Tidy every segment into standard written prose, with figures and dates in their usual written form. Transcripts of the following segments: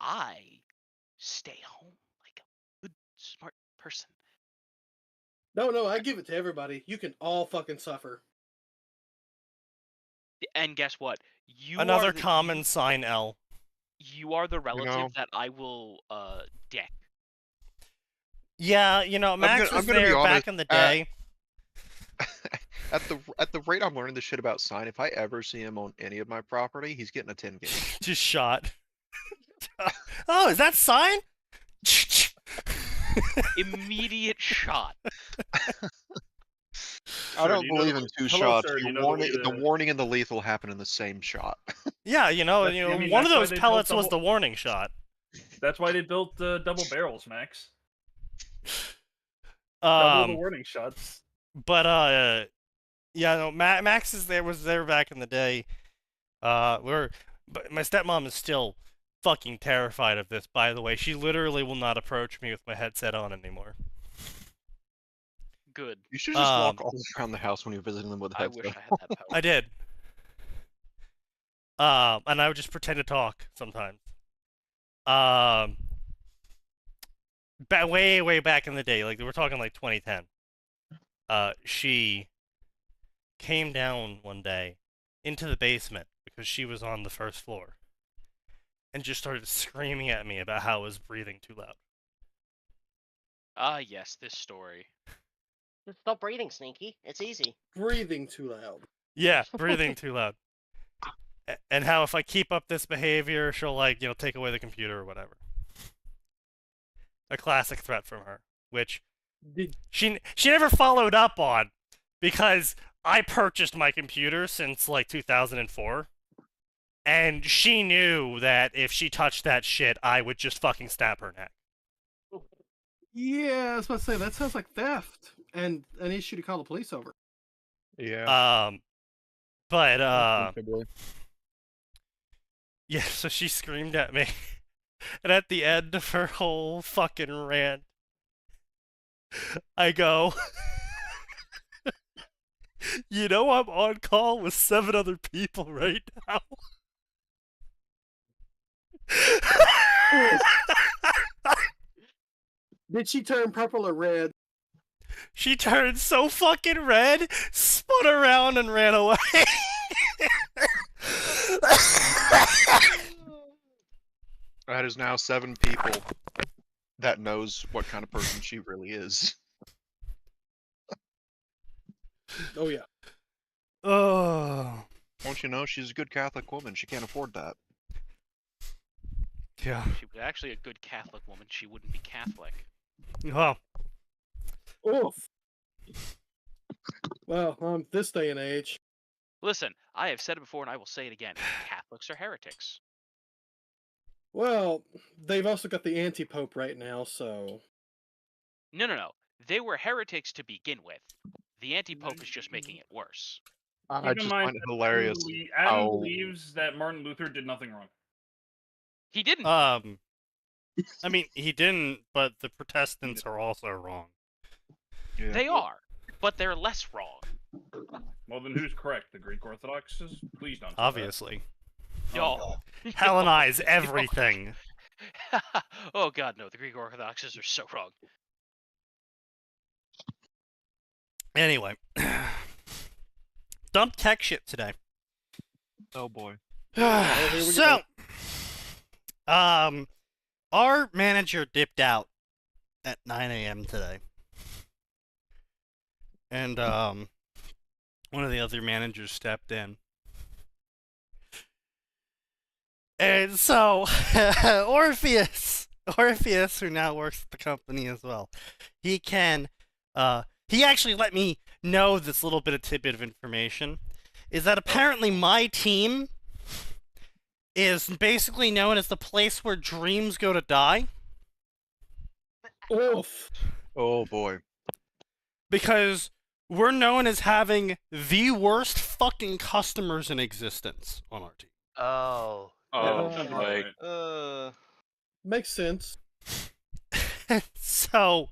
I stay home like a good, smart person. No, I give it to everybody. You can all fucking suffer. And guess what? You Another are the, common sign L. You are the relative know, that I will deck. Yeah, you know, Max I'm was gonna be there honest, back in the day. at the rate I'm learning this shit about sign, if I ever see him on any of my property, he's getting a 10 gauge. Just shot. Oh, is that sign? Immediate shot. I don't do you know believe the- in two hello, shots. sir, do The you know the way the warning and the lethal happen in the same shot. Yeah, I mean, one of that's why those they built pellets was double- the warning shot. That's why they built double barrels, Max. Double the warning shots. But yeah, no, Max was there back in the day. But my stepmom is still fucking terrified of this. By the way, she literally will not approach me with my headset on anymore. Good. You should just walk all around the house when you're visiting them with a I headset. wish I had that power. I did. And I would just pretend to talk sometimes. Way back in the day, like we're talking like 2010. She came down one day into the basement because she was on the first floor and just started screaming at me about how I was breathing too loud. Ah, yes, this story. Just stop breathing, Sneaky. It's easy. Breathing too loud. Yeah, breathing too loud. And how if I keep up this behavior, she'll take away the computer or whatever. A classic threat from her, which she never followed up on because I purchased my computer since like 2004. And she knew that if she touched that shit, I would just fucking stab her neck. Yeah, I was about to say, that sounds like theft. And an issue to call the police over. Yeah. But, Probably. yeah, so she screamed at me. And at the end of her whole fucking rant, I go, you know I'm on call with 7 other people right now. Did she turn purple or red? She turned so fucking red, spun around and ran away. That is now 7 people that knows what kind of person she really is. Oh, yeah. Oh. Don't you know, she's a good Catholic woman. She can't afford that. Yeah. She was actually a good Catholic woman. She wouldn't be Catholic. Oh. Oof. Well, this day and age. Listen, I have said it before and I will say it again. Catholics are heretics. Well, they've also got the anti-pope right now, so... No. They were heretics to begin with. The anti-pope is just making it worse. I just find it hilarious. Adam believes that Martin Luther did nothing wrong. He didn't. I mean, he didn't, but the Protestants are also wrong. Yeah. They are, but they're less wrong. Well, then who's correct? The Greek Orthodoxes? Please don't. Obviously. No. Hellenize everything. Oh god, no. The Greek Orthodoxes are so wrong. Anyway. Dump tech shit today. Oh boy. So, our manager dipped out at 9 a.m. today. And, one of the other managers stepped in. And so, Orpheus, who now works at the company as well, he actually let me know this little bit of tidbit of information, is that apparently my team is basically known as the place where dreams go to die. Oof. Oh boy. Because we're known as having the worst fucking customers in existence on our team. Oh. Makes sense. So,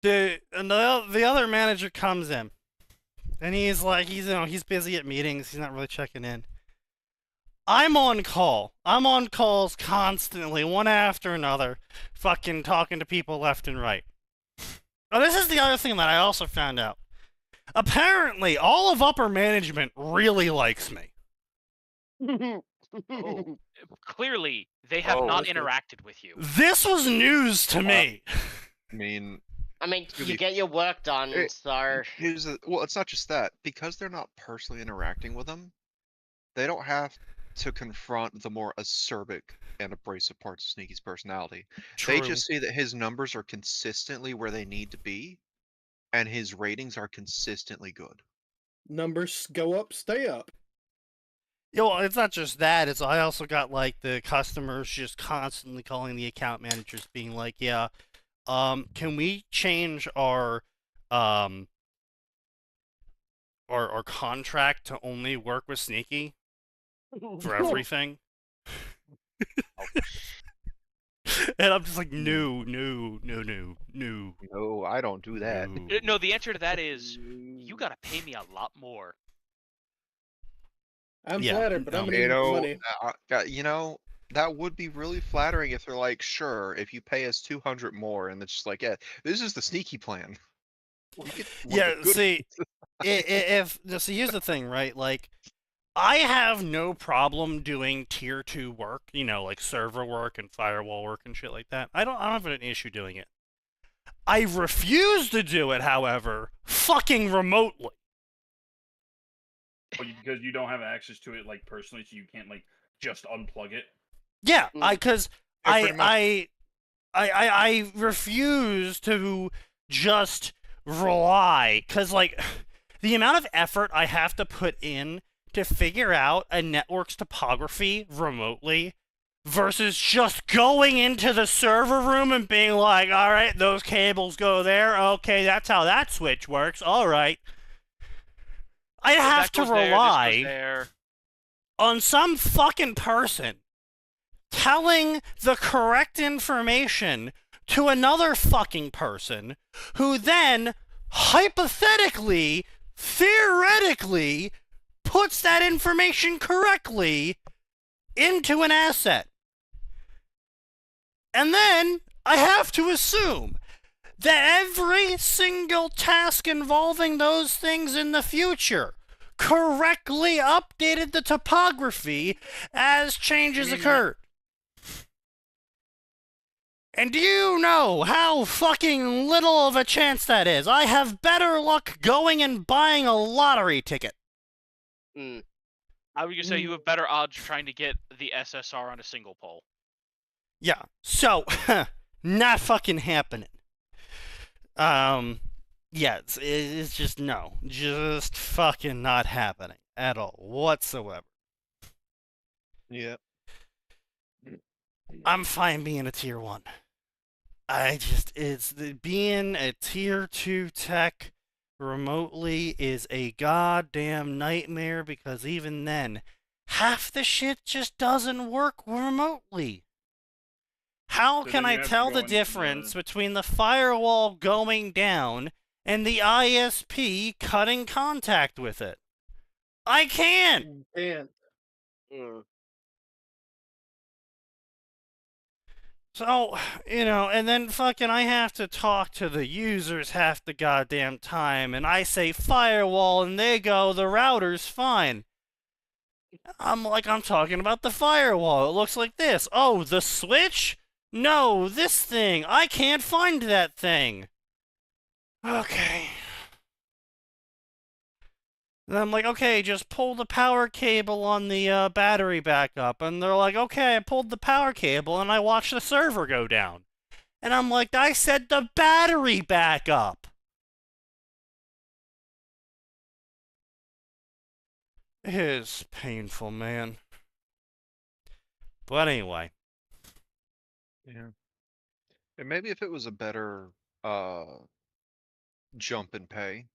the other manager comes in, and he's like, he's busy at meetings, he's not really checking in. I'm on call. I'm on calls constantly, one after another, fucking talking to people left and right. Oh, this is the other thing that I also found out. Apparently, all of upper management really likes me. Oh, clearly, they have not interacted with you. This was news to me. I mean, I mean, Really? you get your work done, so... well, it's not just that. Because they're not personally interacting with them, they don't have to confront the more acerbic and abrasive parts of Sneaky's personality. They just see that his numbers are consistently where they need to be, and his ratings are consistently good. Numbers go up, stay up. Yo, it's not just that. It's I also got like the customers just constantly calling the account managers, being like, "Yeah, can we change our contract to only work with Sneaky for everything?" And I'm just like, no. No, I don't do that. No, the answer to that is you gotta pay me a lot more. I'm Yeah, flattered, but I'm gonna You need know, money. that would be really flattering if they're like, sure, if you pay us 200 more, and it's just like, yeah, this is the Sneaky plan. You get one of the Yeah, good see, so here's the thing, right? Like, I have no problem doing tier 2 work, you know, like server work and firewall work and shit like that. I don't have an issue doing it. I refuse to do it, however, fucking remotely. Because you don't have access to it, like, personally, so you can't, like, just unplug it. Yeah, Mm. because Yeah, I refuse to just rely, because, like, the amount of effort I have to put in to figure out a network's topography remotely versus just going into the server room and being like, all right, those cables go there. Okay, that's how that switch works. All right. I have to rely on some fucking person telling the correct information to another fucking person who then hypothetically, theoretically, puts that information correctly into an asset. And then I have to assume that every single task involving those things in the future correctly updated the topography as changes occurred. And do you know how fucking little of a chance that is? I have better luck going and buying a lottery ticket. Mm. I would just say you have better odds trying to get the SSR on a single pole. Yeah, so, not fucking happening. Yeah, it's just no. Just fucking not happening at all, whatsoever. Yeah. I'm fine being a tier 1. Being a tier 2 tech remotely is a goddamn nightmare, because even then, half the shit just doesn't work remotely. How So can then I you have to tell go the into difference the- between the firewall going down and the ISP cutting contact with it? I can't! And Mm. So, and then fucking I have to talk to the users half the goddamn time, and I say firewall, and they go, the router's fine. I'm talking about the firewall. It looks like this. Oh, the switch? No, this thing. I can't find that thing. Okay. And I'm like, okay, just pull the power cable on the battery back up. And they're like, okay, I pulled the power cable and I watched the server go down. And I'm like, I said the battery back up. It is painful, man. But anyway. Yeah. And maybe if it was a better jump in pay.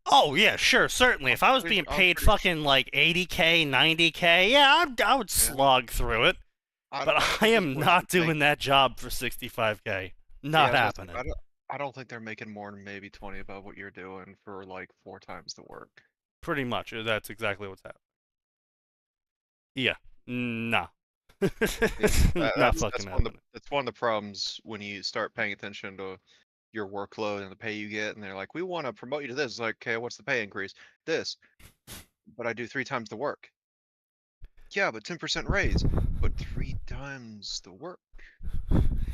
Oh, yeah, sure, certainly. If I was being I'm paid pretty fucking like 80K, 90K, yeah, I would slog through it. But I am not doing that job for 65K. Not happening. I don't think they're making more than maybe 20 above what you're doing for like 4 times the work. Pretty much. That's exactly what's happening. Nah. That's, Not fucking happening. that's one of the problems when you start paying attention to your workload and the pay you get, and they're like, "We want to promote you to this." It's like, okay, what's the pay increase? This, but I do 3 times the work. Yeah, but 10% raise, but 3 times the work.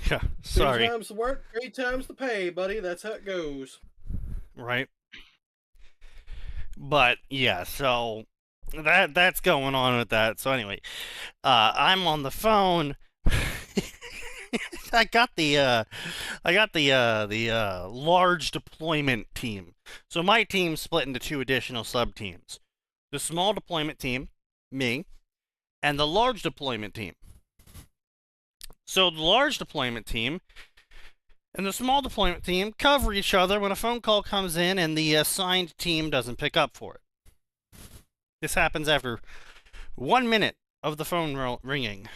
Yeah, 2 sorry. times the work, 3 times the pay, buddy. That's how it goes. Right? But yeah, so that's going on with that. So anyway, I'm on the phone. I got the large deployment team. So my team split into 2 additional sub teams. The small deployment team, me, and the large deployment team. So the large deployment team and the small deployment team cover each other when a phone call comes in and the assigned team doesn't pick up for it. This happens after 1 minute of the phone ringing.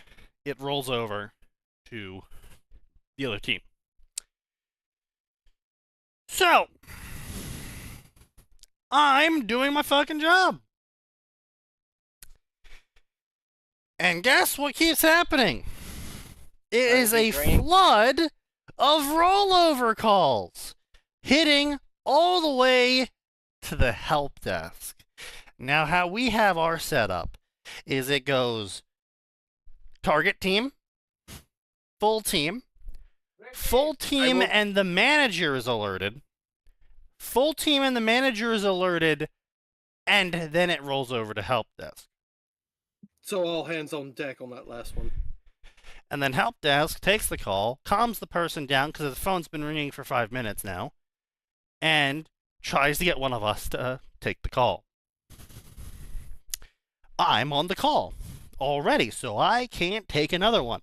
It rolls over to the other team. So, I'm doing my fucking job. And guess what keeps happening? It is a flood of rollover calls, hitting all the way to the help desk. Now, how we have our setup is it goes target team, full team and the manager is alerted, full team and the manager is alerted, and then it rolls over to help desk. So all hands on deck on that last one. And then help desk takes the call, calms the person down because the phone's been ringing for 5 minutes now, and tries to get one of us to take the call. I'm on the call already, so I can't take another one.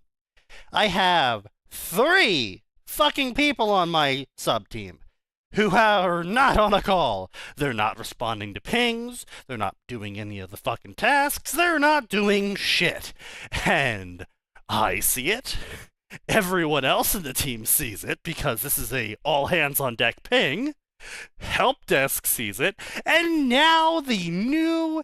I have 3 fucking people on my sub-team who are not on a call. They're not responding to pings. They're not doing any of the fucking tasks. They're not doing shit. And I see it. Everyone else in the team sees it because this is a all-hands-on-deck ping. Help desk sees it. And now the new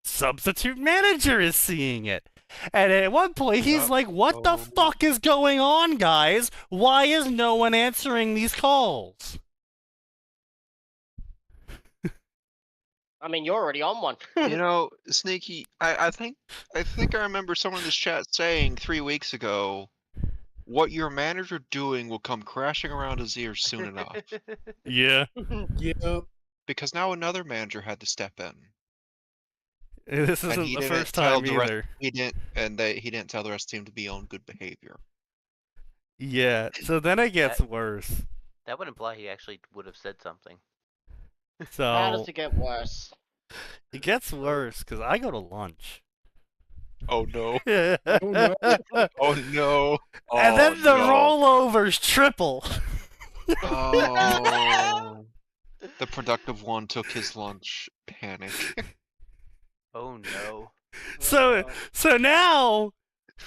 substitute manager is seeing it. And at one point, he's like, what the fuck is going on, guys? Why is no one answering these calls? I mean, you're already on one. You know, Sneaky, I think I remember someone in this chat saying 3 weeks ago, what your manager doing will come crashing around his ears soon enough. Yeah. Yep. Because now another manager had to step in. This isn't the first time either. He didn't tell the rest of the team to be on good behavior. Yeah, so then it gets worse. That would imply he actually would have said something. So How does it get worse? it gets worse because I go to lunch. Oh no. Oh no. Oh no. And then the rollovers triple. Oh. The productive one took his lunch. Panic. Oh no. So now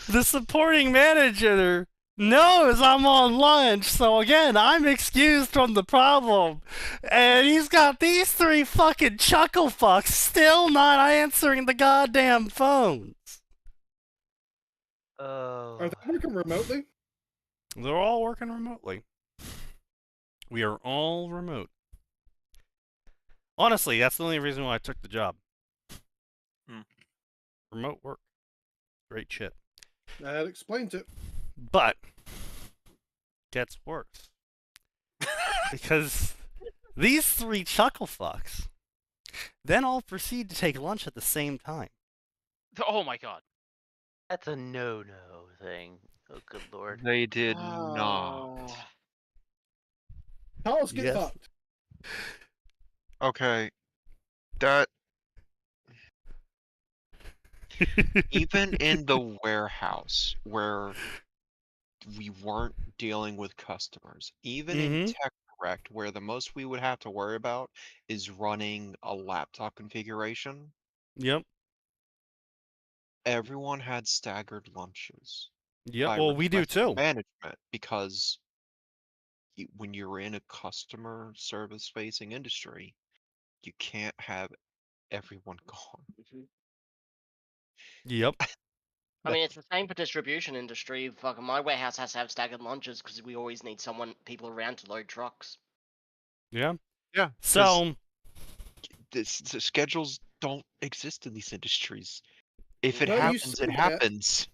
the supporting manager knows I'm on lunch, so again, I'm excused from the problem. And he's got these 3 fucking chuckle fucks still not answering the goddamn phones. Oh. Are they working remotely? They're all working remotely. We are all remote. Honestly, that's the only reason why I took the job. Remote work. Great shit. That explains it. But gets worse. Because these 3 chuckle fucks then all proceed to take lunch at the same time. Oh my god. That's a no-no thing. Oh, good lord. They did not. Calls get Yes. fucked. Okay. That even in the warehouse where we weren't dealing with customers, even in Tech Direct where the most we would have to worry about is running a laptop configuration, Yep. everyone had staggered lunches. Yep. by Well, we do request from too. Management, because when you're in a customer service facing industry, you can't have everyone gone. Yep. I mean, it's the same for distribution industry. Fucking my warehouse has to have staggered lunches because we always need people around to load trucks. Yeah. Yeah. So the schedules don't exist in these industries. If it No, you happens, say it that. happens.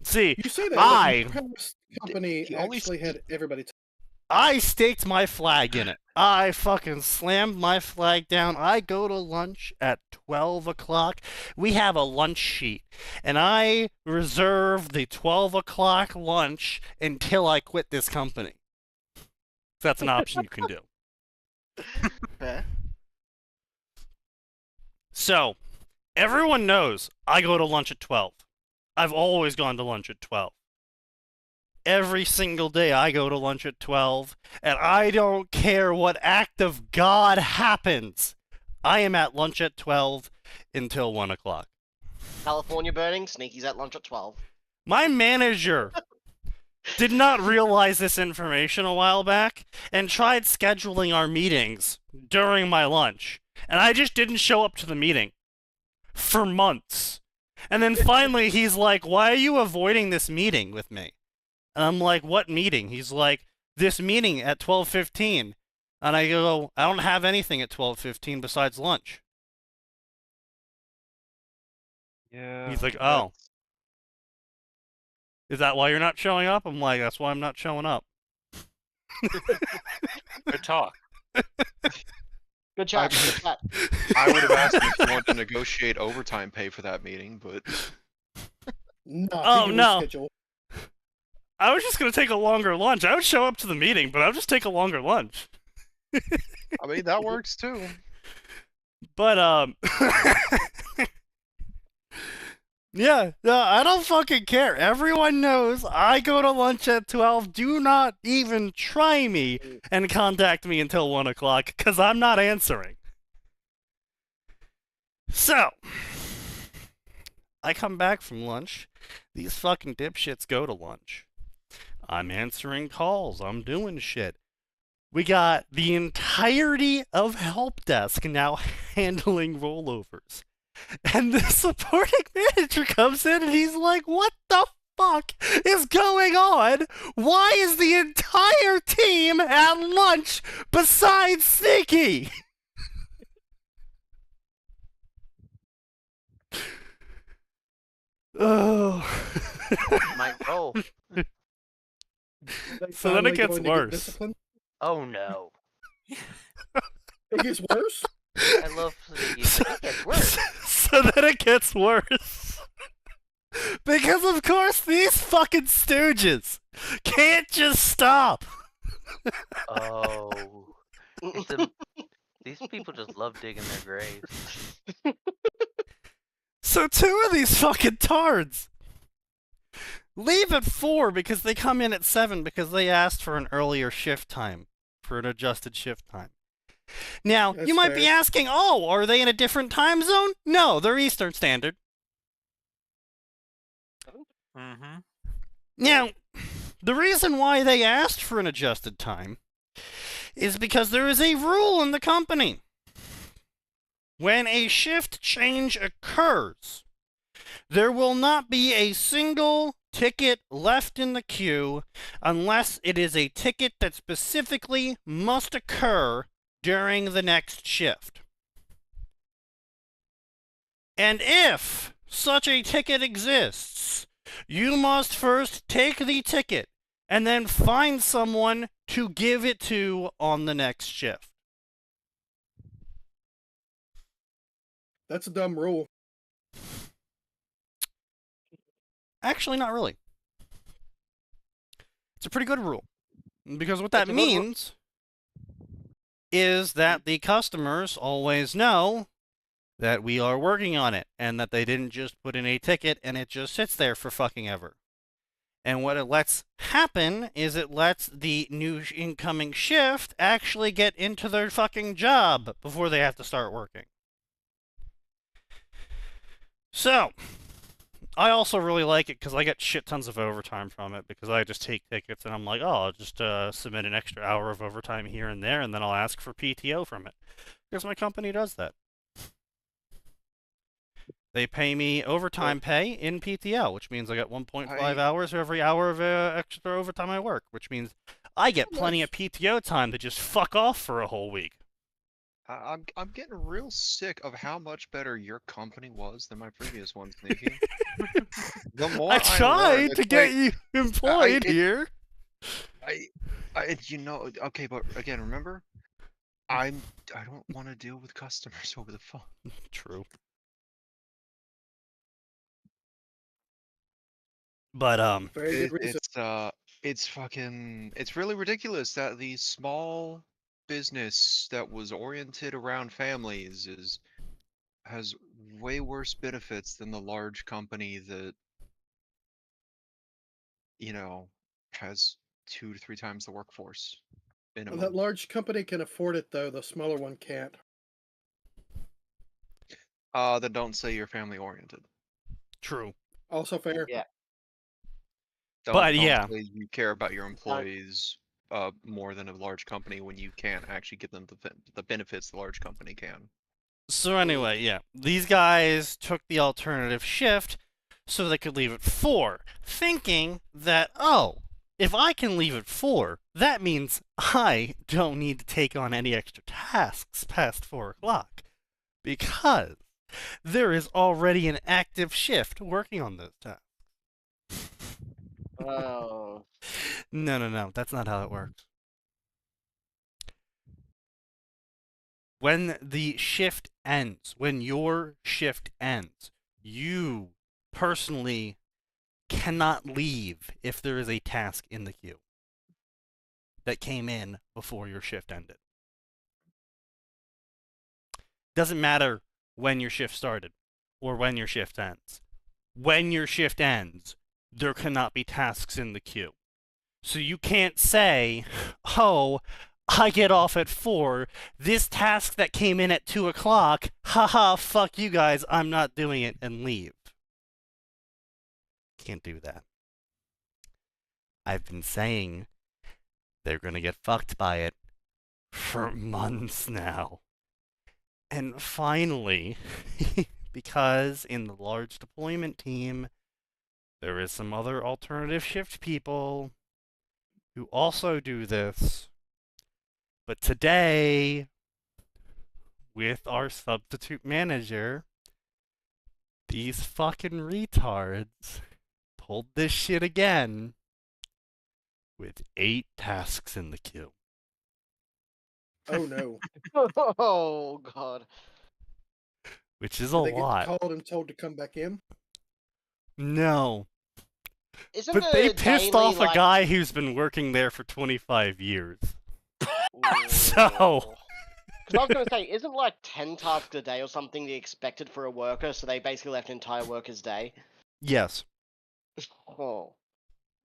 see, You say that I- but your previous company the only actually had everybody. I staked my flag in it. I fucking slammed my flag down. I go to lunch at 12 o'clock. We have a lunch sheet, and I reserve the 12 o'clock lunch until I quit this company. That's an option you can do. Fair. So, everyone knows I go to lunch at 12. I've always gone to lunch at 12. Every single day I go to lunch at 12, and I don't care what act of God happens. I am at lunch at 12 until 1 o'clock. California burning, Sneaky's at lunch at 12. My manager did not realize this information a while back and tried scheduling our meetings during my lunch, and I just didn't show up to the meeting for months. And then finally he's like, "Why are you avoiding this meeting with me?" And I'm like, "What meeting?" He's like, "This meeting at 12:15. And I go, "I don't have anything at 12:15 besides lunch." Yeah. He's like, "Oh. Is that why you're not showing up?" I'm like, "That's why I'm not showing up." Good talk. Good chat. Good chat. I would have asked him if he wanted to negotiate overtime pay for that meeting, but No, Oh, he can no. reschedule. I was just going to take a longer lunch. I would show up to the meeting, but I would just take a longer lunch. I mean that works too. But, yeah, no, I don't fucking care. Everyone knows I go to lunch at 12. Do not even try me and contact me until 1 o'clock, because I'm not answering. So, I come back from lunch. These fucking dipshits go to lunch. I'm answering calls. I'm doing shit. We got the entirety of help desk now handling rollovers. And the supporting manager comes in and he's like, "What the fuck is going on? Why is the entire team at lunch besides Sneaky?" Oh. Might roll. They So then it finally gets going to get worse. disciplined? Oh no. It gets worse? I love Sneaky, but it gets worse. So then it gets worse. Because of course these fucking stooges can't just stop. Oh. These people just love digging their graves. So two of these fucking tards leave at 4 because they come in at 7 because they asked for an earlier shift time, for an adjusted shift time. Now, That's you might be fair. asking, "Oh, are they in a different time zone?" No, they're Eastern Standard. Mm-hmm. Now, the reason why they asked for an adjusted time is because there is a rule in the company. When a shift change occurs, there will not be a single ticket left in the queue unless it is a ticket that specifically must occur during the next shift. And if such a ticket exists, you must first take the ticket and then find someone to give it to on the next shift. That's a dumb rule. Actually, not really. It's a pretty good rule. Because what that It's a good rule. means is that the customers always know that we are working on it and that they didn't just put in a ticket and it just sits there for fucking ever. And what it lets happen is it lets the new incoming shift actually get into their fucking job before they have to start working. So, I also really like it because I get shit tons of overtime from it because I just take tickets and I'm like, "Oh, I'll just submit an extra hour of overtime here and there and then I'll ask for PTO from it." Because my company does that. They pay me overtime pay in PTO, which means I get 1.5 I- hours for every hour of extra overtime I work, which means I get plenty of PTO time to just fuck off for a whole week. I'm getting real sick of how much better your company was than my previous one, Sneaky. The more I learn, tried to it's get like, you employed it- here. okay, but again, remember, I don't want to deal with customers over the phone. True. But Very good reason. It's really ridiculous that the small business that was oriented around families has way worse benefits than the large company that, has 2 to 3 times the workforce minimum. That large company can afford it, though. The smaller one can't. Then don't say you're family oriented. true. Also fair. Yeah. But, Don't yeah. say you care about your employees more than a large company when you can't actually give them the benefits the large company can. So anyway, yeah, these guys took the alternative shift so they could leave at 4, thinking that, oh, if I can leave at 4, that means I don't need to take on any extra tasks past 4 o'clock, because there is already an active shift working on those tasks. Oh. No, that's not how it works. When the shift ends, when your shift ends, you personally cannot leave if there is a task in the queue that came in before your shift ended. Doesn't matter when your shift started or when your shift ends. When your shift ends, there cannot be tasks in the queue. So you can't say, oh, I get off at 4, this task that came in at 2 o'clock, haha, fuck you guys, I'm not doing it, and leave. Can't do that. I've been saying they're gonna get fucked by it for months now. And finally, because in the large deployment team, there is some other alternative shift people who also do this. But today, with our substitute manager, these fucking retards pulled this shit again with 8 tasks in the queue. Oh no. Oh god. Which is Did a they lot. get called and told to come back in? No. Isn't But they the pissed daily, off a like... guy who's been working there for 25 years. So- Because I was going to say, isn't like 10 tasks a day or something the expected for a worker, so they basically left an entire worker's day? Yes. Oh.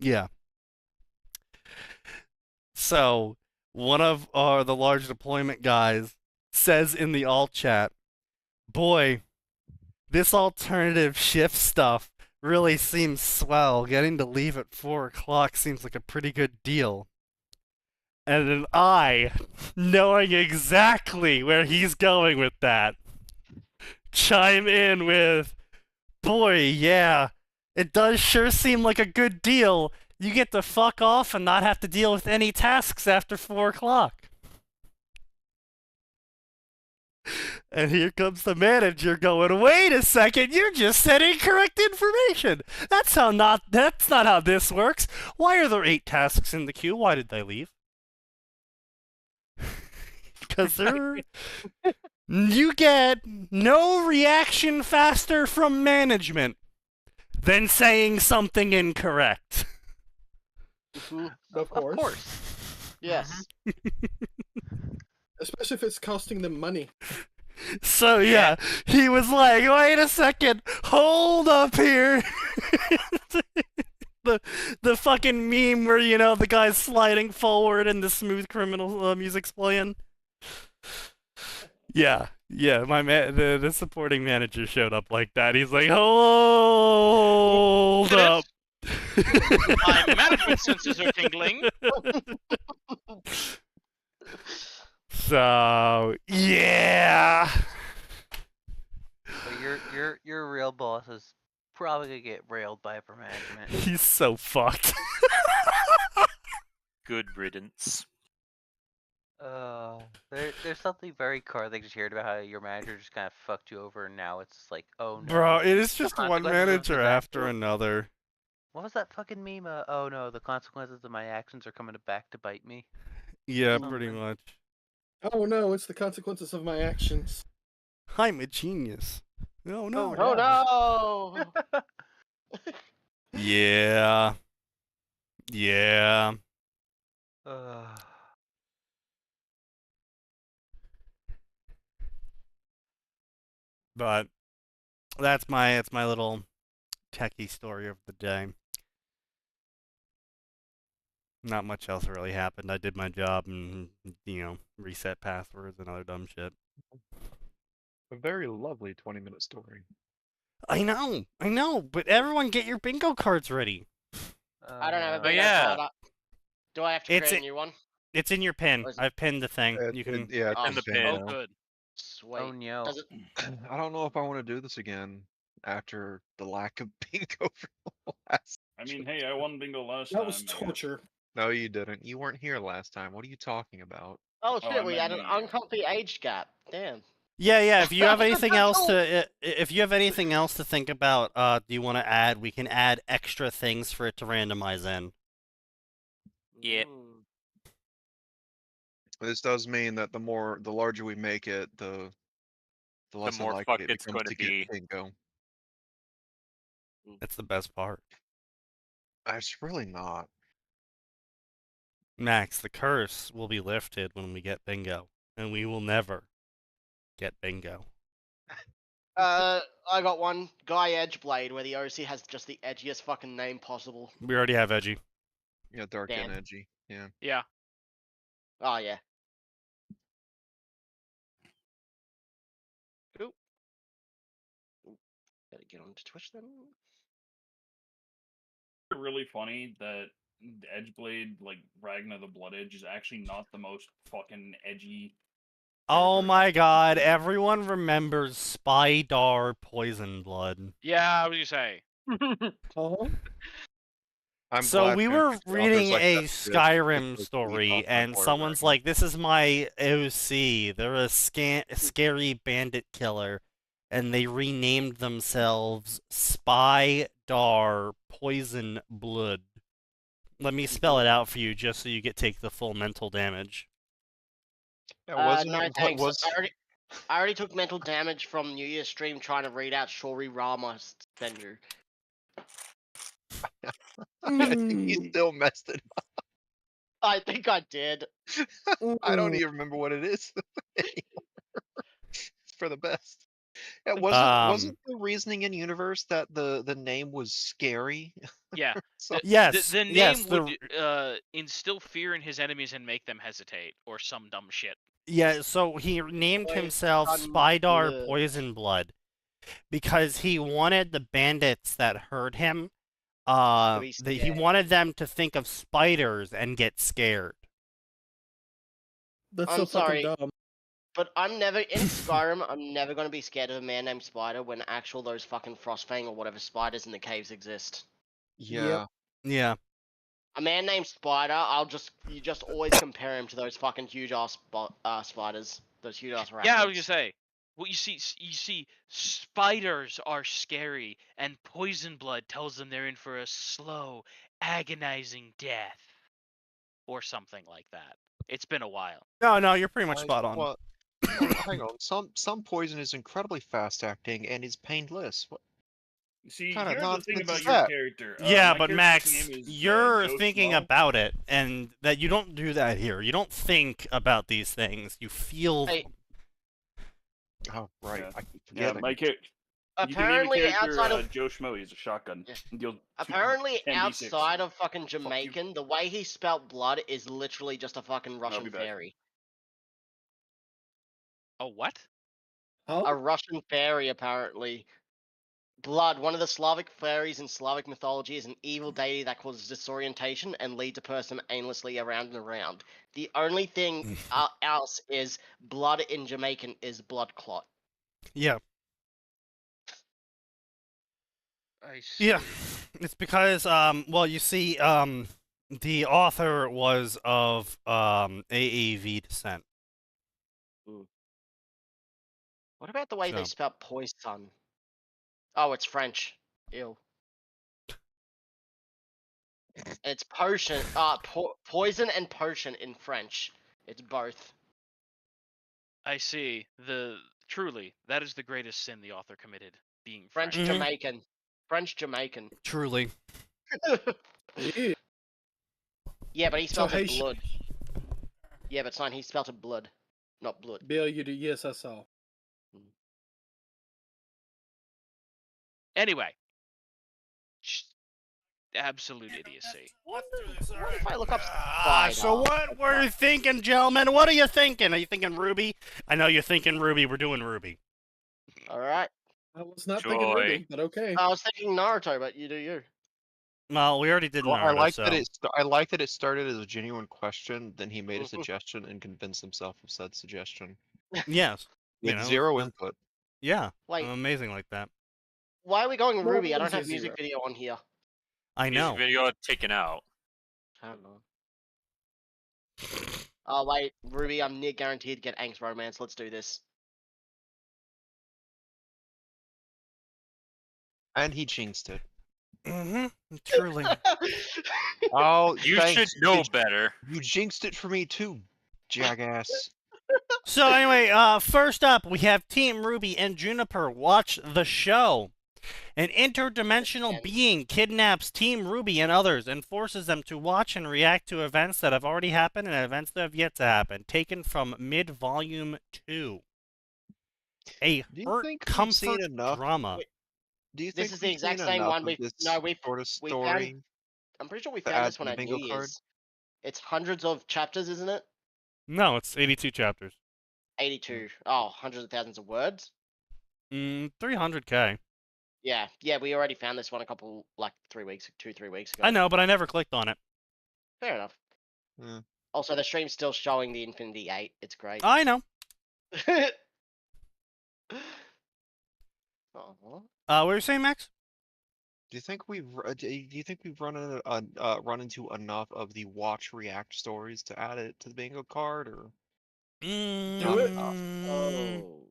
Yeah. So, one of the large deployment guys says in the alt chat, boy, this alternative shift stuff really seems swell. Getting to leave at 4 o'clock seems like a pretty good deal. And then I, knowing exactly where he's going with that, chime in with, boy, yeah, it does sure seem like a good deal. You get to fuck off and not have to deal with any tasks after 4 o'clock. And here comes the manager going, wait a second, you just said incorrect information. That's not how this works. Why are there 8 tasks in the queue? Why did they leave? Because you get no reaction faster from management than saying something incorrect. Of course. Of course. Yes. Especially if it's costing them money. So yeah, he was like, wait a second, hold up here. the fucking meme where, you know, the guy's sliding forward and the Smooth Criminal music's playing. Yeah, the supporting manager showed up like that. He's like, hold up. My management senses are tingling. So, yeah. But your real boss is probably gonna get railed by upper management. He's so fucked. Good riddance. There's something very Carthage shared about how your manager just kind of fucked you over, and now it's like, oh no. Bro, it is the just one consequences of manager his after actions- another. What was that fucking meme? Oh no, the consequences of my actions are coming back to bite me. Yeah, Oh, pretty man. much. Oh no, it's the consequences of my actions. I'm a genius. No, no. Oh no! Yeah. Yeah. But that's my little techie story of the day. Not much else really happened. I did my job and, reset passwords and other dumb shit. A very lovely 20-minute story. I know, but everyone get your bingo cards ready. I don't have a no. bingo yeah. card. Do I have to It's create a- a new one? It's in your pin. Or is it- I've pinned the thing. You can. Yeah, Oh, it's the been pin. Oh, now. good. Sweet. Oh no. Does it? I don't know if I want to do this again after the lack of bingo for the last. I mean, hey, I won bingo last That time. was I guess. torture. No, you didn't. You weren't here last time. What are you talking about? Oh Oh, shit, I we meant had an New Year. uncomfy age gap. Damn. Yeah. If you have anything else to think about, do you want to add? We can add extra things for it to randomize in. Yep. Mm. This does mean that the larger we make it, the less more likely fucked it it's becomes gonna to be. get bingo. That's the best part. It's really not. Max, the curse will be lifted when we get bingo, and we will never get bingo. I got one. Guy Edgeblade, where the OC has just the edgiest fucking name possible. We already have Edgy. Yeah, dark and Damn. edgy. Yeah. Yeah. Oh yeah. Oop. Better get onto Twitch then. Really funny that Edgeblade, like Ragnar the Blood Edge, is actually not the most fucking edgy. Oh character. my god, everyone remembers Spydar Poison Blood. Yeah, I was gonna say. Oh, I'm So glad we Fanfiction were offers, reading like, a that shit Skyrim because we story, talk and about someone's Ragnar. like, "This is my OC. They're a scary bandit killer," and they renamed themselves Spydar Poison Blood. Let me spell it out for you, just so you take the full mental damage. Yeah, wasn't No it? What thanks. was? I already took mental damage from New Year's stream trying to read out Shori Rama Senju. I think he still messed it I think I did. up. I don't even remember what it is anymore. It's for the best. Yeah, wasn't the reasoning in universe that the name was scary? Yeah. So- Yes, The name yes, would instill fear in his enemies and make them hesitate, or some dumb shit. Yeah, so he named Poison himself Spydar Blood. Poison Blood because he wanted the bandits that heard him, be he scared. wanted them to think of spiders and get scared. that's I'm so fucking sorry. dumb. But I'm never in Skyrim. I'm never gonna be scared of a man named Spider when those fucking Frostfang or whatever spiders in the caves exist. Yeah. Yeah. A man named Spider, you just always compare him to those fucking huge ass spiders, those huge ass Yeah, I was arachnids. gonna say. Well, you see, spiders are scary, and poison blood tells them they're in for a slow, agonizing death, or something like that. It's been a while. No, you're pretty much Guys, spot on. Well, hang on. Some poison is incredibly fast acting and is painless. What? See, Kinda here's the thing nonsense about is your that? character. Yeah, my but character's Max, name is, you're Joe thinking Schmo. about it, and that you don't do that here. You don't think about these things. You feel Hey, them. Oh, right. Yeah. I keep Yeah, forgetting. my character. You can name apparently a character outside of Joe Schmo. He's a shotgun. Yeah. And deals apparently 10d6. outside of fucking you. Jamaican, the way he spelt blood is literally just a fucking Russian be back. fairy. Oh, what? A Oh, Russian fairy, apparently. Blood, one of the Slavic fairies in Slavic mythology, is an evil deity that causes disorientation and leads a person aimlessly around and around. The only thing else is blood in Jamaican is blood clot. Yeah. I see. Yeah, it's because well, you see, the author was of AAV descent. What about the way they So. spell poison? Oh, it's French. Ew. It's potion. Poison and potion in French. It's both. I see. Truly, that is the greatest sin the author committed, being French French. Jamaican. French Jamaican. Truly. Yeah. Yeah, but he spelled it Haitian- blood. Yeah, but it's fine. He spelled it blood, not blood. Bill, you do. Yes, I saw. Anyway. Absolute idiocy. What if I look up So what were you thinking, gentlemen? What are you thinking? Are you thinking Ruby? I know you're thinking Ruby. We're doing Ruby. Alright. I was not thinking Ruby, but okay. I was thinking Naruto, but you do you. Well, we already did Well, Naruto, I like so. that I like that it started as a genuine question, then he made a suggestion and convinced himself of said suggestion. Yes. With zero input. Yeah. Wait. I'm amazing like that. Why are we going Well, Ruby? I what don't is have it, music zero? video on here. I know. Music video taken out. I don't know. Oh wait, Ruby, I'm near guaranteed to get Angst Romance. Let's do this. And he jinxed it. Mm-hmm. Truly. Oh, You thanks. should know better. You jinxed it for me too, jackass. So anyway, first up, we have Team Ruby and Juniper watch the show. An interdimensional being kidnaps Team Ruby and others and forces them to watch and react to events that have already happened and events that have yet to happen. Taken from mid-volume 2. A Do you hurt think we've comfort seen enough? drama. Do you This think is the we've exact seen same enough one of we've this we've sort of we story? found. I'm pretty sure we to found add this to one the at bingo New card? Year's. It's hundreds of chapters, isn't it? No, it's 82 chapters. 82. Oh, hundreds of thousands of words. 300k. Yeah, we already found this one a couple, like 3 weeks ago. I know, but I never clicked on it. Fair enough. Yeah. Also, the stream's still showing the Infinity 8. It's great. I know. Aw. What were you saying, Max? Do you think we've run into enough of the watch react stories to add it to the bingo card, or Do it. Oh.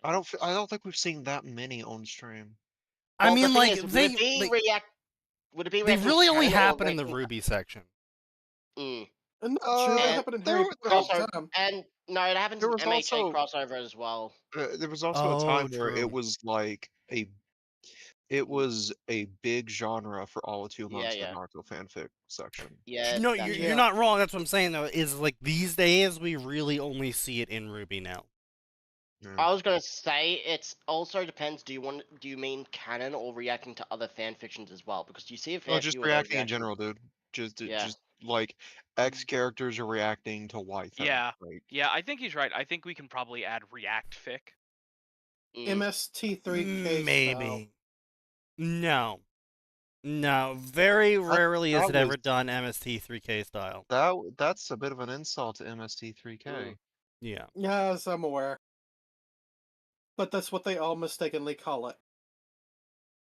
I don't think we've seen that many on stream. I Well, the mean, thing like, is, would they it be they reacting really only canon or happen in the reacting- Ruby section. Mm. I'm not sure that and happened in there Harry were- Potter all the Also, time. and no, it happens There in was MHA also- crossover as well. There was also a time where true. it was like it was a big genre for all of 2 months Yeah. in the Naruto fanfic section. Yeah. No, that's you're not wrong. That's what I'm saying, though, is like these days we really only see it in Ruby now. Yeah. I was gonna say it's also depends. Do you mean canon or reacting to other fan fictions as well? Because you see a fair No, just few of those reacting in general, dude. Just like X characters are reacting to Y things. Yeah. Like, Yeah, I think he's right. I think we can probably add React fic. MST3K Maybe. No. Very rarely is that it ever was- done MST3K style. that's a bit of an insult to MST3K. Yeah. Yes, I'm aware. But that's what they all mistakenly call it.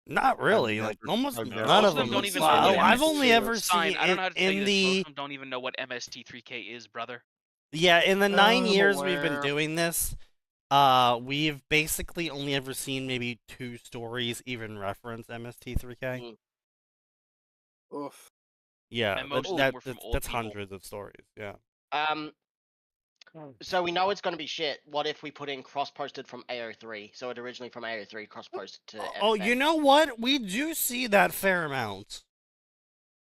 Not really. I've Like never- almost I've never- none Most of of them them. don't even know I've what only MST3K ever is. seen Fine, I don't know how to tell you in this. Most the of them don't even know what MST3K is, brother. yeah in the 9 I'm years we've been aware. doing this. We've basically only ever seen maybe 2 stories even reference MST3K. Oof. Yeah, And most of them were from that's, old that's people. hundreds of stories. Yeah. So we know it's gonna be shit. What if we put in cross-posted from AO3? So it originally from AO3 cross-posted to. Oh, FF. you know what? We do see that fair amount.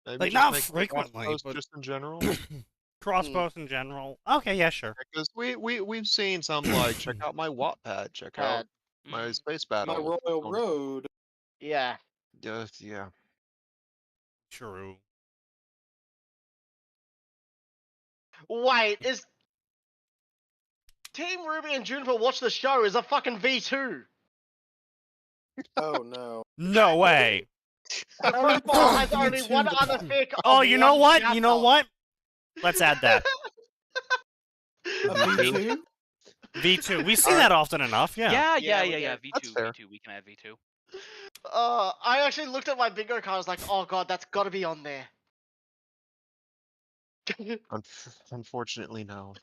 Maybe Like, just not make the frequently, cross post but- just in general. Cross post in general. Okay, yeah, sure. Because we've seen some like check out my Wattpad, check out my Mm. space My battle. Royal Road. Yeah. Yeah. True. Wait, is Team Ruby and Juniper watch the show is a fucking V2. Oh no. No way. RuPaul has only one other fic. Oh, of you know one what? You know chapter. what? Let's add that. A V2? V2. We see that often enough, yeah. Yeah. Yeah, we V2, That's fair. V2. We can add V2. I actually looked at my bingo card. I was like, oh god, that's got to be on there. Unfortunately, no.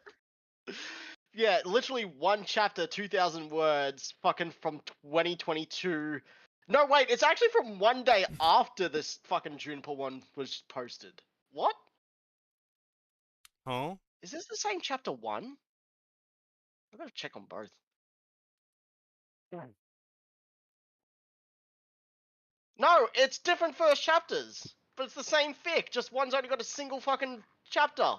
Yeah, literally one chapter, 2,000 words, fucking from 2022. No, wait, it's actually from one day after this fucking Juniper one was posted. What? Huh? Is this the same chapter one? I gotta check on both. No, it's different first chapters, but it's the same fic. Just one's only got a single fucking chapter.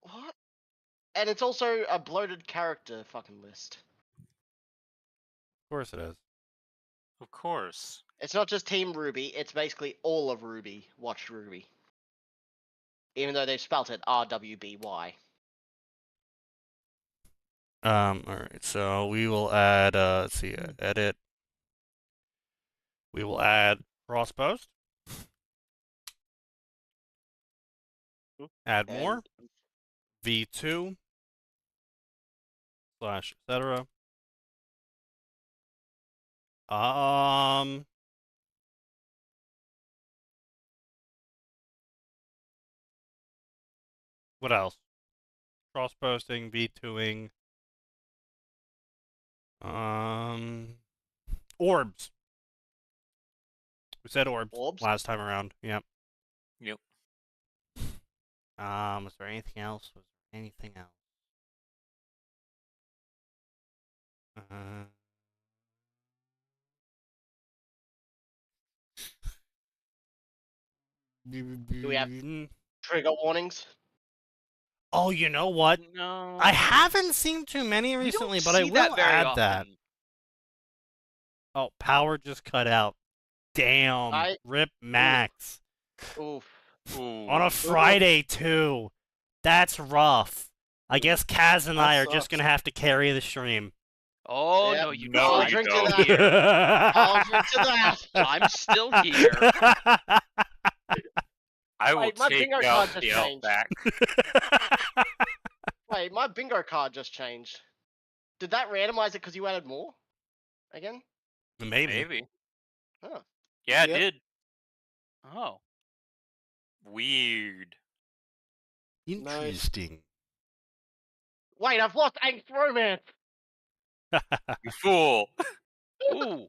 What? And it's also a bloated character fucking list. Of course it is. Of course. It's not just Team Ruby, it's basically all of Ruby watched Ruby. Even though they've spelt it RWBY. Alright, so we will add, let's see, edit. We will add cross post. Add more. V2 / etc. What else? Cross posting, V2ing. Orbs. We said orbs Orbs? last time around. Yep. Yep. Was there anything else? Was there anything else? Do we have trigger warnings? Oh, you know what? No. I haven't seen too many You don't recently, but I see that will very add often. that. Oh, power just cut out. Damn. Rip Max. Oof. Ooh. On a Friday, too. That's rough. I guess Kaz and I are just going to have to carry the stream. Oh, Yep. no, you No, don't. I'll you drink don't. to that. I'll drink to that. I'm still here. I will Wait, my take bingo out card just the changed. Outback. Wait, my bingo card just changed. Did that randomize it because you added more? Again? Maybe. Maybe. Huh. Yeah, it Yep. did. Oh. Weird. Interesting. Wait, I've lost Angst Romance! You fool. Ooh.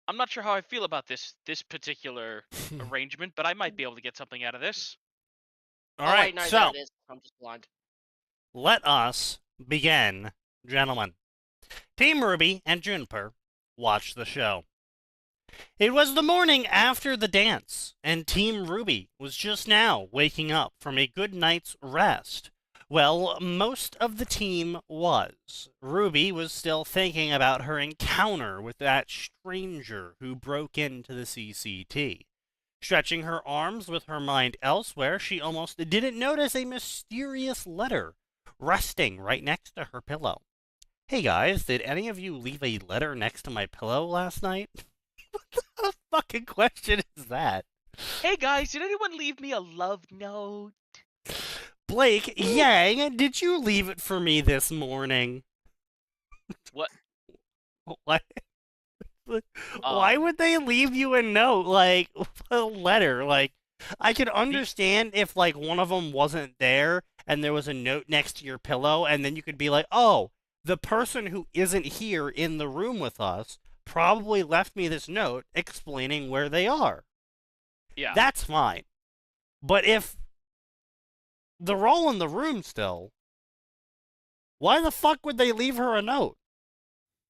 I'm not sure how I feel about this particular arrangement, but I might be able to get something out of this. All Oh, right, wait, no, so there it is. I'm just blind. let us begin, gentlemen. Team Ruby and Juniper watch the show. It was the morning after the dance, and Team Ruby was just now waking up from a good night's rest. Well, most of the team was. Ruby was still thinking about her encounter with that stranger who broke into the CCT. Stretching her arms with her mind elsewhere, she almost didn't notice a mysterious letter resting right next to her pillow. Hey guys, did any of you leave a letter next to my pillow last night? What the fucking question is that? Hey guys, did anyone leave me a love note? Blake, Yang, did you leave it for me this morning? What? What? Why Um, would they leave you a note, like, a letter? Like, I could understand if, like, one of them wasn't there and there was a note next to your pillow, and then you could be like, oh, the person who isn't here in the room with us probably left me this note explaining where they are. Yeah. That's fine. But if they're all in the room still, why the fuck would they leave her a note?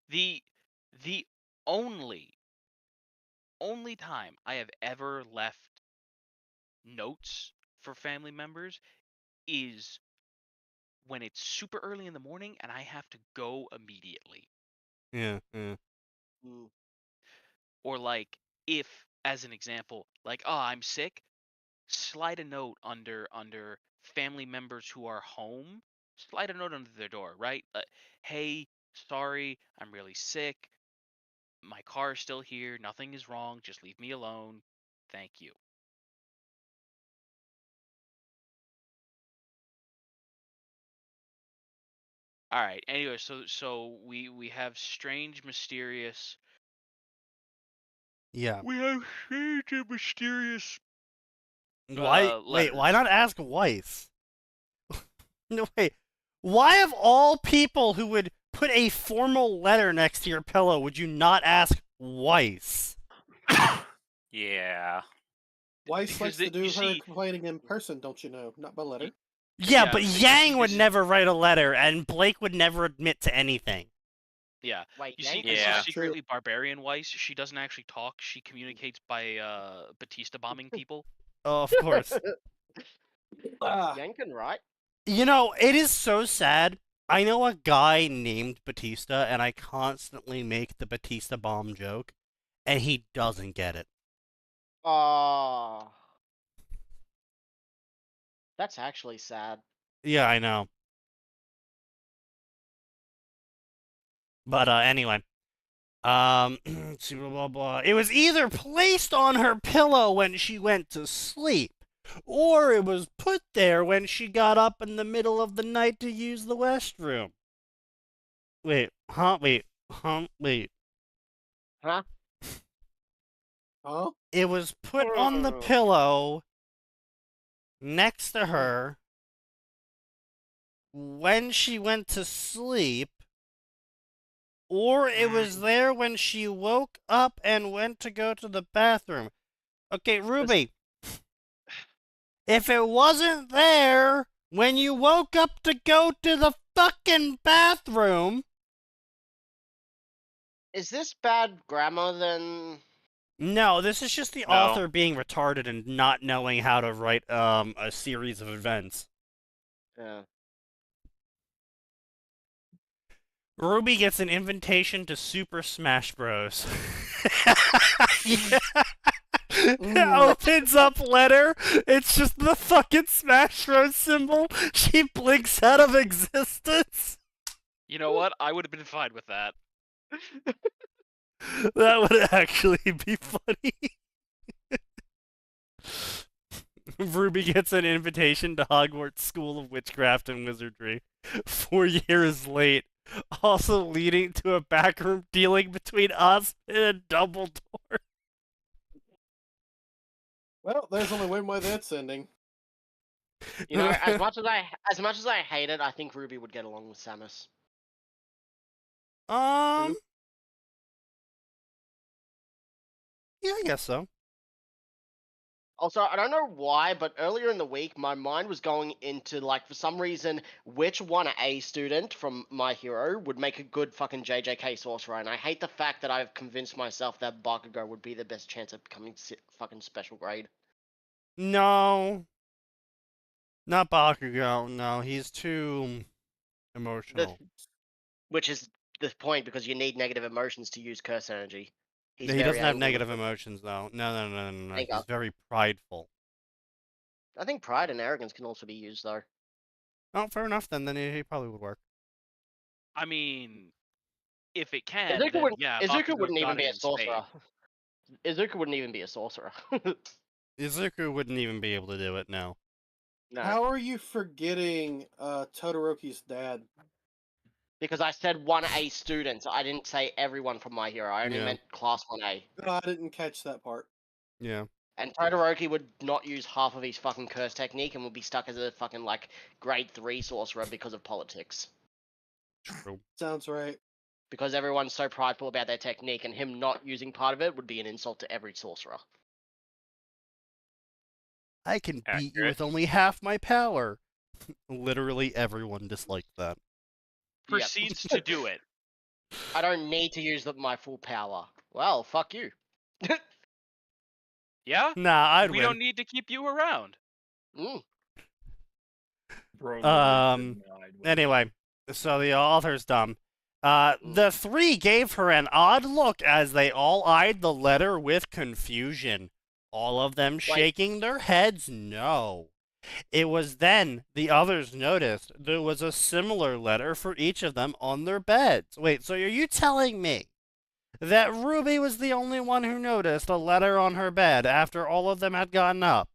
The only time I have ever left notes for family members is when it's super early in the morning and I have to go immediately. Yeah. Mm. Or like if, as an example, like, oh, I'm sick, slide a note under family members who are home. Slide a note under their door, right? Hey, sorry, I'm really sick. My car is still here. Nothing is wrong. Just leave me alone. Thank you. All right. Anyway, so we have strange, mysterious. Yeah. We have strange and mysterious. Why? Wait. Why letters. not ask Weiss? No, wait. Why of all people who would put a formal letter next to your pillow would you not ask Weiss? Yeah. Weiss Because likes to you do her see- complaining in person, don't you know? Not by letter. Yeah, Yeah, but but Yang would this is- never write a letter, and Blake would never admit to anything. Yeah. Wait, You see, Yank this Yeah. is secretly barbarian Weiss. She doesn't actually talk. She communicates by Batista bombing people. Oh, of course. Ah, Yank can write. You know, it is so sad. I know a guy named Batista, and I constantly make the Batista bomb joke, and he doesn't get it. Oh. That's actually sad. Yeah, I know. But anyway, blah, blah, blah. It was either placed on her pillow when she went to sleep, or it was put there when she got up in the middle of the night to use the restroom. Wait, huh? Wait. Huh? huh? It was put on the pillow next to her when she went to sleep, or it was there when she woke up and went to go to the bathroom. Okay, Ruby, if it wasn't there when you woke up to go to the fucking bathroom... Is this bad grammar then? No, this is just the No. author being retarded and not knowing how to write a series of events. Yeah. Ruby gets an invitation to Super Smash Bros. Opens up letter. It's just the fucking Smash Bros symbol. She blinks out of existence. You know what? I would have been fine with that. That would actually be funny. Ruby gets an invitation to Hogwarts School of Witchcraft and Wizardry. 4 years late. Also leading to a backroom dealing between us and Dumbledore. Well, there's only one way that's ending. You know, as much as I hate it, I think Ruby would get along with Samus. Yeah, I guess so. Also, I don't know why, but earlier in the week, my mind was going into, like, for some reason, which 1A student from My Hero would make a good fucking JJK sorcerer, and I hate the fact that I've convinced myself that Bakugo would be the best chance of becoming fucking special grade. No. Not Bakugo. No, he's too emotional. Which is the point, because you need negative emotions to use curse energy. He's He very doesn't have angry negative with it. emotions, though. No. Thank He's God. very prideful. I think pride and arrogance can also be used, though. Oh, fair enough, then. Then he probably would work. I mean, if it can, Izuku then wouldn't, yeah. Izuku Bakugo's wouldn't even got be it a in spades. sorcerer. Izuku wouldn't even be a sorcerer. Izuku wouldn't even be able to do it, no. No, How are you forgetting Todoroki's dad? because I said 1A students. I didn't say everyone from My Hero. I only Yeah. meant class 1A. No, I didn't catch that part. Yeah. And Todoroki would not use half of his fucking curse technique and would be stuck as a fucking, like, grade 3 sorcerer because of politics. True. Sounds right. Because everyone's so prideful about their technique, and him not using part of it would be an insult to every sorcerer. I can beat you Accurate. with only half my power. Literally everyone disliked that. Yep. Proceeds to do it. I don't need to use my full power. Well, fuck you. Yeah. Nah, I'd We win. don't need to keep you around. Mm. Bro, Anyway, so the author's dumb. The three gave her an odd look as they all eyed the letter with confusion. All of them shaking their heads no. It was then the others noticed there was a similar letter for each of them on their beds. Wait, so are you telling me that Ruby was the only one who noticed a letter on her bed after all of them had gotten up?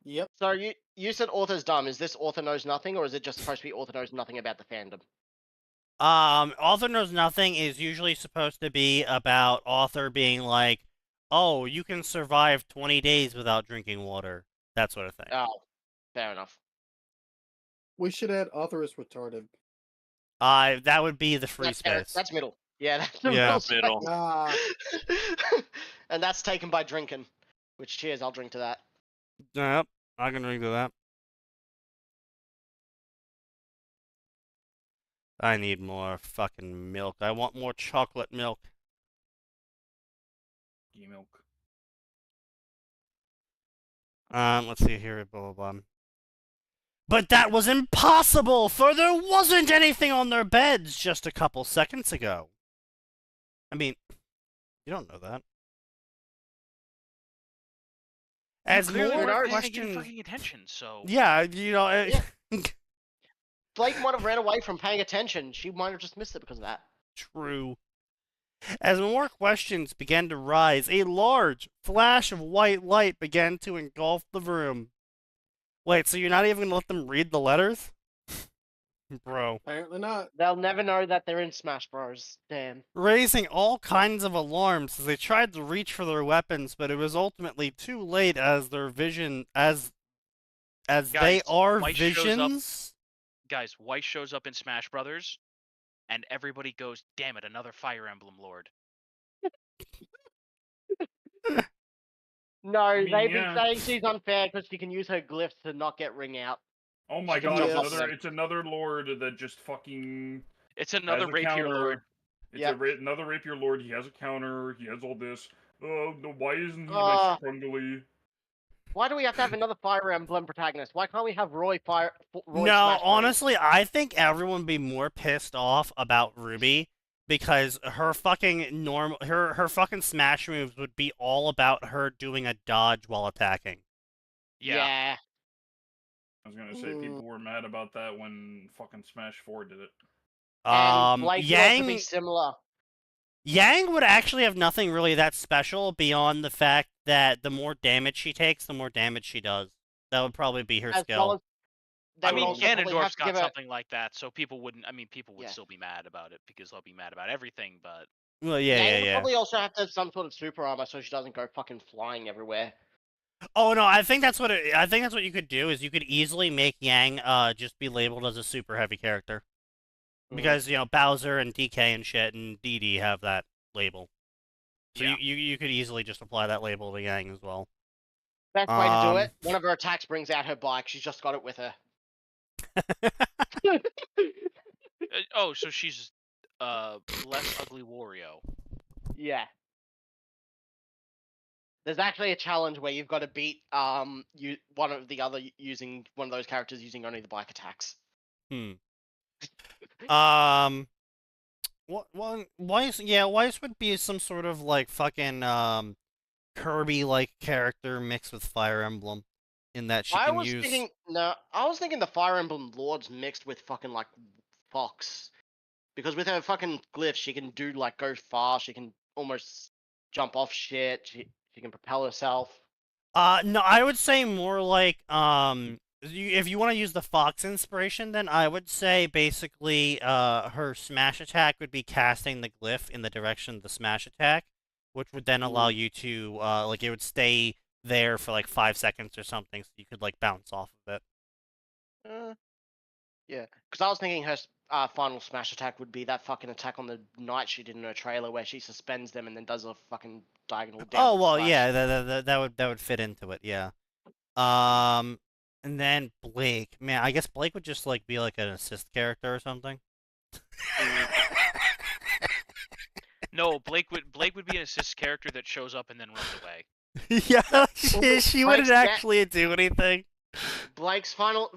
Yep. So you said author's dumb. Is this author knows nothing, or is it just supposed to be author knows nothing about the fandom? Author Knows Nothing is usually supposed to be about author being like, oh, you can survive 20 days without drinking water. That sort of thing. Oh, fair enough. We should add author is retarded. That would be the free That's space. That's middle. Yeah, that's the Yeah. middle. Middle. Ah, And that's taken by drinking. Which, cheers, I'll drink to that. Yep, I can drink to that. I need more fucking milk. I want more chocolate milk. Milk. Let's see here, blah, blah, blah. But that was impossible, for there wasn't anything on their beds just a couple seconds ago. I mean, you don't know that. As Clearly more weren't paying questions... fucking attention, so Yeah, you know... Yeah. Blake might have ran away from paying attention. She might have just missed it because of that. True. As more questions began to rise, a large flash of white light began to engulf the room. Wait, so you're not even gonna let them read the letters? Bro. apparently not. They'll never know that they're in Smash Bros. Damn. Raising all kinds of alarms as they tried to reach for their weapons, but it was ultimately too late as their vision as they Guys, are White shows up- visions. guys, White shows up in Smash Brothers, and everybody goes, "Damn it, another Fire Emblem Lord." No, I mean, they've yeah. been saying she's unfair because she can use her glyphs to not get ring out. Oh my She can god, jump off it's them. another lord that just fucking It's has another a Rapier counter. Lord. It's Yep. another rapier lord. He has a counter. He has all this. Oh, no, why isn't he Ah. like scrungly? Why do we have to have another Fire Emblem protagonist? Why can't we have Roy Roy No, Smash Bros? honestly, I think everyone would be more pissed off about Ruby because her fucking her fucking smash moves would be all about her doing a dodge while attacking. Yeah. I was gonna say people were mad about that when fucking Smash 4 did it. And Blake would also be Yang similar. Yang would actually have nothing really that special beyond the fact that the more damage she takes, the more damage she does. That would probably be her As skill. well as they I would mean, also probably have Ganondorf's to got give her- something like that, so people wouldn't. I mean, people would Yeah. still be mad about it because they'll be mad about everything. But Well, Yang would yeah. probably also have to have some sort of super armor so she doesn't go fucking flying everywhere. Oh no, I think that's what you could do is you could easily make Yang just be labeled as a super heavy character. Because, you know, Bowser and DK and shit and DD have that label. So yeah. you could easily just apply that label to Yang as well. Best way to do it, one of her attacks brings out her bike. She's just got it with her. Oh, so she's less ugly Wario. Yeah. There's actually a challenge where you've got to beat one of the other using one of those characters using only the bike attacks. Weiss would be some sort of like fucking Kirby-like character mixed with Fire Emblem, in that she can use. I was thinking the Fire Emblem Lords mixed with fucking like Fox, because with her fucking glyphs she can do like go fast. She can almost jump off shit. She can propel herself. No, I would say more like if you want to use the Fox inspiration, then I would say basically her smash attack would be casting the glyph in the direction of the smash attack, which would then allow you to like it would stay there for like 5 seconds or something, so you could like bounce off of it. Yeah, because I was thinking her final smash attack would be that fucking attack on the knight she did in her trailer, where she suspends them and then does a fucking diagonal down. Oh well, yeah, that would fit into it, yeah. And then Blake, man, I guess Blake would just like be like an assist character or something. No, Blake would be an assist character that shows up and then runs away. Yeah, she wouldn't actually do anything. Blake's final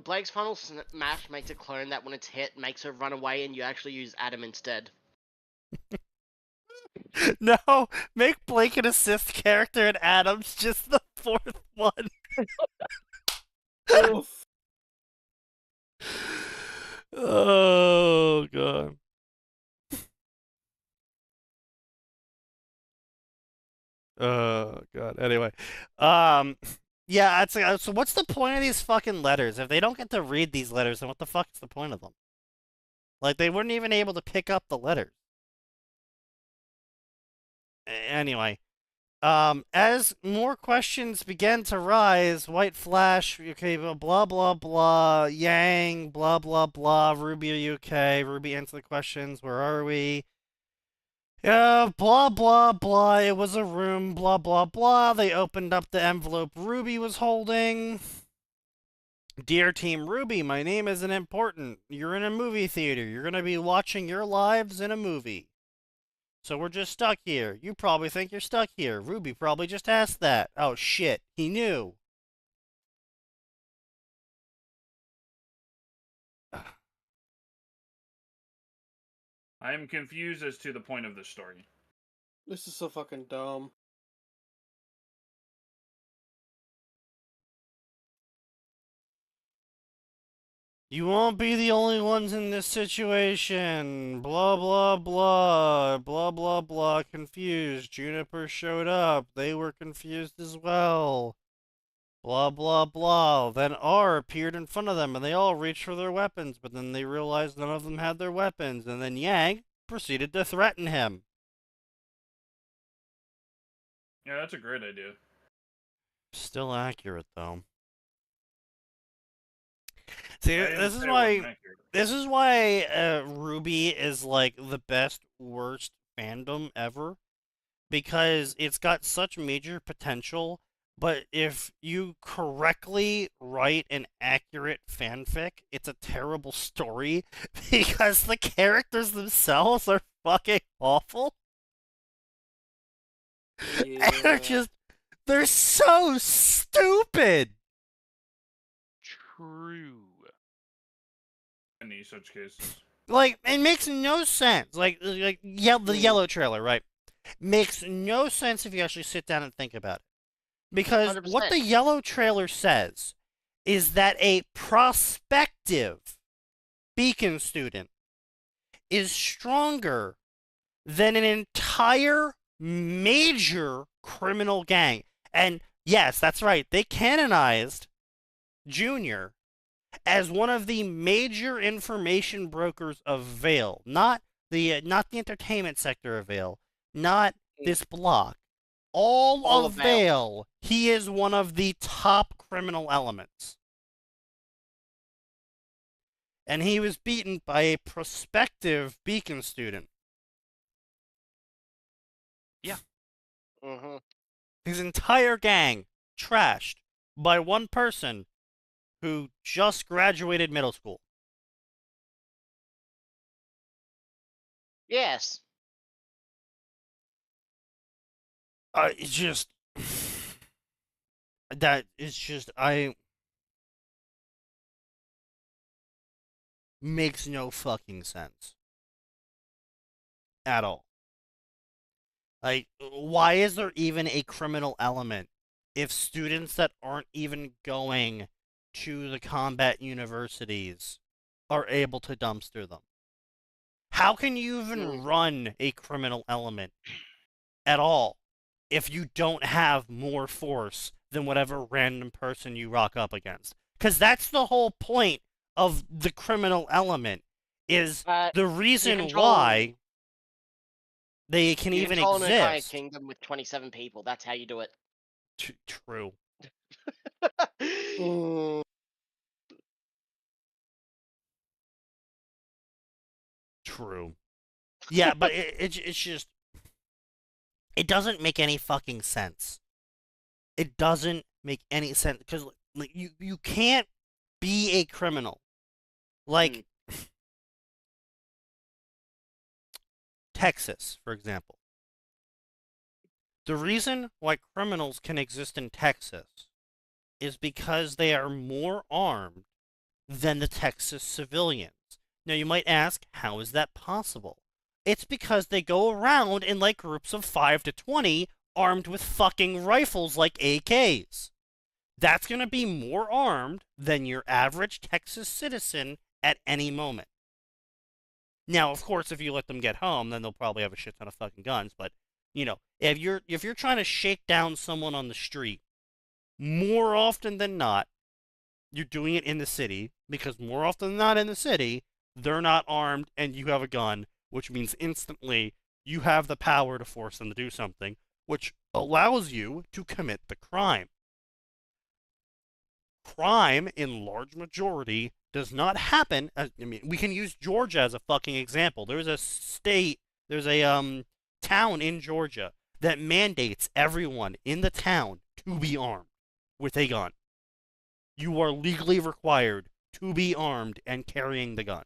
smash makes a clone that when it's hit makes her run away, and you actually use Adam instead. No, make Blake an assist character and Adam's just the fourth one. Oh god. Oh god. Anyway, yeah. So what's the point of these fucking letters? If they don't get to read these letters, then what the fuck is the point of them? Like, they weren't even able to pick up the letters. Anyway, as more questions began to rise, White Flash, okay, blah, blah, blah, Yang, blah, blah, blah, Ruby, are you okay? Ruby, answer the questions, where are we? Yeah, blah, blah, blah, it was a room, blah, blah, blah, they opened up the envelope Ruby was holding. Dear Team Ruby, my name isn't important. You're in a movie theater. You're gonna be watching your lives in a movie. So we're just stuck here. You probably think you're stuck here. Ruby probably just asked that. Oh shit, he knew. I am confused as to the point of this story. This is so fucking dumb. You won't be the only ones in this situation. Blah, blah, blah. Blah, blah, blah. Confused. Juniper showed up. They were confused as well. Blah, blah, blah. Then R appeared in front of them, and they all reached for their weapons, but then they realized none of them had their weapons, and then Yang proceeded to threaten him. Yeah, that's a great idea. Still accurate, though. See, I didn't this is say it why... wasn't accurate. This is why Ruby is like the best worst fandom ever, because it's got such major potential, but if you correctly write an accurate fanfic, it's a terrible story because the characters themselves are fucking awful. And they're so stupid. True. Any such cases. Like, it makes no sense. Like the yellow trailer, right? Makes no sense if you actually sit down and think about it. Because 100%. what the yellow trailer says is that a prospective Beacon student is stronger than an entire major criminal gang. And yes, that's right, they canonized Junior as one of the major information brokers of Vale, not the entertainment sector of Vale, not this block. All of Vale, he is one of the top criminal elements. And he was beaten by a prospective Beacon student. Yeah. Mm-hmm. His entire gang trashed by one person who just graduated middle school. Yes. It's just... that is just... makes no fucking sense. At all. Like, why is there even a criminal element if students that aren't even going to the combat universities are able to dumpster them? How can you even run a criminal element at all if you don't have more force than whatever random person you rock up against? Because that's the whole point of the criminal element, is the reason why they can even exist. An entire exist. kingdom with 27 people. That's how you do it. True. True. Yeah, but it's just... it doesn't make any fucking sense. It doesn't make any sense, because you can't be a criminal. Like, Texas, for example. The reason why criminals can exist in Texas is because they are more armed than the Texas civilians. Now, you might ask, how is that possible? It's because they go around in, like, groups of 5 to 20 armed with fucking rifles like AKs. That's going to be more armed than your average Texas citizen at any moment. Now, of course, if you let them get home, then they'll probably have a shit ton of fucking guns, but, you know, if you're trying to shake down someone on the street, more often than not, you're doing it in the city, because more often than not in the city, they're not armed, and you have a gun, which means instantly you have the power to force them to do something, which allows you to commit the crime. Crime, in large majority, does not happen. I mean, we can use Georgia as a fucking example. There's a town in Georgia that mandates everyone in the town to be armed with a gun. You are legally required to be armed and carrying the gun.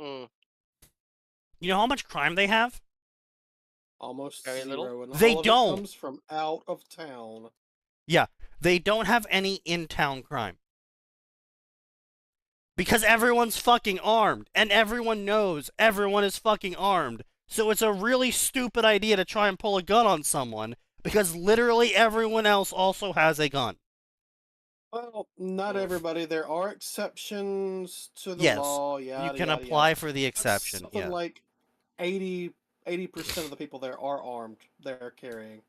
Mm. You know how much crime they have? Almost Very little. zero. And They all of don't. it comes from out of town. Yeah, they don't have any in-town crime. Because everyone's fucking armed, and everyone knows everyone is fucking armed. So it's a really stupid idea to try and pull a gun on someone, because literally everyone else also has a gun. Well, not everybody. There are exceptions to the Yes, law. you Yada, can yada, apply yada. for the But exception, something yeah. like 80% of the people there are armed. They're carrying.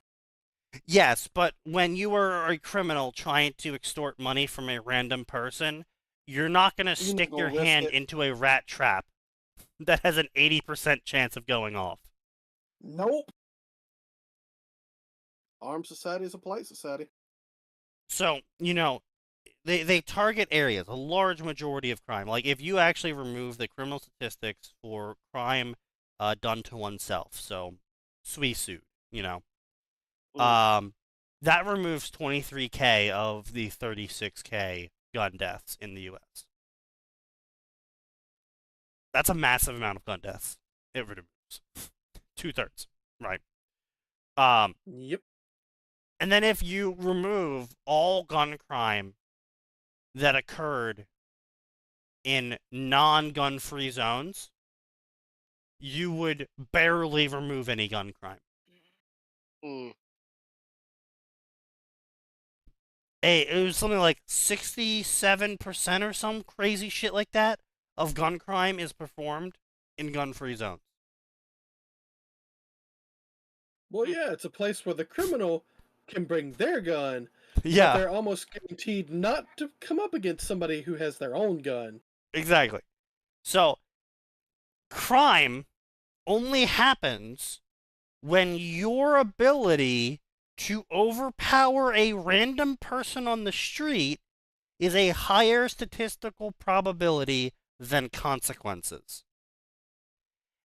Yes, but when you are a criminal trying to extort money from a random person, you're not going to You're not stick gonna your risk hand it. into a rat trap that has an 80% chance of going off. Nope. Armed society is a polite society. So, you know, they target areas, a large majority of crime. Like, if you actually remove the criminal statistics for crime done to oneself, so suicide, you know, that removes 23K of the 36K gun deaths in the U.S. That's a massive amount of gun deaths. It removes 2/3, right? Yep. And then if you remove all gun crime that occurred in non-gun free zones, you would barely remove any gun crime. Mm. It was something like 67% or some crazy shit like that of gun crime is performed in gun-free zones. Well, yeah, it's a place where the criminal can bring their gun, but Yeah, they're almost guaranteed not to come up against somebody who has their own gun. exactly. So, crime only happens when your ability to overpower a random person on the street is a higher statistical probability than consequences.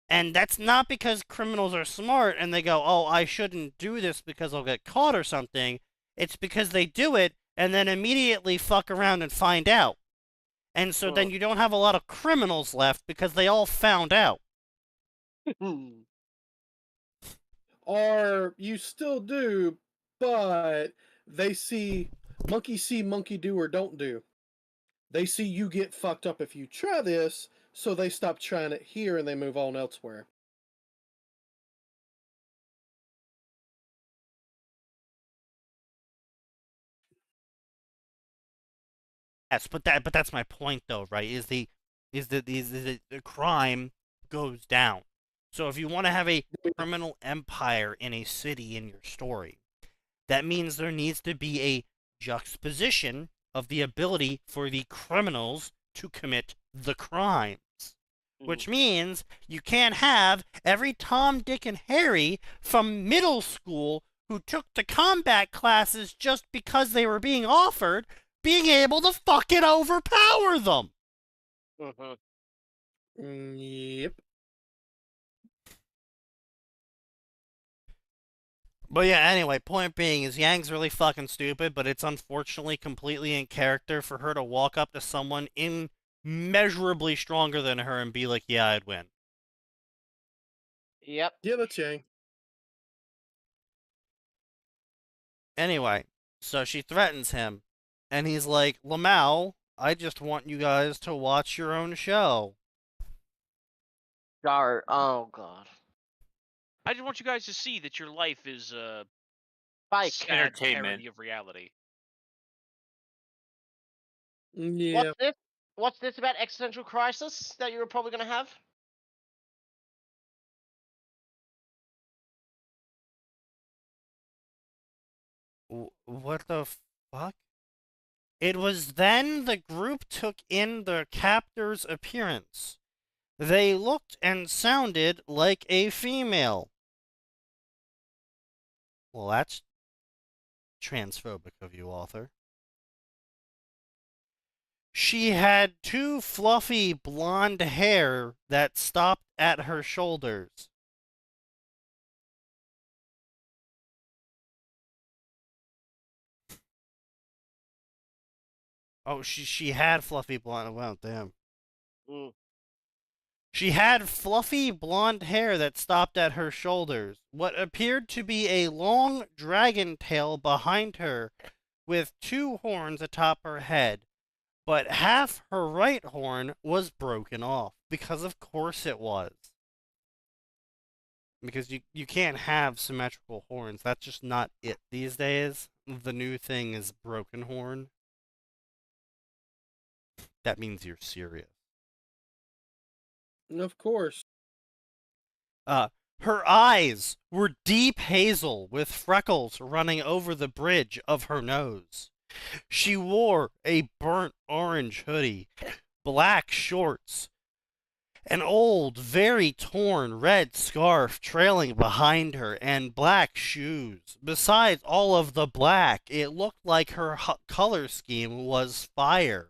And that's not because criminals are smart and they go, oh, I shouldn't do this because I'll get caught or something. It's because they do it and then immediately fuck around and find out. And so then you don't have a lot of criminals left because they all found out. Or you still do, but they see monkey do or don't do. They see you get fucked up if you try this, so they stop trying it here and they move on elsewhere. Yes, but that's my point though, right? The crime goes down. So if you want to have a criminal empire in a city in your story, that means there needs to be a juxtaposition of the ability for the criminals to commit the crimes. Which means you can't have every Tom, Dick, and Harry from middle school who took the combat classes just because they were being offered being able to fucking overpower them. Yep. But yeah, anyway, point being is Yang's really fucking stupid, but it's unfortunately completely in character for her to walk up to someone immeasurably stronger than her and be like, yeah, I'd win. Yep. Yeah, that's Yang. Anyway, so she threatens him, and he's like, Lamau, I just want you guys to watch your own show. Oh god. I just want you guys to see that your life is Fake. sad Entertainment. parody of reality. Yeah. What's this about existential crisis that you were probably gonna have? What the fuck? It was then the group took in the captor's appearance. They looked and sounded like a female. Well, that's transphobic of you, author. She had 2 fluffy blonde hair that stopped at her shoulders. Oh, she had fluffy blonde. Wow, damn. Mm. She had fluffy blonde hair that stopped at her shoulders. What appeared to be a long dragon tail behind her, with 2 horns atop her head. But half her right horn was broken off, because of course it was. Because you can't have symmetrical horns. That's just not it these days. The new thing is broken horn. That means you're serious. Of course. Her eyes were deep hazel with freckles running over the bridge of her nose. She wore a burnt orange hoodie, black shorts, an old, very torn red scarf trailing behind her, and black shoes. Besides all of the black, it looked like her color scheme was fire.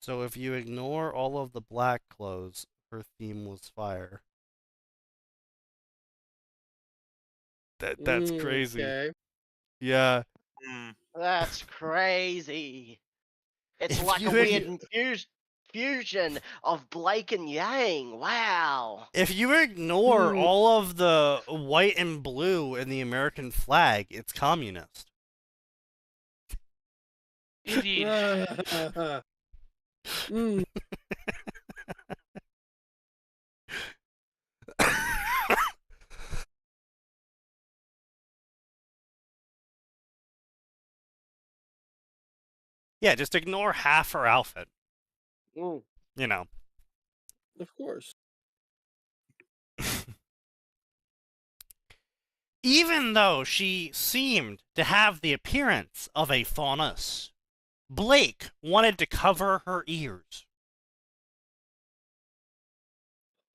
So if you ignore all of the black clothes, her theme was fire. That's crazy. Okay. Yeah. That's crazy. It's If like you a weird fusion of Blake and Yang. Wow. If you ignore all of the white and blue in the American flag, it's communist. Indeed. Mm. Yeah, just ignore half her outfit. Mm. You know. Of course. Even though she seemed to have the appearance of a faunus, Blake wanted to cover her ears.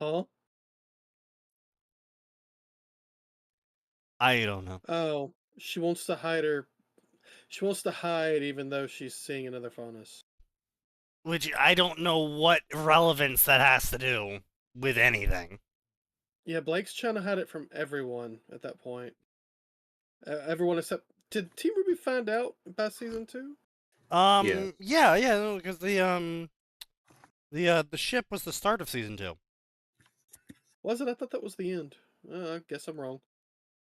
Huh? I don't know. Oh, she wants to hide her. She wants to hide even though she's seeing another faunus. Which I don't know what relevance that has to do with anything. Yeah, Blake's trying to hide it from everyone at that point. Everyone except... Did Team Ruby find out about Season 2? Yeah, because the ship was the start of Season 2. Was it? I thought that was the end. I guess I'm wrong.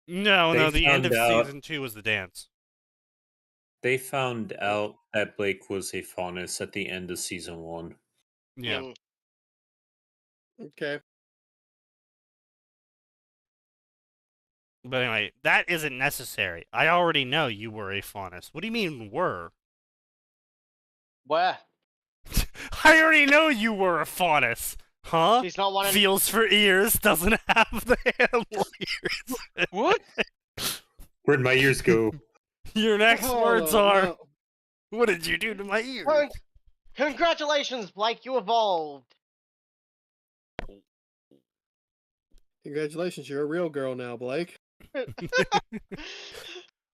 No, the end of Season 2 was the dance. They found out that Blake was a faunus at the end of Season 1. Yeah. Okay. But anyway, that isn't necessary. I already know you were a faunus. What do you mean, were? Where? I already know you were a faunus. Huh? She's not one of... Feels for ears, doesn't have the animal ears. What? Where'd my ears go? Your next Oh, words are, no. what did you do to my ears? Congratulations, Blake, you evolved. Congratulations, you're a real girl now, Blake.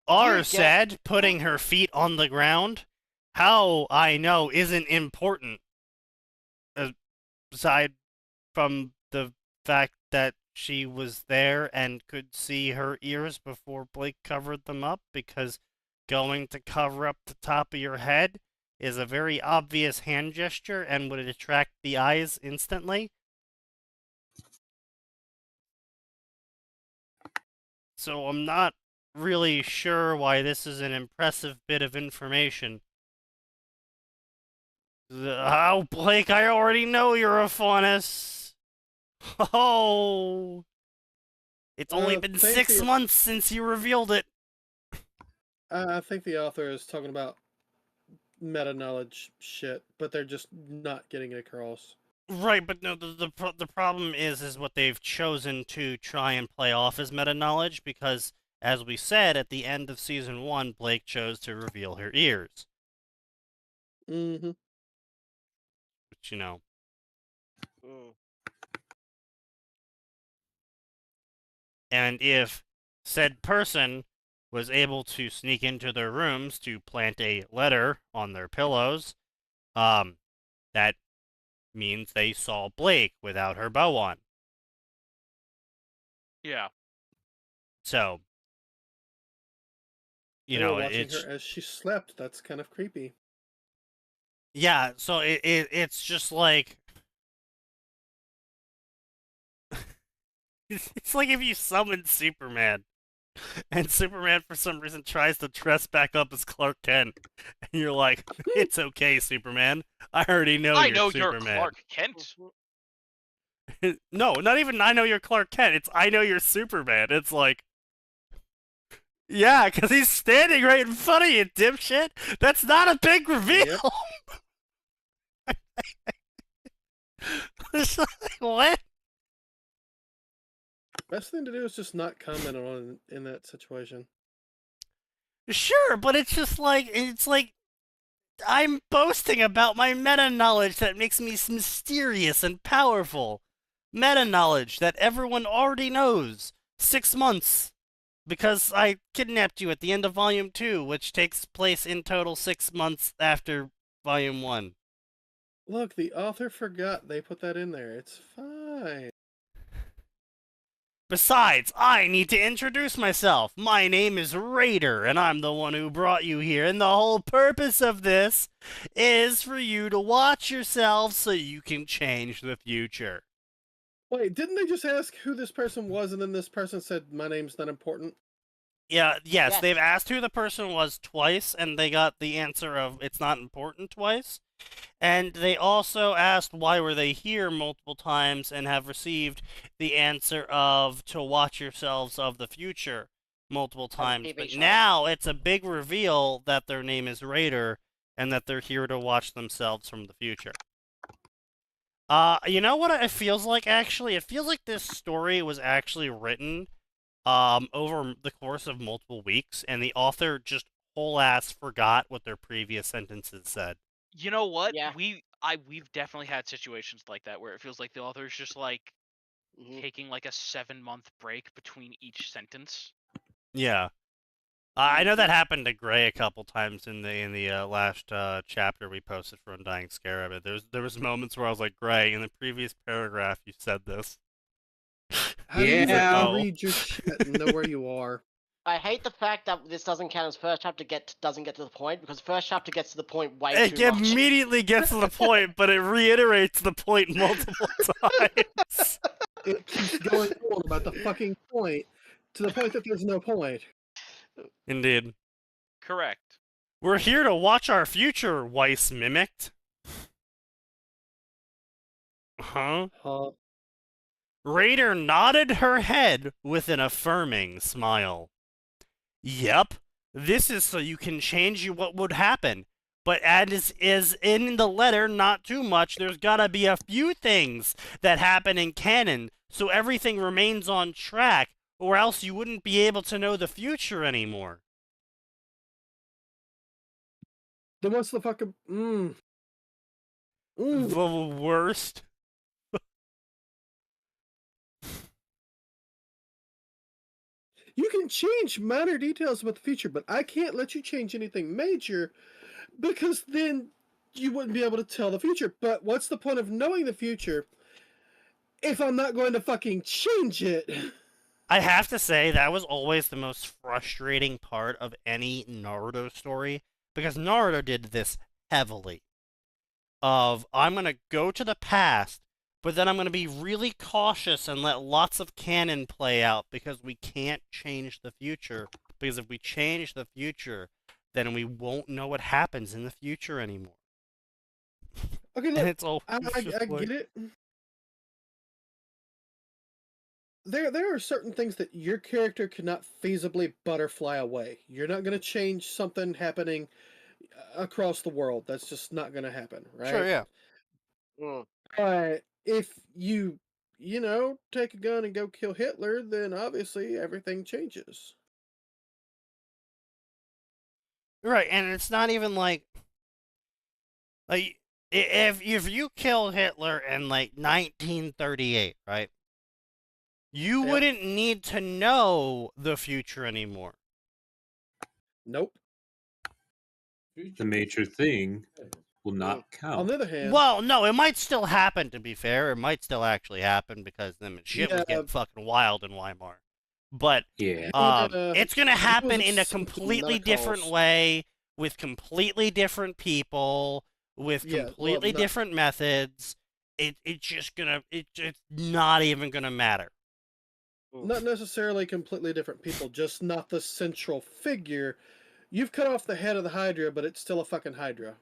R said, putting her feet on the ground, how I know isn't important. Aside from the fact that she was there and could see her ears before Blake covered them up, because going to cover up the top of your head is a very obvious hand gesture and would attract the eyes instantly. So I'm not really sure why this is an impressive bit of information. Oh, Blake, I already know you're a faunus. Oh, it's only been 6 months since you revealed it. I think the author is talking about meta-knowledge shit, but they're just not getting it across. Right, but no, the problem is what they've chosen to try and play off as meta-knowledge, because As we said at the end of season 1, Blake chose to reveal her ears. Mm-hmm. Which, you know. And if said person was able to sneak into their rooms to plant a letter on their pillows, that means they saw Blake without her bow on. Yeah. So, you They were know, watching it's her as she slept. That's kind of creepy. yeah. So it's just like it's like if you summoned Superman, and Superman for some reason tries to dress back up as Clark Kent, and you're like, "It's okay, Superman. I already know I you're know Superman." you're Clark Kent. No, not even I know you're Clark Kent. It's I know you're Superman. It's like, yeah, because he's standing right in front of you, dipshit. That's not a big reveal. Yep. It's like, what? Best thing to do is just not comment on in that situation. Sure, but it's just like, it's like, I'm boasting about my meta-knowledge that makes me mysterious and powerful. Meta-knowledge that everyone already knows. 6 months. Because I kidnapped you at the end of Volume 2, which takes place in total 6 months after Volume 1. Look, the author forgot they put that in there. It's fine. Besides, I need to introduce myself. My name is Raider, and I'm the one who brought you here, and the whole purpose of this is for you to watch yourself so you can change the future. Wait, didn't they just ask who this person was, and then this person said, my name's not important? Yeah, yes, Yes. they've asked who the person was twice, and they got the answer of it's not important twice. And they also asked why were they here multiple times and have received the answer of to watch yourselves of the future multiple times. TV But show. now it's a big reveal that their name is Raider and that they're here to watch themselves from the future. You know what it feels like, actually? It feels like this story was actually written over the course of multiple weeks, and the author just whole ass forgot what their previous sentences said. You know what? Yeah. We've definitely had situations like that where it feels like the author's just like taking like a 7-month break between each sentence. Yeah. I know that happened to Gray a couple times in the last chapter we posted for Undying Scarab. There was moments where I was like, Gray, in the previous paragraph you said this. How do you Yeah. not read your shit and know where you are? I hate the fact that this doesn't count as first chapter doesn't get to the point, because first chapter gets to the point way It too much. immediately gets to the point, but it reiterates the point multiple times. It keeps going on about the fucking point, to the point that there's no point. Indeed. Correct. We're here to watch our future, Weiss mimicked. Huh? Raider nodded her head with an affirming smile. Yep, this is so you can change what would happen. But as is in the letter, not too much, there's gotta be a few things that happen in canon, so everything remains on track, or else you wouldn't be able to know the future anymore. Then what's the fucking... The worst. You can change minor details about the future, but I can't let you change anything major, because then you wouldn't be able to tell the future. But what's the point of knowing the future if I'm not going to fucking change it? I have to say, that was always the most frustrating part of any Naruto story, because Naruto did this heavily. I'm gonna go to the past, but then I'm gonna be really cautious and let lots of canon play out, because we can't change the future. Because if we change the future, then we won't know what happens in the future anymore. Okay, look, And it's all I get it. There are certain things that your character cannot feasibly butterfly away. You're not going to change something happening across the world. That's just not going to happen, right? Sure, yeah. But if you know, take a gun and go kill Hitler, then obviously everything changes. Right, and it's not even like if you kill Hitler in like 1938, right? You Yep. wouldn't need to know the future anymore. Nope. The major thing will not On count. the other hand, Well, no, it might still happen, to be fair. It might still actually happen because shit was Yeah. getting fucking wild in Weimar. But Yeah. it's going to happen in a assumption, not completely a different cause. way, with completely different people, with Yeah, well, completely not- different methods. It's not even going to matter. not necessarily completely different people, just not the central figure. You've cut off the head of the Hydra, but it's still a fucking Hydra.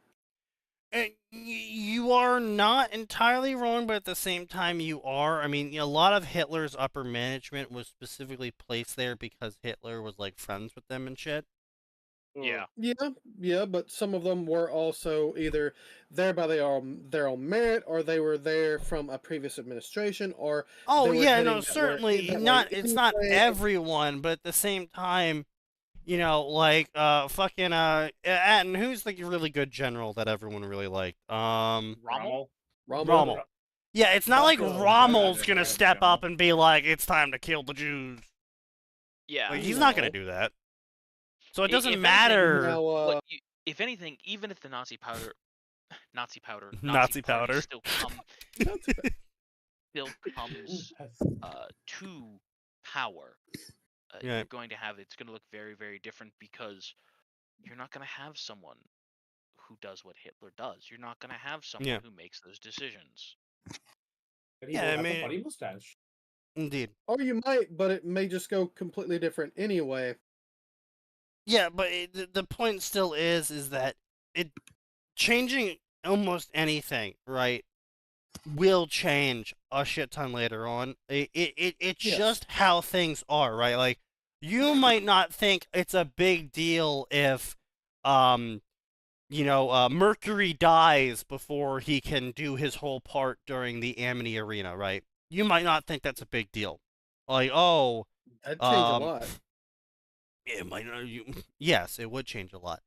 And you are not entirely wrong, but at the same time, you are. I mean, a lot of Hitler's upper management was specifically placed there because Hitler was like friends with them and shit. Yeah. Yeah, but some of them were also either there by their own merit, or they were there from a previous administration, or Oh they were yeah, heading no, that way- certainly that way not. It's not anyway. everyone, but at the same time, you know, like fucking Atin, who's the really good general that everyone really liked? Rommel. Rommel. Yeah, it's not like Rocco, Rommel's yeah, gonna yeah, step general. up and be like, "It's time to kill the Jews." Yeah. Like, he's not gonna No. do that. So it If doesn't anything, matter. Now, if anything, even if the Nazi powder, Nazi party powder. still comes to power, Yeah. you're going to have it's going to look very, very different, because you're not going to have someone who does what Hitler does. You're not going to have someone Yeah. who makes those decisions. Yeah, I mean, indeed. or you might, but it may just go completely different anyway. Yeah, but the point still is that it changing almost anything, right, will change a shit ton later on. It's Yes. just how things are, right? Like, you might not think it's a big deal if, Mercury dies before he can do his whole part during the Amity Arena, right? You might not think that's a big deal. Like, oh, That'd change a lot. it might not. Yes, it would change a lot.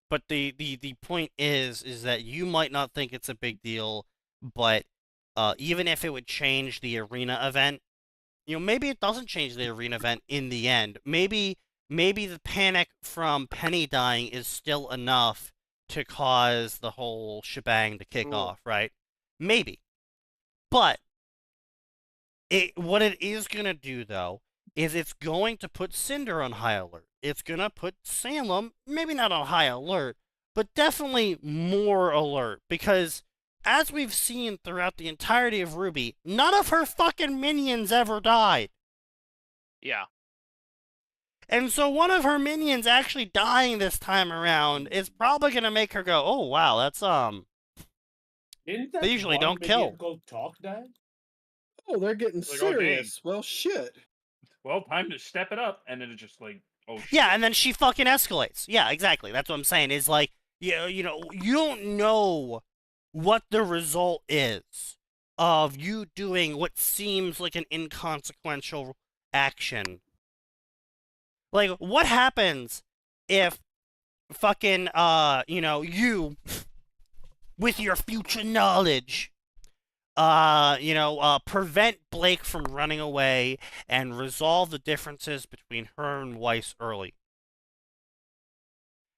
But the point is that you might not think it's a big deal, but even if it would change the arena event, maybe it doesn't change the arena event in the end. Maybe the panic from Penny dying is still enough to cause the whole shebang to kick off, right? Maybe. But what it is gonna do, though, is it's going to put Cinder on high alert. It's gonna put Salem, maybe not on high alert, but definitely more alert, because as we've seen throughout the entirety of RWBY, none of her fucking minions ever died. Yeah. And so one of her minions actually dying this time around is probably gonna make her go, "Oh wow, that's Didn't that They usually one don't minion kill." Go talk that? Oh, they're getting Like, oh, dang. serious. Well, shit. Well, time to step it up, and then it's just like, oh shit. Yeah, and then she fucking escalates. Yeah, exactly. That's what I'm saying. Is like, you don't know what the result is of you doing what seems like an inconsequential action. Like, what happens if fucking you with your future knowledge prevent Blake from running away and resolve the differences between her and Weiss early.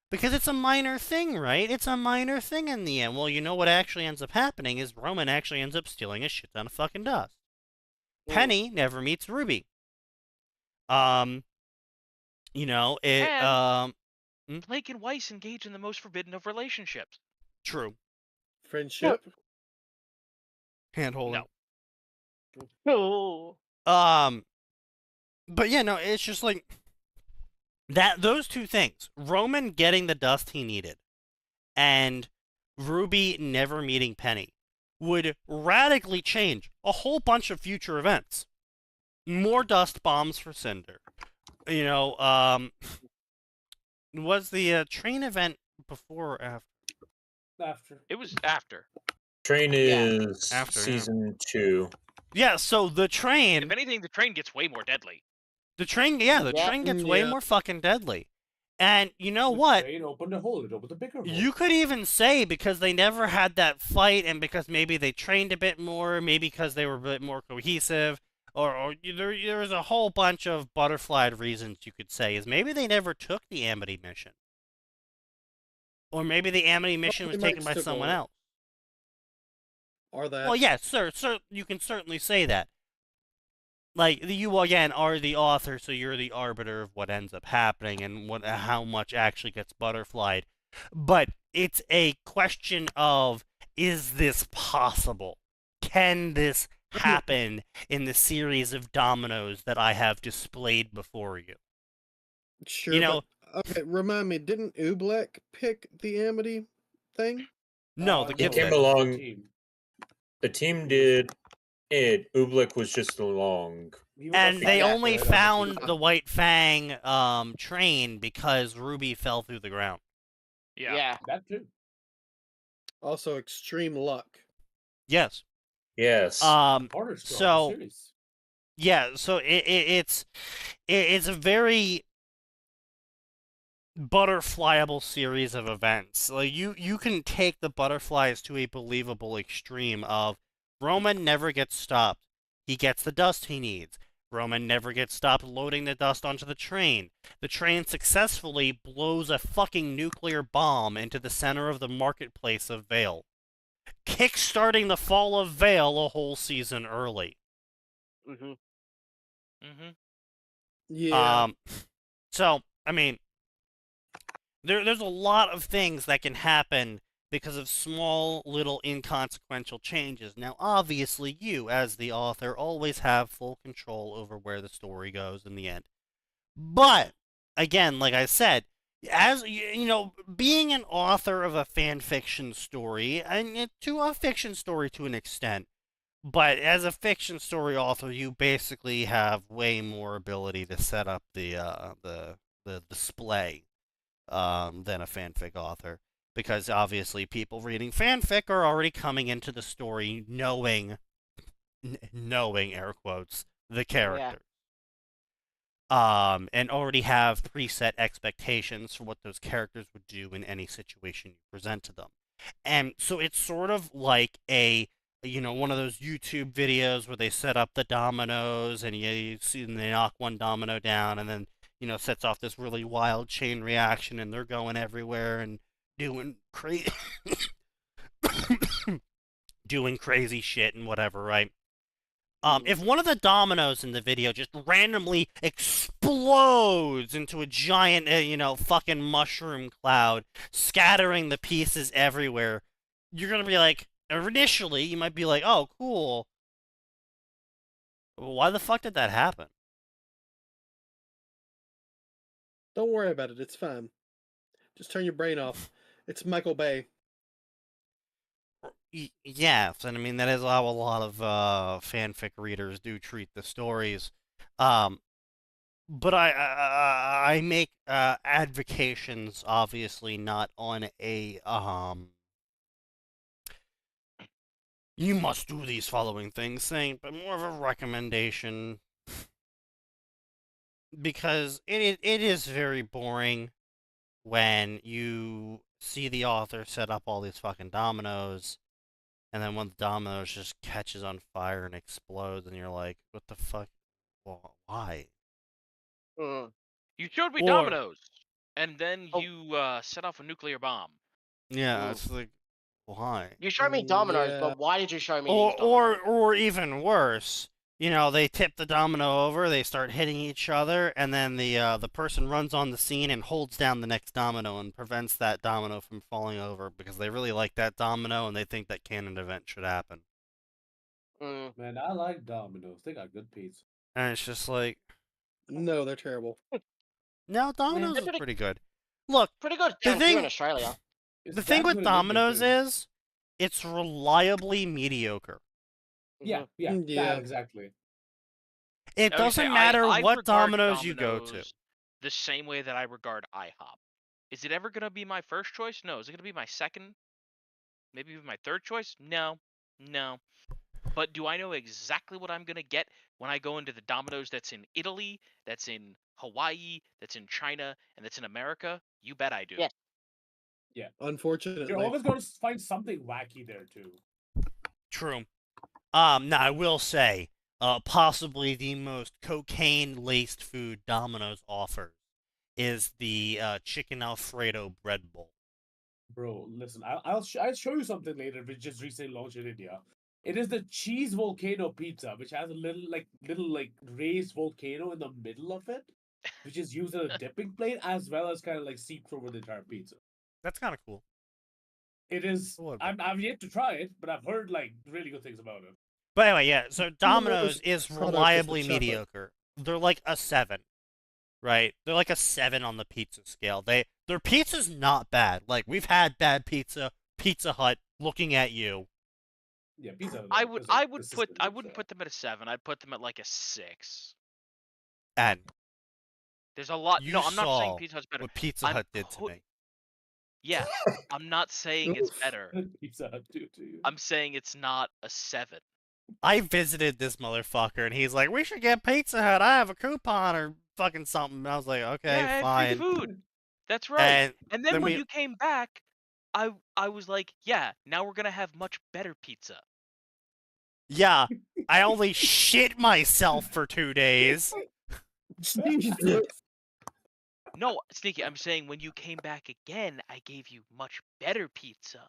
Because it's a minor thing, right? It's a minor thing in the end. Well, what actually ends up happening is Roman actually ends up stealing a shit ton of fucking dust. Penny never meets Ruby. Blake and Weiss engage in the most forbidden of relationships. True. Friendship. Handholding. Oh. But yeah, no, it's just like those two things. Roman getting the dust he needed and Ruby never meeting Penny would radically change a whole bunch of future events. More dust bombs for Cinder. Was the train event before or after? After. It was after. Train is After, yeah. season 2. Yeah, so the train... If anything, the train gets way more deadly. The train gets way more fucking deadly. And you know The what? train opened a hole. It opened a bigger hole. You could even say because they never had that fight, and because maybe they trained a bit more, maybe because they were a bit more cohesive, or there's a whole bunch of butterflied reasons you could say, is maybe they never took the Amity mission. Or maybe the Amity mission was they taken might by took someone over. else. Or that. Well, yes, sir, you can certainly say that. Like, you, again, are the author, so you're the arbiter of what ends up happening and how much actually gets butterflied. But it's a question of, is this possible? Can this happen in the series of dominoes that I have displayed before you? Sure, You know, but, okay, remind me, didn't Oobleck pick the Amity thing? no, the He kids came did. along. The team did it. Oobleck was just along. And they only Exactly. found the White Fang train because Ruby fell through the ground. Yeah. That too. Also, extreme luck. Yes. Yes. Hardest throughout the So series. yeah, so it's a very butterflyable series of events. Like you can take the butterflies to a believable extreme of Roman never gets stopped. He gets the dust he needs. Roman never gets stopped loading the dust onto the train. The train successfully blows a fucking nuclear bomb into the center of the marketplace of Vale, kickstarting the fall of Vale a whole season early. Mm-hmm. Mm-hmm. Yeah. So, I mean, there's a lot of things that can happen because of small, little, inconsequential changes. Now, obviously, you, as the author, always have full control over where the story goes in the end. But, again, like I said, as you know, being an author of a fan fiction story, and to a fiction story to an extent, but as a fiction story author, you basically have way more ability to set up the display than a fanfic author, because obviously people reading fanfic are already coming into the story knowing air quotes the characters. And already have preset expectations for what those characters would do in any situation you present to them. And so it's sort of like one of those YouTube videos where they set up the dominoes and you see them, they knock one domino down and then, sets off this really wild chain reaction and they're going everywhere and doing doing crazy shit and whatever, right? If one of the dominoes in the video just randomly explodes into a giant, fucking mushroom cloud, scattering the pieces everywhere, you're gonna be like, initially, you might be like, oh, cool. Why the fuck did that happen? Don't worry about it. It's fine. Just turn your brain off. It's Michael Bay. Yes, and I mean, that is how a lot of fanfic readers do treat the stories. But I make advocations, obviously, not on a you must do these following things thing, but more of a recommendation. Because it is very boring when you see the author set up all these fucking dominoes, and then one of the dominoes just catches on fire and explodes, and you're like, what the fuck? Well, why? You showed me dominoes, and then you set off a nuclear bomb. Yeah, it's like, why? You showed me dominoes, but why did you show me these Or dominoes? or even worse, they tip the domino over, they start hitting each other, and then the person runs on the scene and holds down the next domino and prevents that domino from falling over because they really like that domino and they think that canon event should happen. Man, I like dominoes. They got good pizza. And it's just like, no, they're terrible. No, Domino's is pretty good. Look, pretty good the down thing here in Australia. The thing with Domino's is it's reliably mediocre. Yeah, yeah, that exactly. It doesn't matter what Domino's you go to. The same way that I regard IHOP. Is it ever going to be my first choice? No. Is it going to be my second? Maybe even my third choice? No. No. But do I know exactly what I'm gonna get when I go into the Domino's that's in Italy, that's in Hawaii, that's in China, and that's in America? You bet I do. Yeah. Yeah. Unfortunately. You're always going to find something wacky there too. True. Now I will say, possibly the most cocaine-laced food Domino's offers is the chicken Alfredo bread bowl. Bro, listen, I'll show you something later, which just recently launched in India. It is the cheese volcano pizza, which has a little raised volcano in the middle of it, which is used as a dipping plate as well as kind of like seeped over the entire pizza. That's kind of cool. It is. A little bit. I've yet to try it, but I've heard like really good things about it. But anyway, yeah. So Domino's Domino's is product is the reliably chocolate. mediocre. They're like a 7, right? They're like a 7 on the pizza scale. Their pizza's not bad. Like we've had bad pizza. Pizza Hut, looking at you. Yeah, pizza. I wouldn't put them at a 7. I'd put them at like a 6. And There's a lot. you No, I'm not saying saw Pizza Hut's better. what Pizza I'm Hut did to put- me. Yeah, I'm not saying it's better. Pizza Hut do to you. I'm saying it's not a 7. I visited this motherfucker, and he's like, "We should get Pizza Hut. I have a coupon or fucking something." And I was like, "Okay, Yeah, I had fine." free food. That's right. And then then when we- you came back, I was like, yeah, now we're gonna have much better pizza. Yeah, I only shit myself for 2 days. Jesus. No, Sneaky, I'm saying when you came back again, I gave you much better pizza.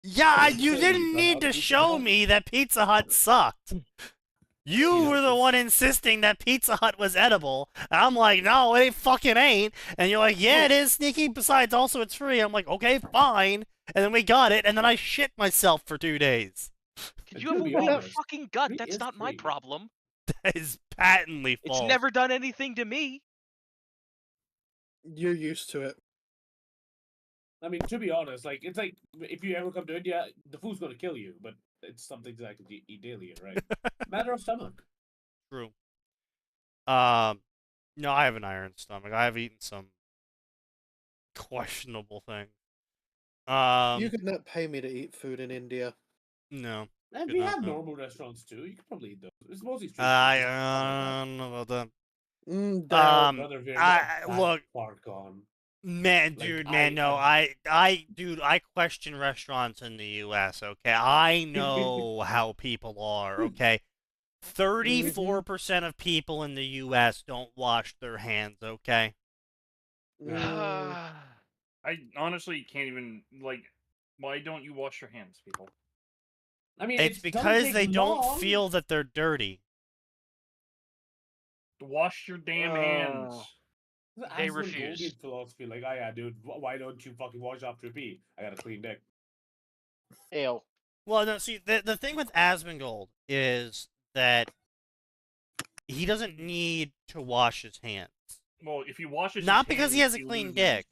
Yeah, you Pizza didn't Hut, need to Pizza show Hut. me that Pizza Hut sucked. You were the one insisting that Pizza Hut was edible. And I'm like, no, it fucking ain't. And you're like, yeah, it is, Sneaky. Besides, also, it's free. I'm like, okay, fine. And then we got it, and then I shit myself for 2 days. Could you have a be weak honest, fucking gut? free That's is not my free. problem. That is patently false. It's never done anything to me. You're used to it. I mean, to be honest, like it's like if you ever come to India, the food's gonna kill you, but it's something that I can eat daily, right? Matter of stomach. True. No, I have an iron stomach. I have eaten some questionable things. You could not pay me to eat food in India. No. And Good we enough, have no. normal restaurants too. You can probably eat those. It's mostly street food. I don't know about that. Brother, we're I not look, far gone. man, Like, dude, I- man, no, I question restaurants in the U.S. Okay, I know how people are. Okay, 34% of people in the U.S. don't wash their hands. Okay. Mm, I honestly can't even like. Why don't you wash your hands, people? I mean, It's it doesn't because take they don't long. feel that they're dirty. Wash your damn hands. It's an They Aspen refuse. Goldie philosophy. Like, oh yeah, dude, why don't you fucking wash after you pee? I got a clean dick. Ew. Well, no, see, the thing with Asmongold is that he doesn't need to wash his hands. Well, if he washes, Not his because he hands, has a he clean loses. dick,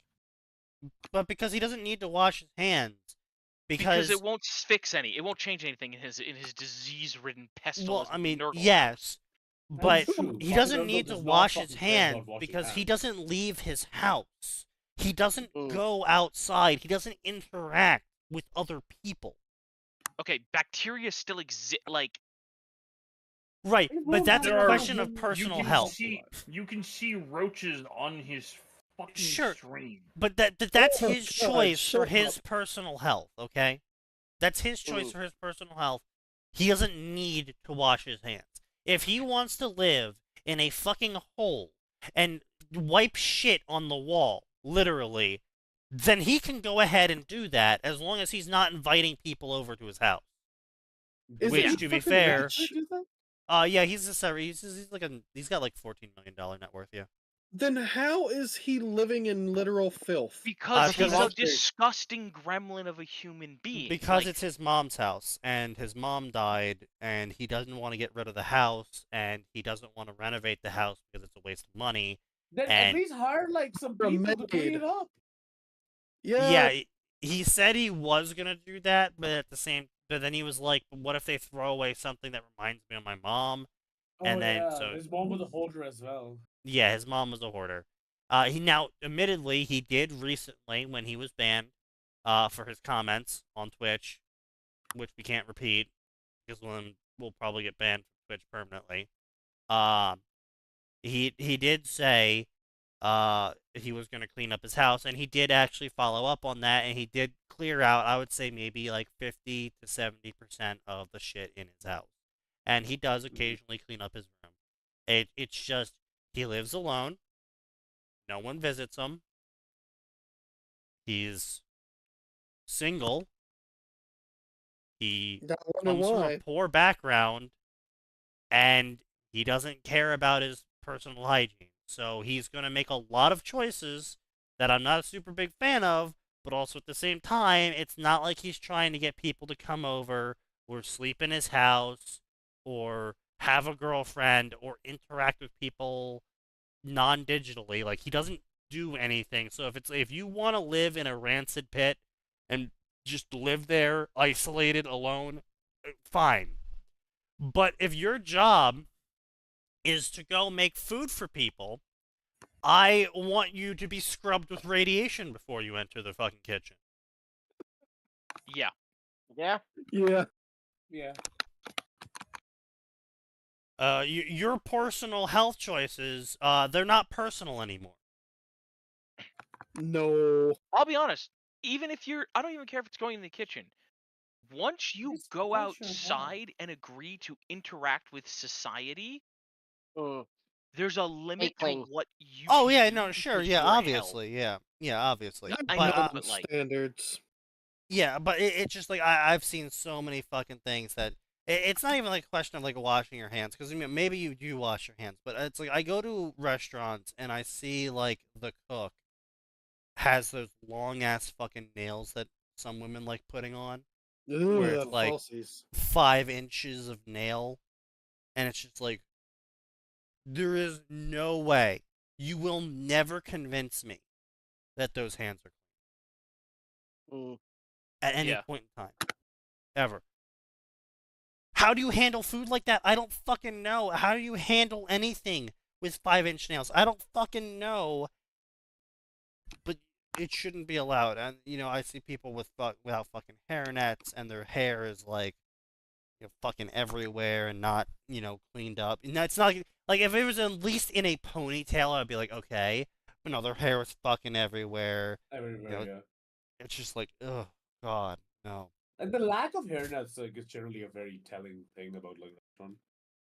but because he doesn't need to wash his hands. Because it won't fix any. It won't change anything in his disease-ridden pestilence. Well, I mean, nurgle. yes, but true. he Fucking doesn't Nurgle need to does not wash his fucking care about hands washing because he hands. doesn't leave his house. He doesn't Mm. go outside. He doesn't interact with other people. Okay, bacteria still exist. Like, Right, It but will that's not a There question you- of you personal can health. You can see roaches on his fucking Sure. stream. But that's Oh, his God, choice for shut his up. personal health, okay? That's his choice Mm. for his personal health. He doesn't need to wash his hands. If he wants to live in a fucking hole and wipe shit on the wall, literally, then he can go ahead and do that as long as he's not inviting people over to his house. Is Which, he to be fucking fair, rich? yeah, he's got like $14 million net worth, yeah. Then how is he living in literal filth? because because he's a it's- disgusting gremlin of a human being. Because Like, it's his mom's house, and his mom died, and he doesn't want to get rid of the house, and he doesn't want to renovate the house because it's a waste of money. Then And- at least hire like some A people to clean maid. it up. Yeah, he said he was gonna do that, but then he was like, "What if they throw away something that reminds me of my mom?" And Oh, then, yeah. so- His mom was a hoarder as well. Yeah, his mom was a hoarder. Admittedly, he did recently when he was banned, for his comments on Twitch, which we can't repeat because one of them will probably get banned from Twitch permanently. He did say he was going to clean up his house, and he did actually follow up on that, and he did clear out, I would say, maybe like 50 to 70% of the shit in his house. And he does occasionally clean up his room. It's just, he lives alone. No one visits him. He's single. He comes from a poor background, and he doesn't care about his personal hygiene. So he's going to make a lot of choices that I'm not a super big fan of, but also at the same time, it's not like he's trying to get people to come over or sleep in his house or have a girlfriend or interact with people non-digitally. Like, he doesn't do anything. So if you want to live in a rancid pit and just live there isolated alone, fine. But if your job is to go make food for people, I want you to be scrubbed with radiation before you enter the fucking kitchen. Yeah. Yeah. Yeah. Yeah. Your personal health choices, they're not personal anymore. No. I'll be honest. Even if I don't even care if it's going in the kitchen. Once you Just go wash your hands. outside and agree to interact with society, Mm. there's a limit to clean. what you Oh can yeah, do no, sure, with yeah, your health. obviously, yeah, obviously. I But, know, but like, standards. yeah, but it's just like I've seen so many fucking things that it's not even like a question of like washing your hands, because I mean, maybe you do wash your hands, but it's like I go to restaurants and I see like the cook has those long ass fucking nails that some women like putting on, where it's like falsies. 5 inches of nail, and it's just like, there is no way, you will never convince me that those hands are clean at any point in time, ever. How do you handle food like that? I don't fucking know. How do you handle anything with 5-inch nails? I don't fucking know. But it shouldn't be allowed. And I see people without fucking hairnets, and their hair is like, fucking everywhere and not, cleaned up. And it's not like if it was at least in a ponytail, I'd be like, okay. But no, their hair is fucking everywhere. Everywhere, yeah. It's just like, oh god, no. And the lack of hairnets is generally a very telling thing about like restaurant.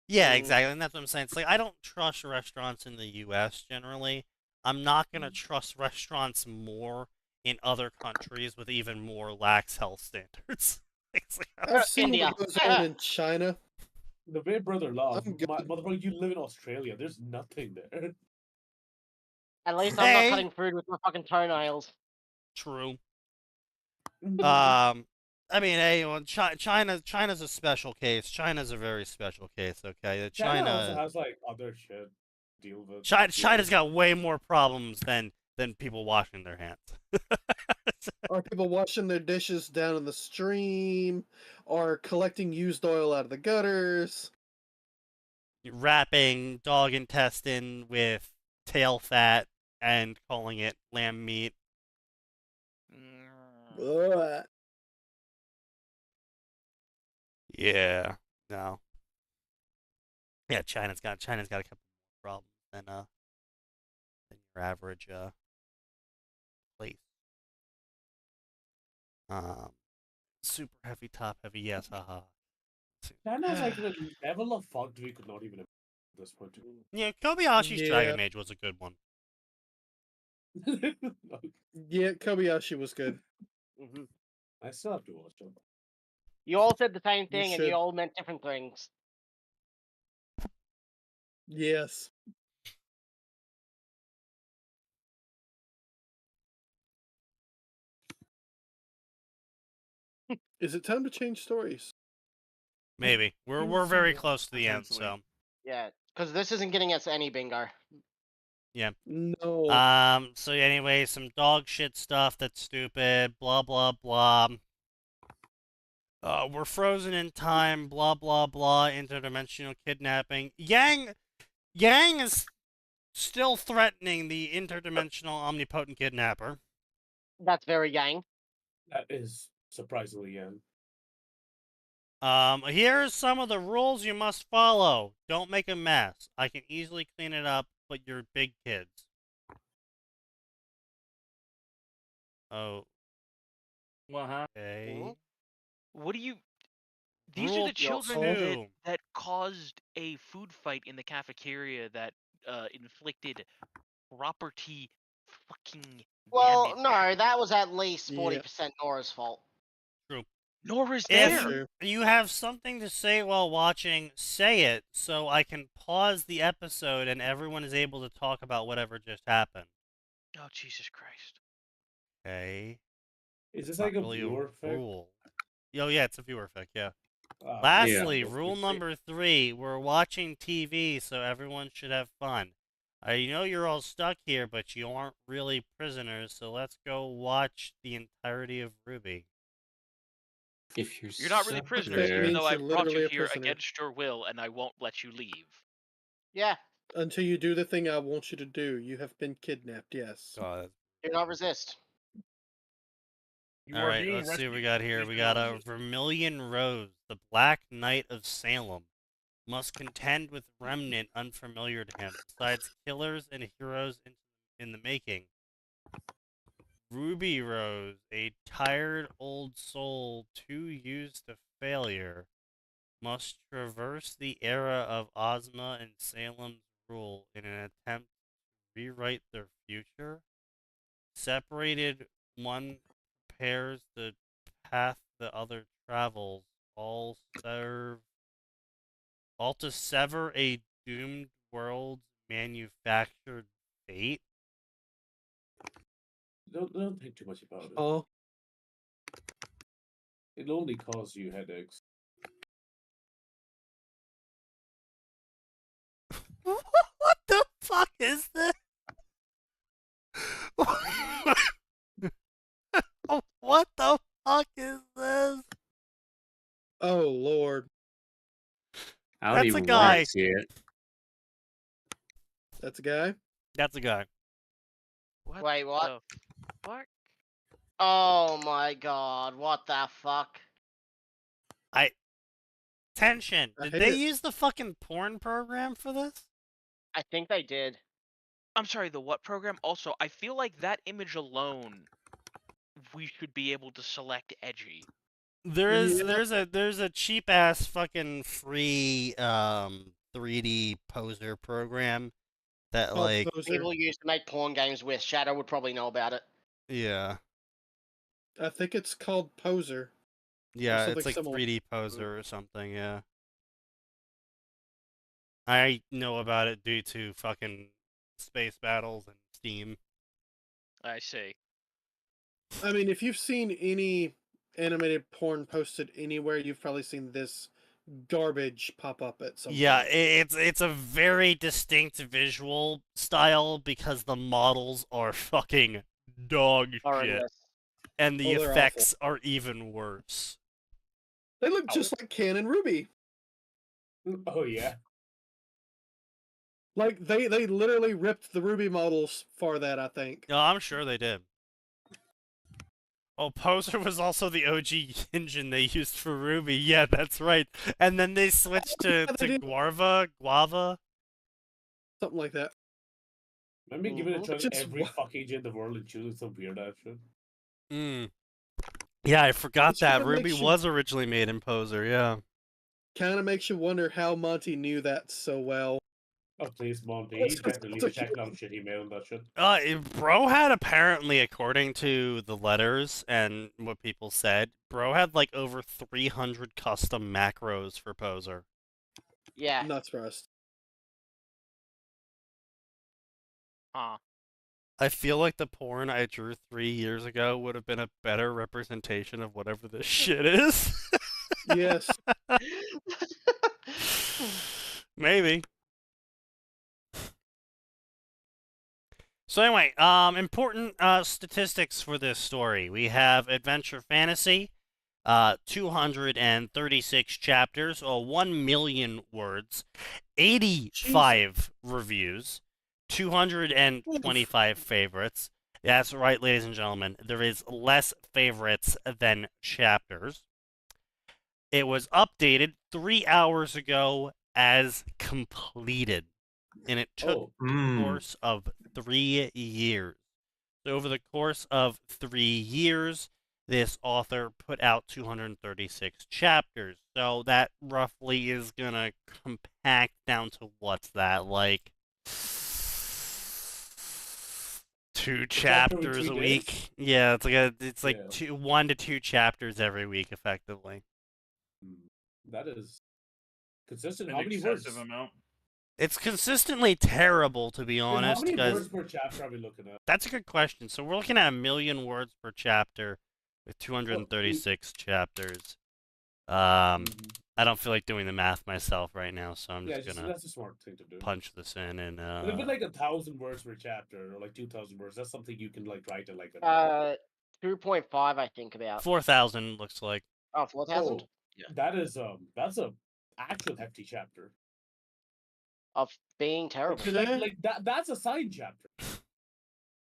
Yeah, exactly, and that's what I'm saying. It's like I don't trust restaurants in the U.S. generally. I'm not gonna trust restaurants more in other countries with even more lax health standards. I've seen what goes on in China. The way brother loves, motherfucker, you live in Australia. There's nothing there. At least I'm not cutting food with my fucking toenails. True. I mean, hey, well, China's a special case. China's a very special case. Okay, China also has like other shit to deal with. China's got way more problems than people washing their hands. Are people washing their dishes down in the stream? Or collecting used oil out of the gutters? Wrapping dog intestine with tail fat and calling it lamb meat. Yeah, no. Yeah, China's got a couple more problems than your average place. Super heavy, top heavy, yes, haha. China's like a level of fucked we could not even at this point. Yeah, Kobayashi's Dragon Age was a good one. Yeah, Kobayashi was good. I still have to watch it. You all said the same thing, and should. you all meant different things. Yes. Is it time to change stories? Maybe. We're very close to the end, so. Yeah, because this isn't getting us any bingo. Yeah. No. So anyway, some dog shit stuff that's stupid, blah blah blah. We're frozen in time, blah blah blah, interdimensional kidnapping. Yang is still threatening the interdimensional omnipotent kidnapper. That's very Yang. That is surprisingly Yang. Here are some of the rules you must follow. Don't make a mess. I can easily clean it up, but you're big kids. Oh. Okay. What do you? These are Rule the children 2. that caused a food fight in the cafeteria that inflicted property fucking Well, damage. no, that was at least Yeah. 40% Nora's fault. True. Nora's If there. you have something to say while watching, say it so I can pause the episode and everyone is able to talk about whatever just happened. Oh, Jesus Christ. Okay. Is this Not like a really viewer effect? rule. Oh, yeah, it's a viewer effect, yeah. Yeah, Lastly, that's rule good. number 3, we're watching TV, so everyone should have fun. I know you're all stuck here, but you aren't really prisoners, so let's go watch the entirety of Ruby. If you're You're not really stuck prisoners, there- even means though I you're brought literally you a here prisoner. against your will, and I won't let you leave. Yeah, Until you do the thing I want you to do. You have been kidnapped, yes. God. do not resist. You All are right, being let's see what we rescued. got here. Please We do got not a resist. Vermilion Rose, the Black Knight of Salem. Must contend with remnant unfamiliar to him, besides killers and heroes in the making. Ruby Rose, a tired old soul too used to failure, must traverse the era of Ozma and Salem's rule in an attempt to rewrite their future. Separated, one prepares the path the other travels, all to sever a doomed world's manufactured fate. Don't think too much about it. Oh, It'll only cause you headaches. What the fuck is this? What the fuck is this? oh Lord. I don't That's a even guy. want to see it. That's a guy? That's a guy. What Wait, what? the fuck? Oh my god, what the fuck? Tension. I Did hate they it. use the fucking porn program for this? I think they did. I'm sorry, the what program? Also, I feel like that image alone, we should be able to select edgy. There's a cheap ass fucking free 3D poser program that Called like Poser. People used to make porn games with. Shadow would probably know about it. yeah. I think it's called Poser. Yeah, something it's like similar. 3D poser or something, yeah. I know about it due to fucking space battles and Steam. I see. I mean, if you've seen any animated porn posted anywhere, you've probably seen this garbage pop up at some Yeah, point. it's a very distinct visual style because the models are fucking dog shit, Horrendous. and the Oh, they're effects are even worse. They look just like Can and Ruby. Oh yeah. Like they literally ripped the Ruby models for that, I think. No, I'm sure they did. Oh, Poser was also the OG engine they used for Ruby. Yeah, that's right. And then they switched Yeah, they to did. Guava. Something like that. Let me give it a try Just every what? fucking in the world and choosing some weird ass shit. Yeah, I forgot Which that kinda Ruby makes you- was originally made in Poser. Yeah. Kind of makes you wonder how Monty knew that so well. Oh please, Monty. It's He definitely so be checking out shit he made on that shit. Bro had apparently, according to the letters and what people said, Bro had like over 300 custom macros for Poser. Yeah. I'm not surprised. Huh. I feel like the porn I drew 3 years ago would have been a better representation of whatever this shit is. Yes. Maybe. So anyway, important statistics for this story. We have Adventure Fantasy, 236 chapters, or 1 million words, 85 reviews, 225 favorites. That's right, ladies and gentlemen. There is less favorites than chapters. It was updated 3 hours ago as completed, and it took the course of 3 years. So over the course of 3 years, this author put out 236 chapters. So that roughly is gonna compact down to what's that, like 2 chapters a week? Yeah, it's like 1 to 2 chapters every week, effectively. That is consistent. An How many excessive words? amount. It's consistently terrible, to be How honest. many 'Cause words per chapter are we looking at? that's a good question. So we're looking at 1,000,000 words per chapter with 236 chapters. I don't feel like doing the math myself right now, so I'm just gonna that's a smart thing to do. punch this in and But if it's like 1,000 words per chapter or like 2,000 words, that's something you can like write in like a 2.5, I think about. 4,000 looks like. Oh, 4,000? Yeah. That's a actual hefty chapter. Of being terrible. Like that's a side chapter.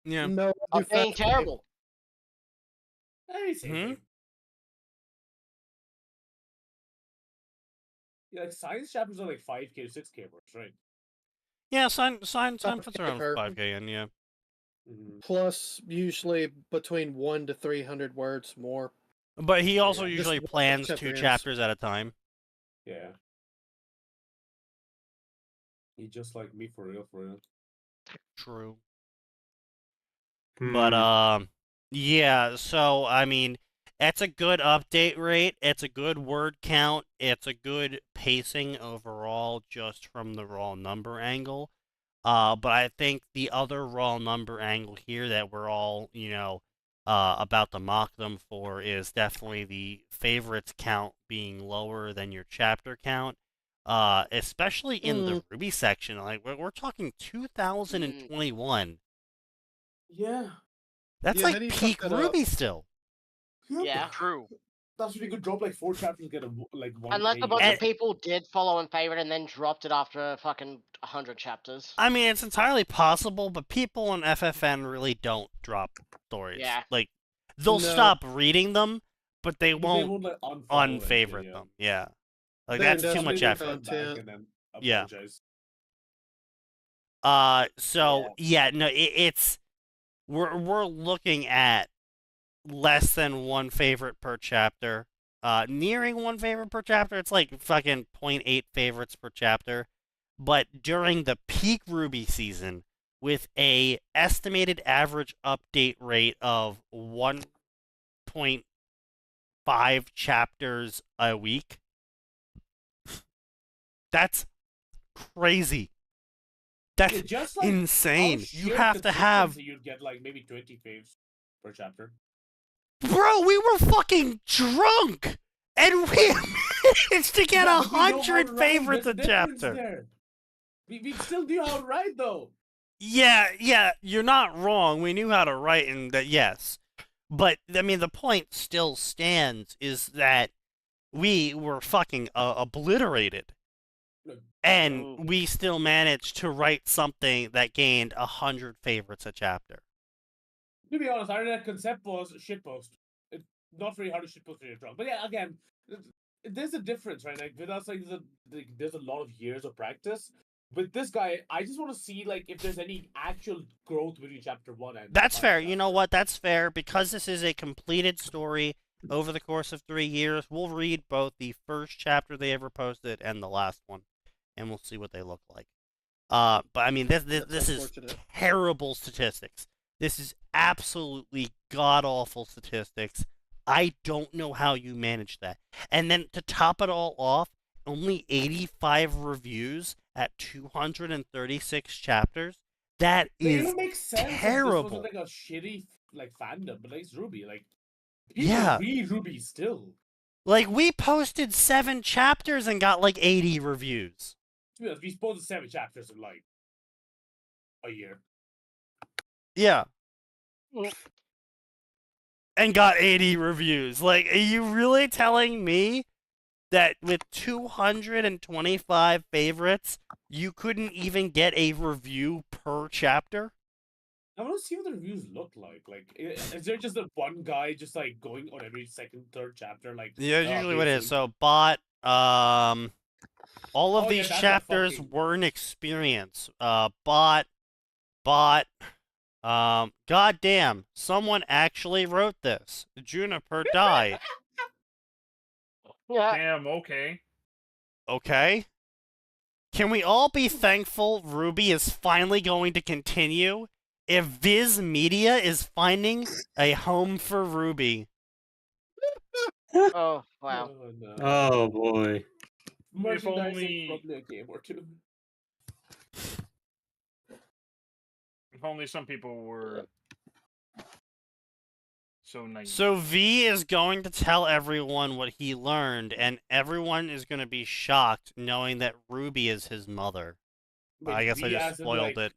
Yeah. No, Of being terrible. Yeah, like science chapters are like 5K to 6K words, right? Yeah, sign puts around 5K in, yeah. Plus, usually between 1 to 300 words more. But he also Just usually one plans chapter 2 ends. chapters at a time. Yeah. He's just like me for real, for real. True. But yeah, so I mean, it's a good update rate, it's a good word count, it's a good pacing overall just from the raw number angle. But I think the other raw number angle here that we're all, about to mock them for is definitely the favorites count being lower than your chapter count. Especially in the Ruby section, like we're talking 2021. Yeah. That's like peak Ruby still. Yeah. True. That's when you could drop like 4 chapters and get like 1 Unless a page. bunch of people did follow and favorite and then dropped it after fucking 100 chapters. I mean, it's entirely possible, but people in FFN really don't drop stories. Yeah. Like, they'll stop reading them, but they But won't like, unfavorite them. Yeah. Like, that's too much effort. Yeah. So yeah, no, it's we're looking at less than 1 favorite per chapter. Nearing 1 favorite per chapter. It's like fucking 0.8 favorites per chapter. But during the peak Ruby season, with a estimated average update rate of 1.5 chapters a week, that's crazy. That's just like insane. how You sheer have to have... consistency you'd get like maybe 20 faves per chapter. Bro, we were fucking drunk! And we managed to get 100 favorites a chapter. There. We still knew how to write, though. Yeah, you're not wrong. We knew how to write, and that, yes. But, I mean, the point still stands, is that we were fucking obliterated. And we still managed to write something that gained 100 favorites a chapter. To be honest, our internet concept was shitpost. It's not very hard to shitpost when you're drunk. But yeah, again, there's a difference, right? Like with us, like there's a lot of years of practice. With this guy, I just want to see like if there's any actual growth between chapter 1 and. That's fair. You know what? That's fair because this is a completed story over the course of 3 years. We'll read both the first chapter they ever posted and the last one, and we'll see what they look like. But I mean, this is terrible statistics. This is absolutely god-awful statistics. I don't know how you manage that. And then to top it all off, only 85 reviews at 236 chapters. That is it makes sense terrible. This wasn't like a shitty like fandom, but like it's Ruby. Like people read Ruby still. Like we posted 7 chapters and got like 80 reviews. To be honest, we posted 7 chapters in like a year. Yeah. And got 80 reviews. Like, are you really telling me that with 225 favorites, you couldn't even get a review per chapter? I want to see what the reviews look like. Like, is there just a one guy just like going on every second, third chapter? Like, Yeah, that's usually okay, what it so is. So, bot, all of Oh, yeah, these that's a chapters fucking- were an experience. Bot, goddamn, someone actually wrote this. Juniper died. Yeah. Damn. Okay. Okay? Can we all be thankful Ruby is finally going to continue? If Viz Media is finding a home for Ruby. Oh wow. Oh, no. Oh boy. Merchandising only- probably a game or two. If only some people were so naive. So V is going to tell everyone what he learned, and everyone is going to be shocked knowing that Ruby is his mother. Wait, I guess I V just as in, spoiled like, it.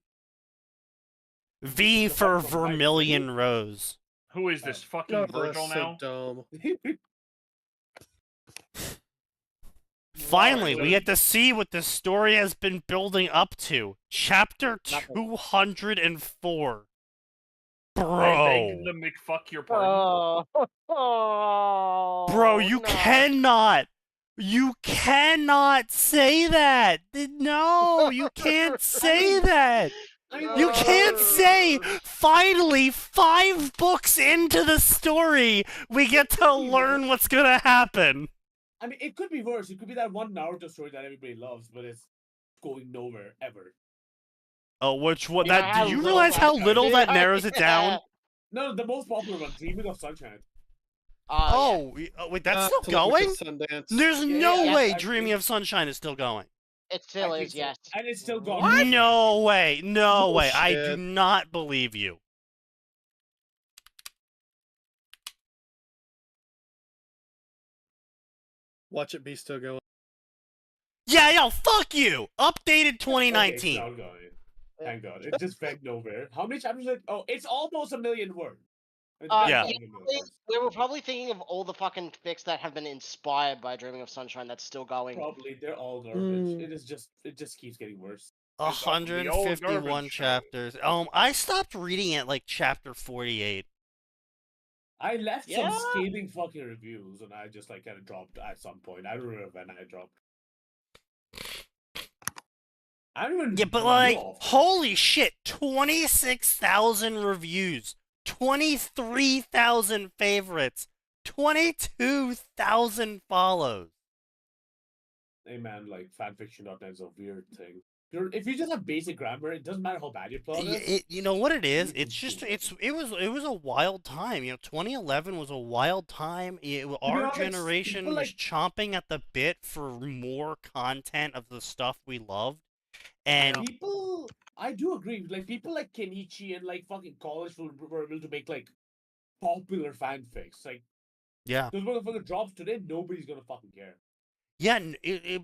V the for fuck from High Vermilion Rose. Who is this fucking Oh, Virgil that's now? so dumb. Finally, Wow, we so- get to see what this story has been building up to. Chapter Nothing. 204. I Bro. beg the McFuck your pardon. Oh. Oh. Bro, you no. cannot. You cannot say that. No, you can't say that. You can't say, finally, 5 books into the story, we get to learn what's gonna happen. I mean, it could be worse. It could be that one Naruto story that everybody loves, but it's going nowhere ever. Oh, which one? You know That how do you little realize that how is? little that Yeah. narrows it down? No, the most popular one, Dreaming of Sunshine. Oh, wait, that's still to look at going? the Sundance. There's Yeah, no yeah, way I Dreaming think- of Sunshine is still going. It still I think is, so. yes. And it's still gone. No way. No way. I do Bullshit. not believe you. Watch it be still going. Yeah, yo, fuck you. Updated Okay, 2019. it's not going. Thank God. It just went nowhere. How many chapters? Oh, it's almost 1,000,000 words. It's Yeah. barely Yeah, 1,000,000 words. we were probably thinking of all the fucking fics that have been inspired by Dreaming of Sunshine that's still going. Probably they're all garbage. Mm. It just keeps getting worse. The old 151 garbage show. chapters. I stopped reading at like chapter 48. I left Yeah. some scathing fucking reviews, and I just like kind of dropped at some point. I don't remember when I dropped. I don't even. Yeah, but know like, off. holy shit, 26,000 reviews, 23,000 favorites, 22,000 follows. Hey man, like fanfiction.net is a weird thing. If you just have basic grammar, it doesn't matter how bad your plot is. You know what it is? You can It's just do it was a wild time. 2011 was a wild time. Our honest, generation people, was like- chomping at the bit for more content of the stuff we loved. And People, I do agree. Like people like Kenichi and like fucking college were able to make like popular fanfics. Like yeah. those motherfucker drops today, nobody's gonna fucking care. Yeah,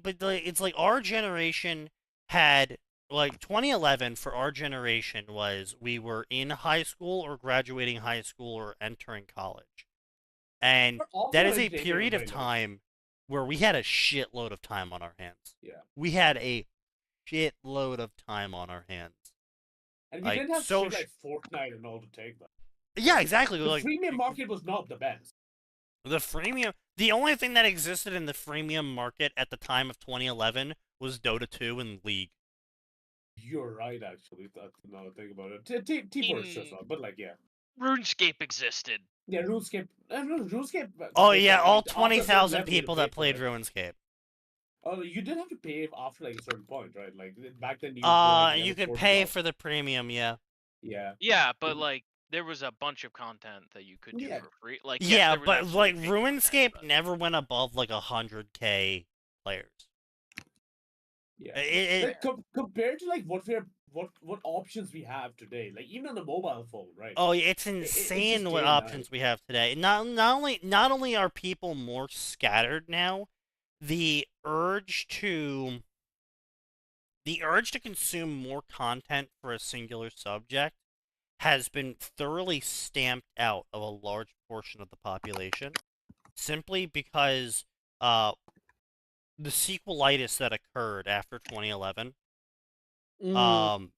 but like, it's like our generation had like 2011 for our generation was we were in high school or graduating high school or entering college. And We're also that is a entertained period of everybody knows. time where we had a shitload of time on our hands. Yeah. We had a shitload of time on our hands. And we Like, didn't have so shit like Fortnite and all to take that. Yeah, exactly. The Like freemium market was not the best. the freemium, the only thing that existed in the freemium market at the time of 2011 was Dota 2 and League. You're right, actually. Now that I think about it, T4 is just not, but like, yeah, RuneScape existed. yeah, RuneScape. RuneScape. Oh was, yeah, like, all after a certain 20,000 level, you people pay that for played it. RuneScape. Oh, you did have to pay after like a certain point, right? Like back then, you could go, like, You level could 40 pay up. for the premium, yeah. Yeah. Yeah, but like there was a bunch of content that you could do Yeah. for free. Like Yeah, there was but absolutely like fake content, RuneScape but- never went above like 100K players. Yeah. It- Like, compared to like what options we have today, like even on the mobile phone, right? Oh, it's just insane what day and options night. we have today. Not only are people more scattered now, the urge to consume more content for a singular subject has been thoroughly stamped out of a large portion of the population, simply because the sequelitis that occurred after 2011 Mm.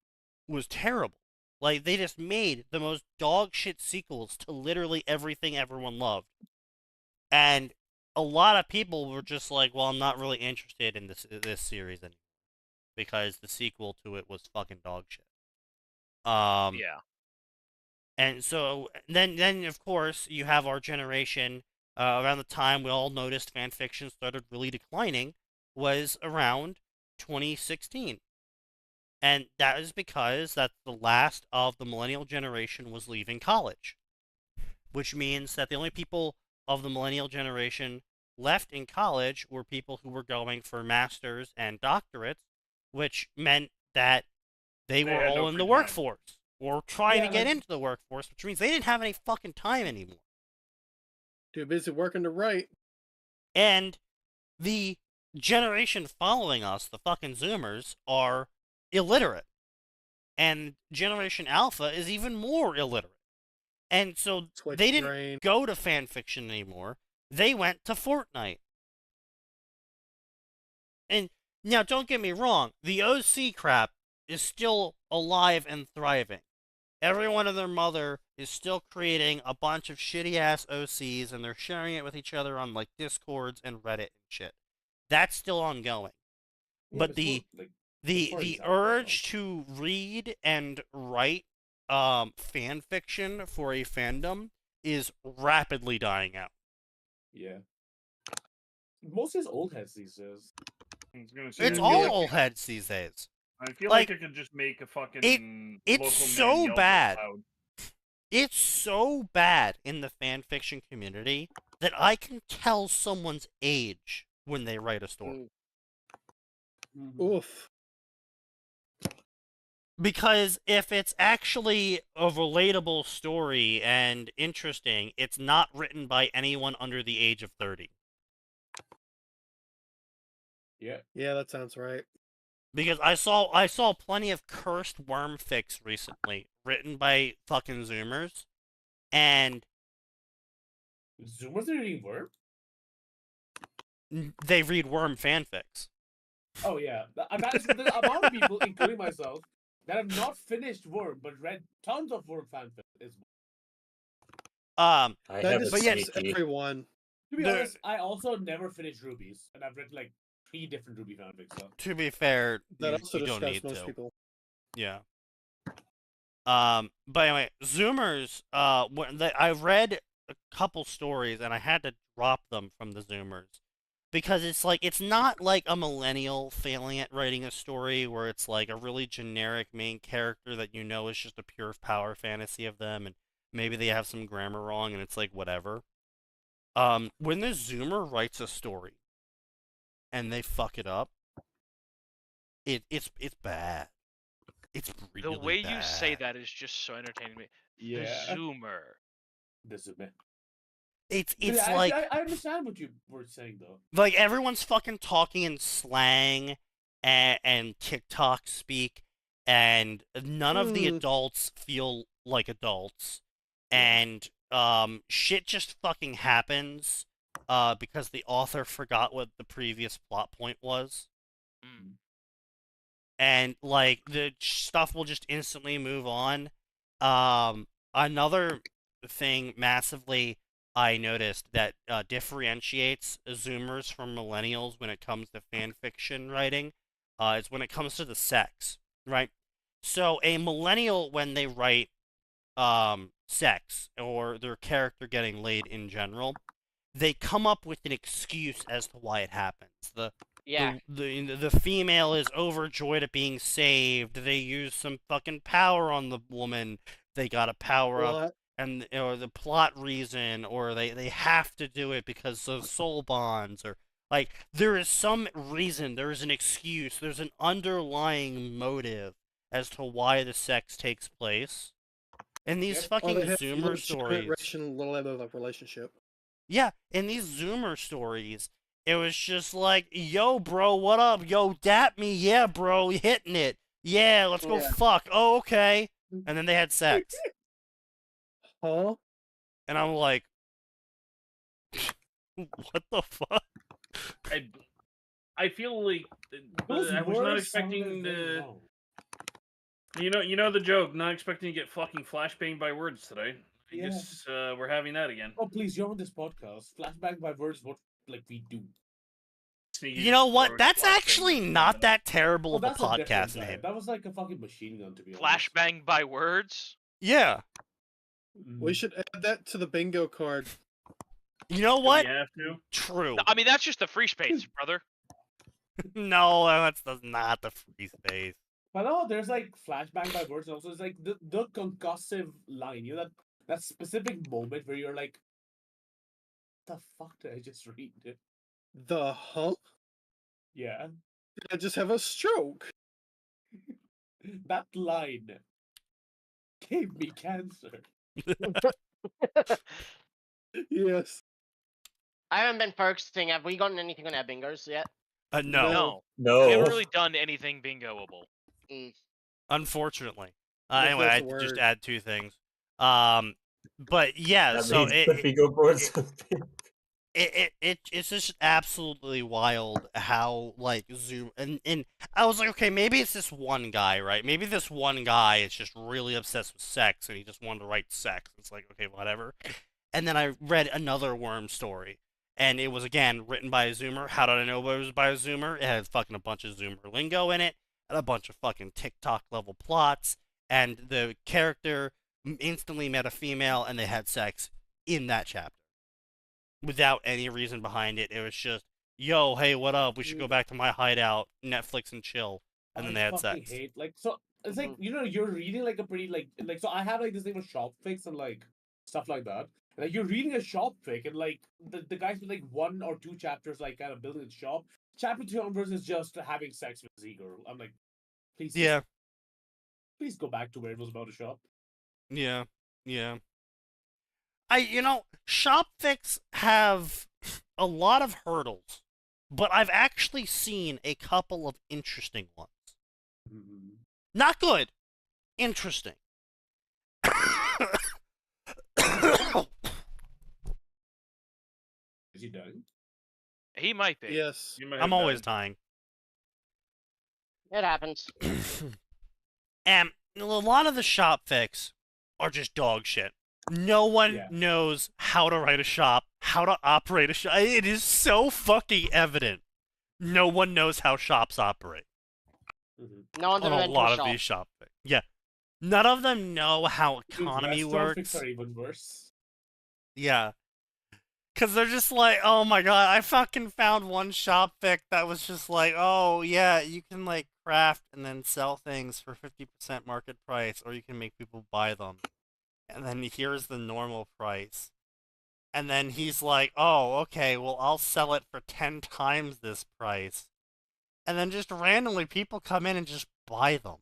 was terrible. Like, they just made the most dog shit sequels to literally everything everyone loved. And a lot of people were just like, well, I'm not really interested in this series anymore. Because the sequel to it was fucking dog shit. Yeah. And so, then of course, you have our generation, around the time we all noticed fanfiction started really declining, was around 2016. And that is because that's the last of the millennial generation was leaving college. Which means that the only people of the millennial generation left in college were people who were going for masters and doctorates, which meant that they were had no all in the free time. workforce or trying to Yeah, get like- into the workforce, which means they didn't have any fucking time anymore. Too busy working to write. And the generation following us, the fucking Zoomers, are illiterate. And Generation Alpha is even more illiterate. And so Switch they didn't brain. go to fanfiction anymore. They went to Fortnite. And now, don't get me wrong, the OC crap is still alive and thriving. Everyone and their mother is still creating a bunch of shitty-ass OCs, and they're sharing it with each other on, like, Discords and Reddit and shit. That's still ongoing. Yeah, But it's more, like, the parties out there, urge to read and write fan fiction for a fandom is rapidly dying out. yeah. Most is old heads these days. I was gonna say, It's I all feel like, old heads these days. I feel like, like I could just make a fucking it's local so man yell bad. loud. It's so bad in the fan fiction community that I can tell someone's age when they write a story. Oof. Because if it's actually a relatable story and interesting, it's not written by anyone under the age of 30. Yeah. Yeah, that sounds right. Because I saw plenty of cursed worm fics recently written by fucking Zoomers, and Zoomers are reading Worm? they read worm fanfics. Oh yeah, that is the amount of people, including myself, that have not finished Worm but read tons of Worm fanfic is. I That have is a yeah, sneaky. everyone. To be The- honest, I also never finished Rubies, and I've read like 3 different Ruby fanfics. So. To be fair, That you, also you don't disgusts need most to. people. Yeah. But anyway, Zoomers. I read a couple stories and I had to drop them from the Zoomers because it's not like a millennial failing at writing a story where it's like a really generic main character that you know is just a pure power fantasy of them, and maybe they have some grammar wrong and it's like whatever. When the Zoomer writes a story and they fuck it up, it's bad. It's really The way bad. you say that is just so entertaining to me. Yeah. The Zoomer. The Zoomer. It's But like I understand what you were saying though. like everyone's fucking talking in slang and TikTok speak, and none of the adults feel like adults, and shit just fucking happens because the author forgot what the previous plot point was. Mm. And like the stuff will just instantly move on. Another thing massively I noticed that differentiates Zoomers from millennials when it comes to fan fiction writing is when it comes to the sex, right? So a millennial, when they write sex or their character getting laid in general, they come up with an excuse as to why it happens. Yeah. The female is overjoyed at being saved. They use some fucking power on the woman. They got to power up, What? and or the plot reason, or they have to do it because of soul bonds, or like there is some reason. There is an excuse. There's an underlying motive as to why the sex takes place. And these Yep. fucking Or they have Zoomer legitimate stories. relationship. Yeah, in these Zoomer stories, it was just like, yo, bro, what up? Yo, dap me. Yeah, bro, hitting it. Yeah, let's go Yeah. fuck. Oh, okay. And then they had sex. Huh? And I'm like, what the fuck? I feel like Those I was not words expecting sounded very the. wrong. You know the joke. Not expecting to get fucking flashbanged by words today. I Yeah. guess we're having that again. Oh please, you're on this podcast. Flashback by words, what like we do. Sneaky You know just what? throwing That's flashbang actually at not random. that terrible Oh, of a that's a different podcast guy. name. That was like a fucking machine gun, to be honest. Flashbang by words. Yeah. We should add that to the bingo card. You know Do what? we have to? True. I mean, that's just the free space, brother. No, that's not the free space. But no, there's like flashback by words. Also, it's like the concussive line. You know that specific moment where you're like, "The fuck did I just read?" The hump? Yeah, Did I just have a stroke? that line gave me cancer. Yes. I haven't been focusing. Have we gotten anything on our bingos yet? No. No. We haven't No. really done anything bingoable. Unfortunately. If Anyway, that's I a had to just word. add two things. But yeah, That so means Cliffy Go Boards. it's just absolutely wild how like Zoom and I was like, okay, maybe it's this one guy, right? Maybe this one guy is just really obsessed with sex and he just wanted to write sex. It's like, okay, whatever. And then I read another Worm story, and it was again written by a Zoomer. How did I know it was by a Zoomer? It had fucking a bunch of Zoomer lingo in it, and a bunch of fucking TikTok level plots, and the character instantly met a female and they had sex in that chapter without any reason behind it. It was just, yo, hey, what up? We should go back to my hideout, Netflix and chill, and then they had fucking sex. hate like so. It's like you're reading like a pretty like so. I have like this thing with shop fix and like stuff like that. Like you're reading a shop fic and like the guys with like 1 or 2 chapters like kind of building a shop. Chapter 2 onwards is just having sex with Z-Girl. I'm like, please, Yeah, please go back to where it was about a shop. yeah. Shop fics have a lot of hurdles, but I've actually seen a couple of interesting ones. Not good, interesting. Is he dying? He might be. Yes. You might I'm have always died. dying. It happens. And a lot of the shop fics are just dog shit. No one Yeah. knows how to write a shop, how to operate a shop. It is so fucking evident. No one knows how shops operate No one's on ever a been to a lot of shop. these shop fics. Yeah. None of them know how Dude, economy restaurant works. fics are even worse. Yeah. Because they're just like, oh my god, I fucking found one shop fic that was just like, oh yeah, you can like craft and then sell things for 50% market price, or you can make people buy them. And then here's the normal price. And then he's like, oh, okay, well, I'll sell it for 10 times this price. And then just randomly people come in and just buy them.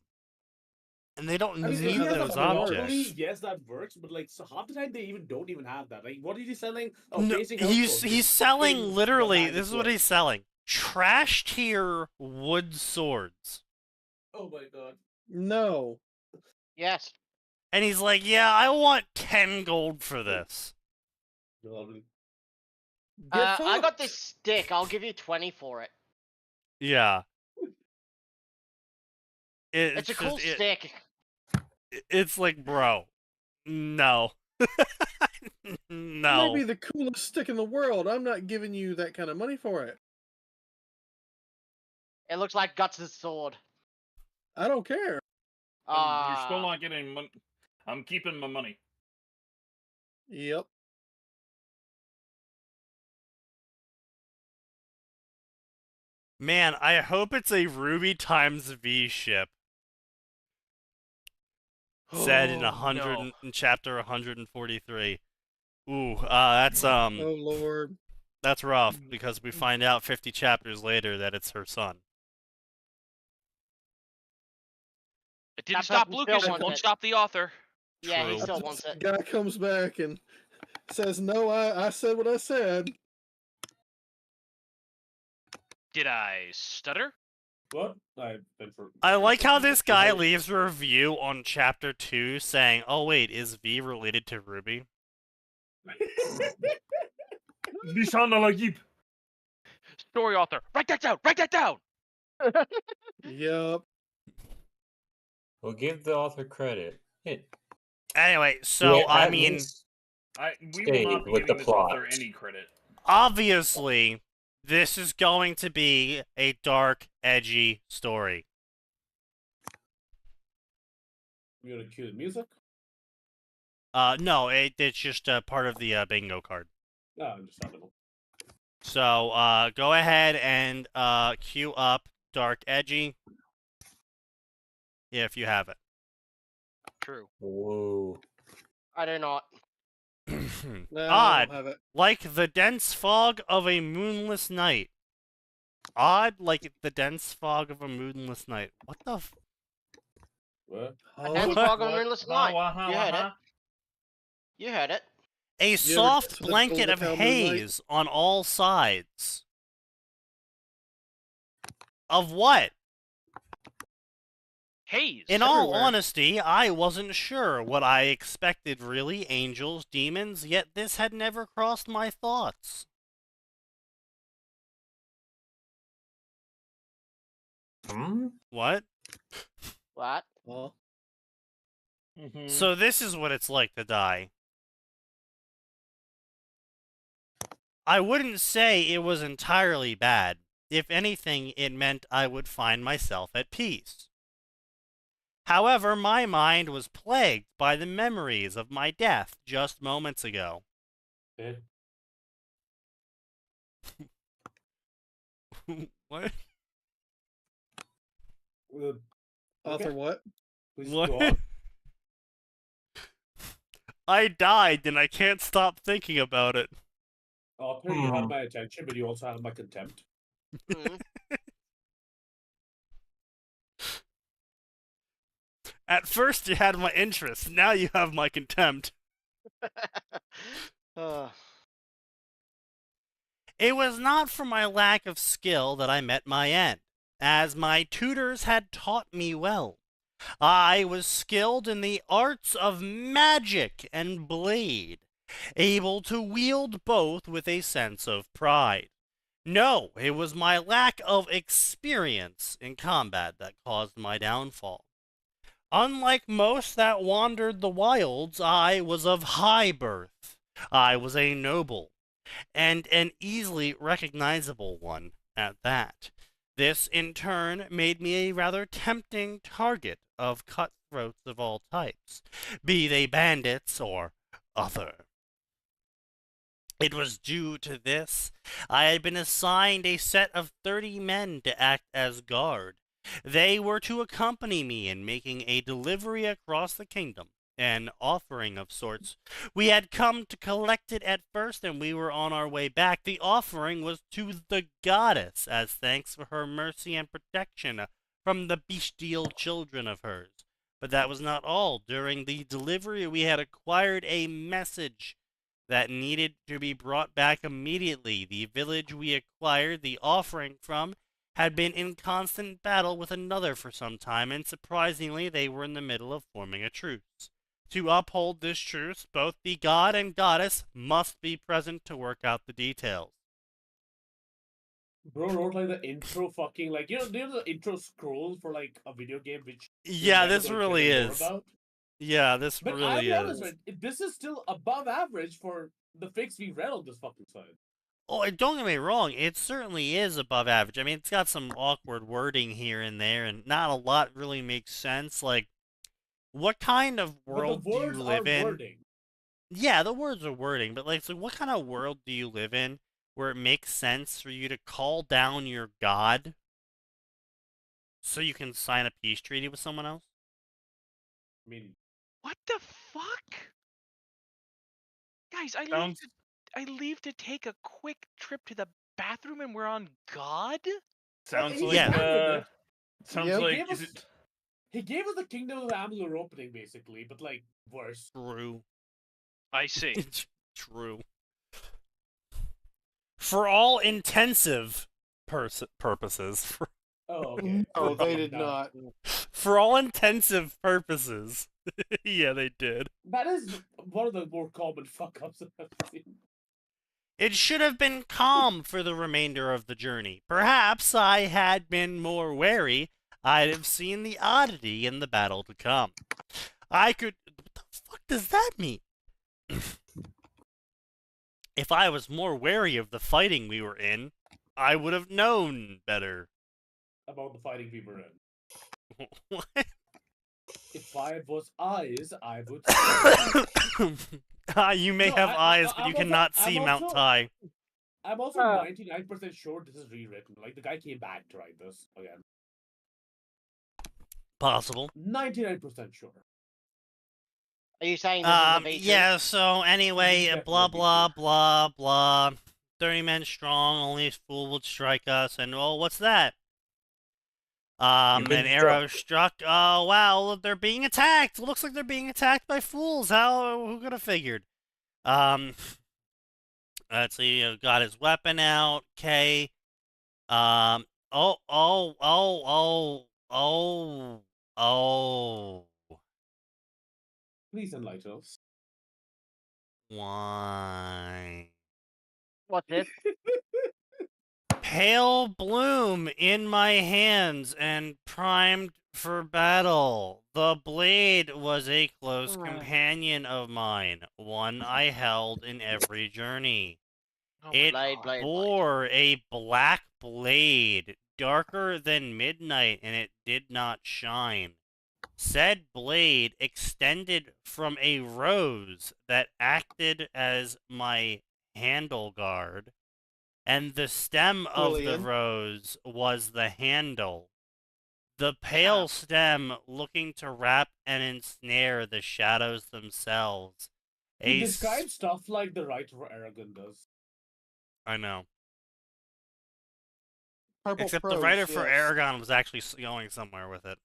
And they don't I mean, need he has those a monopoly, objects. yes, that works, but like so half the time they even don't even have that. Like, what is he selling? Oh, No, basic he's selling in literally, the this is what magic he's selling. Trash tier wood swords. Oh my god. No. Yes. And he's like, yeah, I want 10 gold for this. Lovely. Get I got fucked. this stick. I'll give you 20 for it. Yeah. It's a cool stick. It's like, bro, no. No. Maybe the coolest stick in the world. I'm not giving you that kind of money for it. It looks like Guts' sword. I don't care. You're still not getting money. I'm keeping my money. Yep. Man, I hope it's a Ruby times V ship. Said in no. in chapter 143. Ooh, that's Oh Lord. that's rough because we find out 50 chapters later that it's her son. It didn't That stop person Lucas. still It wants won't it. stop the author. Yeah, he True. still wants it. Guy comes back and says, "No, I said what I said." Did I stutter? What? I like how this guy leaves a review on chapter 2 saying, "Oh wait, is V related to Ruby?" Story author. Write that down. Write that down. Yep. We'll give the author credit. Anyway, so Yeah, I at mean, least We will not be with the giving this author plot. any credit. obviously, this is going to be a dark, edgy story. You gonna cue the music? No, it's just part of the bingo card. No, understandable. So, go ahead and cue up dark, edgy, if you have it. True. Whoa. I do not. No, I Odd, don't have it. like the dense fog of a moonless night. Odd, like the dense fog of a moonless night. What the f- What? A dense fog on a moonless night. Wah-ha, You heard it. wah-ha. You heard it. A ever soft get to the blanket full of Macau moonlight? haze on all sides. Of what? Haze. In all Everywhere. honesty, I wasn't sure what I expected really, angels, demons, yet this had never crossed my thoughts. What? What? Well, So this is what it's like to die. I wouldn't say it was entirely bad. If anything, it meant I would find myself at peace. However, my mind was plagued by the memories of my death just moments ago. Dead? What? author, Okay. what? Please What? go on. I died and I can't stop thinking about it. Author, you have my attention, but you also have my contempt. Mm. At first you had my interest, now you have my contempt. It was not for my lack of skill that I met my end, as my tutors had taught me well. I was skilled in the arts of magic and blade, able to wield both with a sense of pride. No, it was my lack of experience in combat that caused my downfall. Unlike most that wandered the wilds, I was of high birth. I was a noble, and an easily recognizable one at that. This, in turn, made me a rather tempting target of cutthroats of all types, be they bandits or other. It was due to this I had been assigned a set of 30 men to act as guard. They were to accompany me in making a delivery across the kingdom, an offering of sorts. We had come to collect it at first, and we were on our way back. The offering was to the goddess, as thanks for her mercy and protection from the bestial children of hers. But that was not all. During the delivery, we had acquired a message that needed to be brought back immediately. The village we acquired the offering from had been in constant battle with another for some time, and surprisingly they were in the middle of forming a truce. To uphold this truce, both the god and goddess must be present to work out the details. Bro wrote like the intro fucking like you know the intro scroll for like a video game which Yeah, never this gonna really hear more is. about. Yeah, this But I'll really be honest, is. right, this is still above average for the fics we read on this fucking side. Oh, and don't get me wrong, it certainly is above average. I mean, it's got some awkward wording here and there, and not a lot really makes sense. Like, what kind of world But the do you words live are in? wording. Yeah, the words are wording, but like, so what kind of world do you live in where it makes sense for you to call down your god so you can sign a peace treaty with someone else? I mean, What the fuck? Guys, Sounds- I leave to take a quick trip to the bathroom and we're on God? Sounds he's like Yeah. fine with it. sounds Yep. like He gave is us- it He gave us the Kingdom of Amalur opening basically, but like worse. True. I see. True. For all intensive purposes, Oh, okay. Oh, they did No. not. for all intensive purposes, yeah, they did. That is one of the more common fuck ups I've seen. It should have been calm for the remainder of the journey. Perhaps I had been more wary. I'd have seen the oddity in the battle to come. I could... What the fuck does that mean? If I was more wary of the fighting we were in, I would have known better. About the fighting we were in. What? If I was eyes, I would. You may have eyes, but you cannot see Mount Tai. I'm also 99% sure this is rewritten. Like, the guy came back to write this again. Possible. 99% sure. Are you saying this is a V2? Yeah, so anyway, blah, blah, blah, blah. 30 men strong, only a fool would strike us, and, oh, what's that? An arrow struck. Oh, wow, they're being attacked! Looks like they're being attacked by fools! Who could have figured? Let's see, got his weapon out, okay. Please enlighten us. Why? What's this? Pale bloom in my hands and primed for battle. The blade was a close companion of mine, one I held in every journey. It bore a black blade, darker than midnight, and it did not shine. Said blade extended from a rose that acted as my handle guard, and the stem of the rose was the handle. The pale stem looking to wrap and ensnare the shadows themselves. He describes stuff like the writer for Aragon does. I know. Purple Except prose, the writer for yes. Aragon was actually going somewhere with it.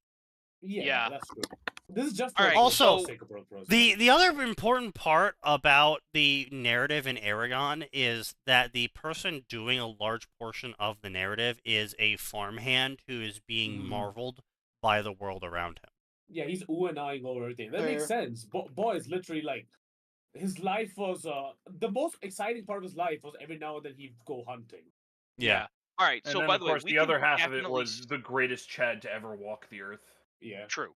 Yeah, that's true. This is just Also, prose. the other important part about the narrative in Aragon is that the person doing a large portion of the narrative is a farmhand who is being marveled by the world around him. Yeah, he's ooh-and-ahhing over everything. That makes sense. Boy is literally like, his life was the most exciting part of his life was every now and then he'd go hunting. Yeah. All right. And so then, by of the way, course, we the other can half of it definitely was the greatest Chad to ever walk the earth. Yeah. True.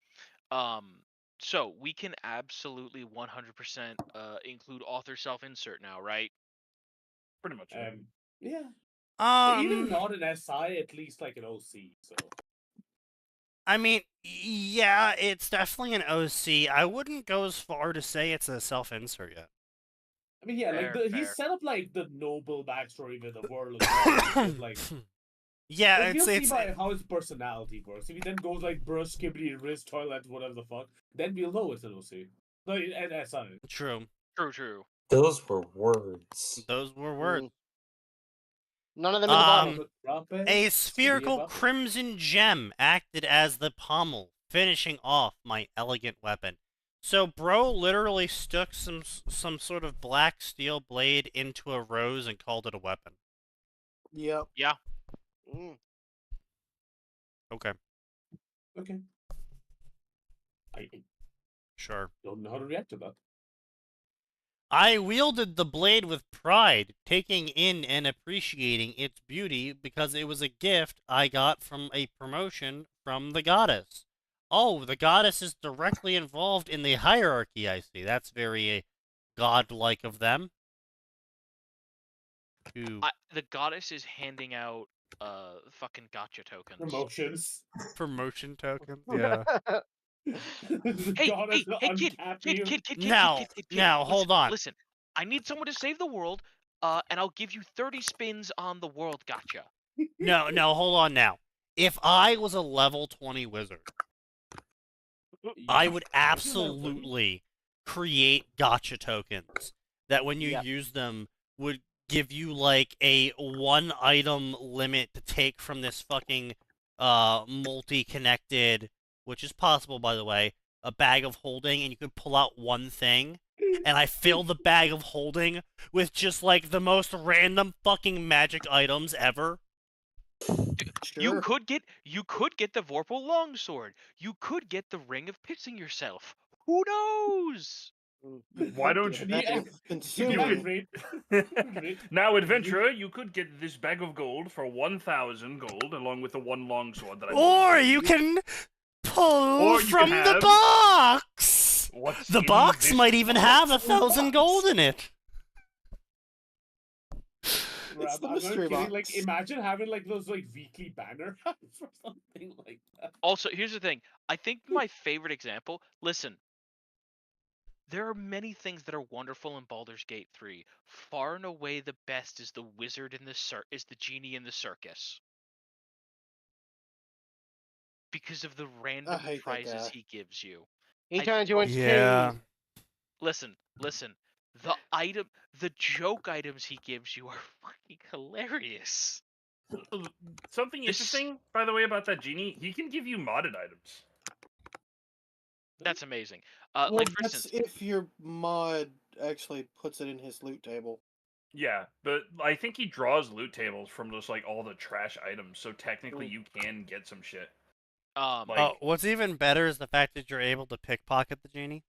So we can absolutely 100% include author self-insert now, right? Pretty much. Yeah. Even not an SI, at least like an OC. So. I mean, yeah, it's definitely an OC. I wouldn't go as far to say it's a self-insert yet. I mean, yeah, Fair, he set up like the noble backstory with the world as well. Like, yeah, like, it's you'll see by how his personality works. If he then goes like brush, skibbity, wrist, toilet, whatever the fuck, then we'll know it's an OC. No, and SI. True. True. Those were words. Those were words. None of them in the bottom. A spherical crimson gem acted as the pommel, finishing off my elegant weapon. So bro literally stuck some sort of black steel blade into a rose and called it a weapon. Yep. Yeah. Okay. Okay. I Sure. don't know how to react to that. I wielded the blade with pride, taking in and appreciating its beauty because it was a gift I got from a promotion from the goddess. Oh, the goddess is directly involved in the hierarchy, I see. That's very godlike of them. The goddess is handing out fucking gotcha tokens. Promotion tokens, yeah. Hey, kid. Now, hold on. Listen, I need someone to save the world, and I'll give you 30 spins on the world gotcha. No, hold on now. If I was a level 20 wizard, I would absolutely create gotcha tokens that when you use them would give you like a 1 item limit to take from this fucking multi-connected, which is possible by the way, a bag of holding, and you could pull out one thing, and I fill the bag of holding with just like the most random fucking magic items ever. Sure. You could get the Vorpal longsword. You could get the ring of pissing yourself. Who knows? Why don't you? Yeah. Consuming. Now, adventurer, you could get this bag of gold for 1,000 gold, along with the one longsword that I'm. Or you can pull Or you from can the have- box. What's The in box this might even box? have 1,000 gold in it. It's the I'm not mystery kidding. box. Like, imagine having like those like weekly banner ads or something like that. Also, here's the thing. I think my favorite example. Listen, there are many things that are wonderful in Baldur's Gate 3. Far and away, the best is the wizard in the is the genie in the circus. Because of the random hate that prizes guy. he gives you. He I- turns you into Yeah. king. Listen. The joke items he gives you are fucking hilarious. Something This- interesting, by the way, about that genie, he can give you modded items. That's amazing. Well, Like for that's instance, if your mod actually puts it in his loot table. Yeah, but I think he draws loot tables from just like all the trash items, so technically you can get some shit. Like, What's even better is the fact that you're able to pickpocket the genie.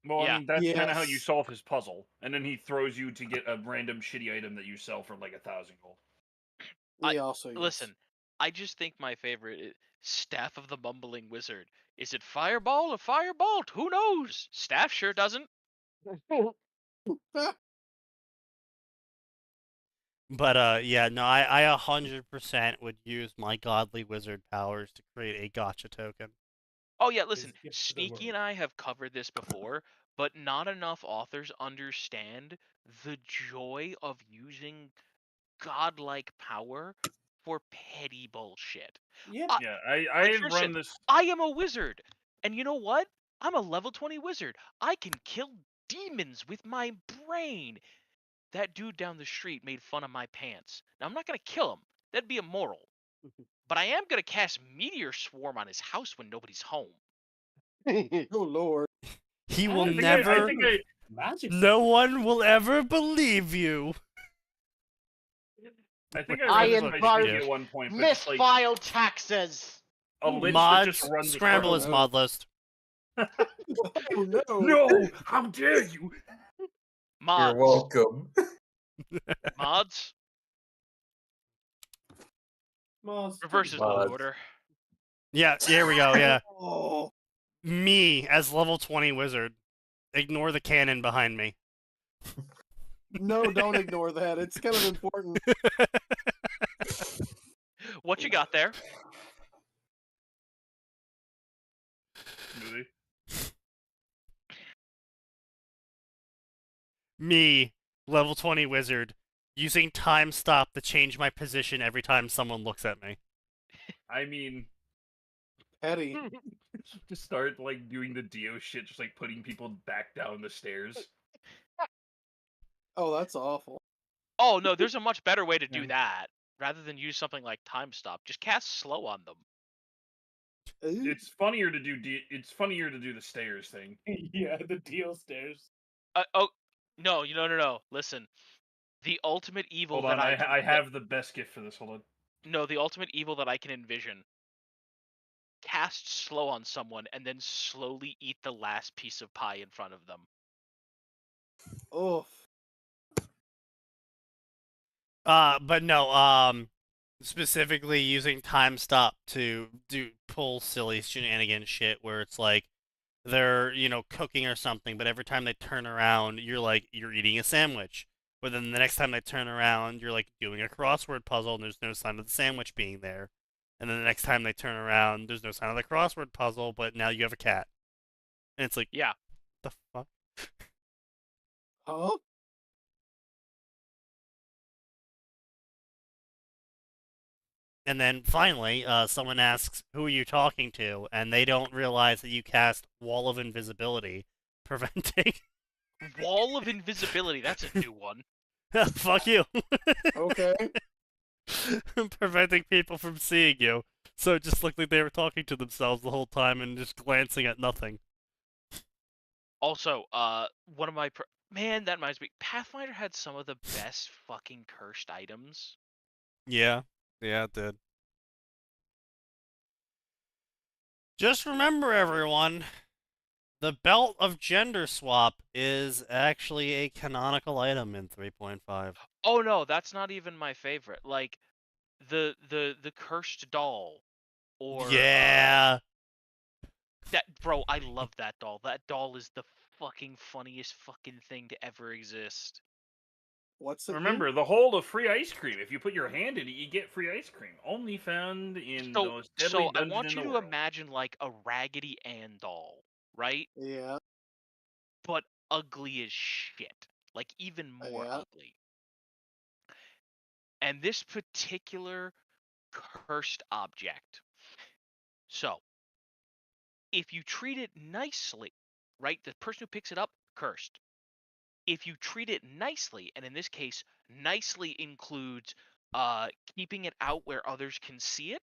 well, I yeah. mean, that's kind of how you Yes. solve his puzzle, and then he throws you to get a random shitty item that you sell for like 1,000 gold. He also yes. Listen, I just think my favorite is Staff of the Mumbling Wizard. Is it Fireball or Firebolt? Who knows? Staff sure doesn't. But yeah, no, I 100% would use my godly wizard powers to create a gotcha token. Oh yeah, listen, gift to the Sneaky world. and I have covered this before, but not enough authors understand the joy of using godlike power for petty bullshit. Yeah. Yeah, Like, I've for run instance, this. I am a wizard, and you know what? I'm a level 20 wizard. I can kill demons with my brain. That dude down the street made fun of my pants. Now, I'm not going to kill him. That'd be immoral. But I am going to cast Meteor Swarm on his house when nobody's home. Oh lord. He I will think never. Magic. No one will ever believe you. I think I I read this am by Barb- Sneaky at one point, but just like Misfile taxes. a lich that Mods, just runs scramble across- his mod list. Oh no. No! How dare you! Mods. You're welcome. Mods. Reverse is low Mods. order. Yeah, here we go. Yeah, Oh. me as level 20 wizard. Ignore the cannon behind me. No, don't ignore that. It's kind of important. What you got there? Movie. Me, level 20 wizard, using time stop to change my position every time someone looks at me. I mean, Petty. just start like doing the Dio shit, just like putting people back down the stairs. Oh, that's awful. Oh no, there's a much better way to do Yeah. that. Rather than use something like time stop, just cast slow on them. It's funnier to do. It's funnier to do the stairs thing. Yeah, the deal stairs. Oh no, no. Listen, the ultimate evil Hold on, that I have the best gift for this. Hold on. No, the ultimate evil that I can envision. Cast slow on someone and then slowly eat the last piece of pie in front of them. Oof. But no, specifically using time stop to pull silly shenanigan shit where it's like they're, cooking or something, but every time they turn around, you're eating a sandwich. But then the next time they turn around, you're like doing a crossword puzzle and there's no sign of the sandwich being there. And then the next time they turn around, there's no sign of the crossword puzzle, but now you have a cat. And it's like, Yeah. the fuck? Huh? And then finally, someone asks, who are you talking to? And they don't realize that you cast Wall of Invisibility, preventing... Wall of Invisibility, that's a new one. Fuck you. Okay. Preventing people from seeing you. So it just looked like they were talking to themselves the whole time and just glancing at nothing. Also, one of my... Man, that reminds me. Pathfinder had some of the best fucking cursed items. Yeah. Yeah, it did. Just remember, everyone, the belt of gender swap is actually a canonical item in 3.5. Oh no, that's not even my favorite. Like the cursed doll, or Yeah. that bro. I love that doll. That doll is the fucking funniest fucking thing to ever exist. What's it? Remember, the hole of free ice cream. If you put your hand in it, you get free ice cream. Only found in the most deadly So I dungeon want in you the to world. imagine like a Raggedy Ann doll, right? Yeah. But ugly as shit. Like even more Yeah. ugly. And this particular cursed object. So, if you treat it nicely, right? The person who picks it up, cursed. If you treat it nicely, and in this case, nicely includes keeping it out where others can see it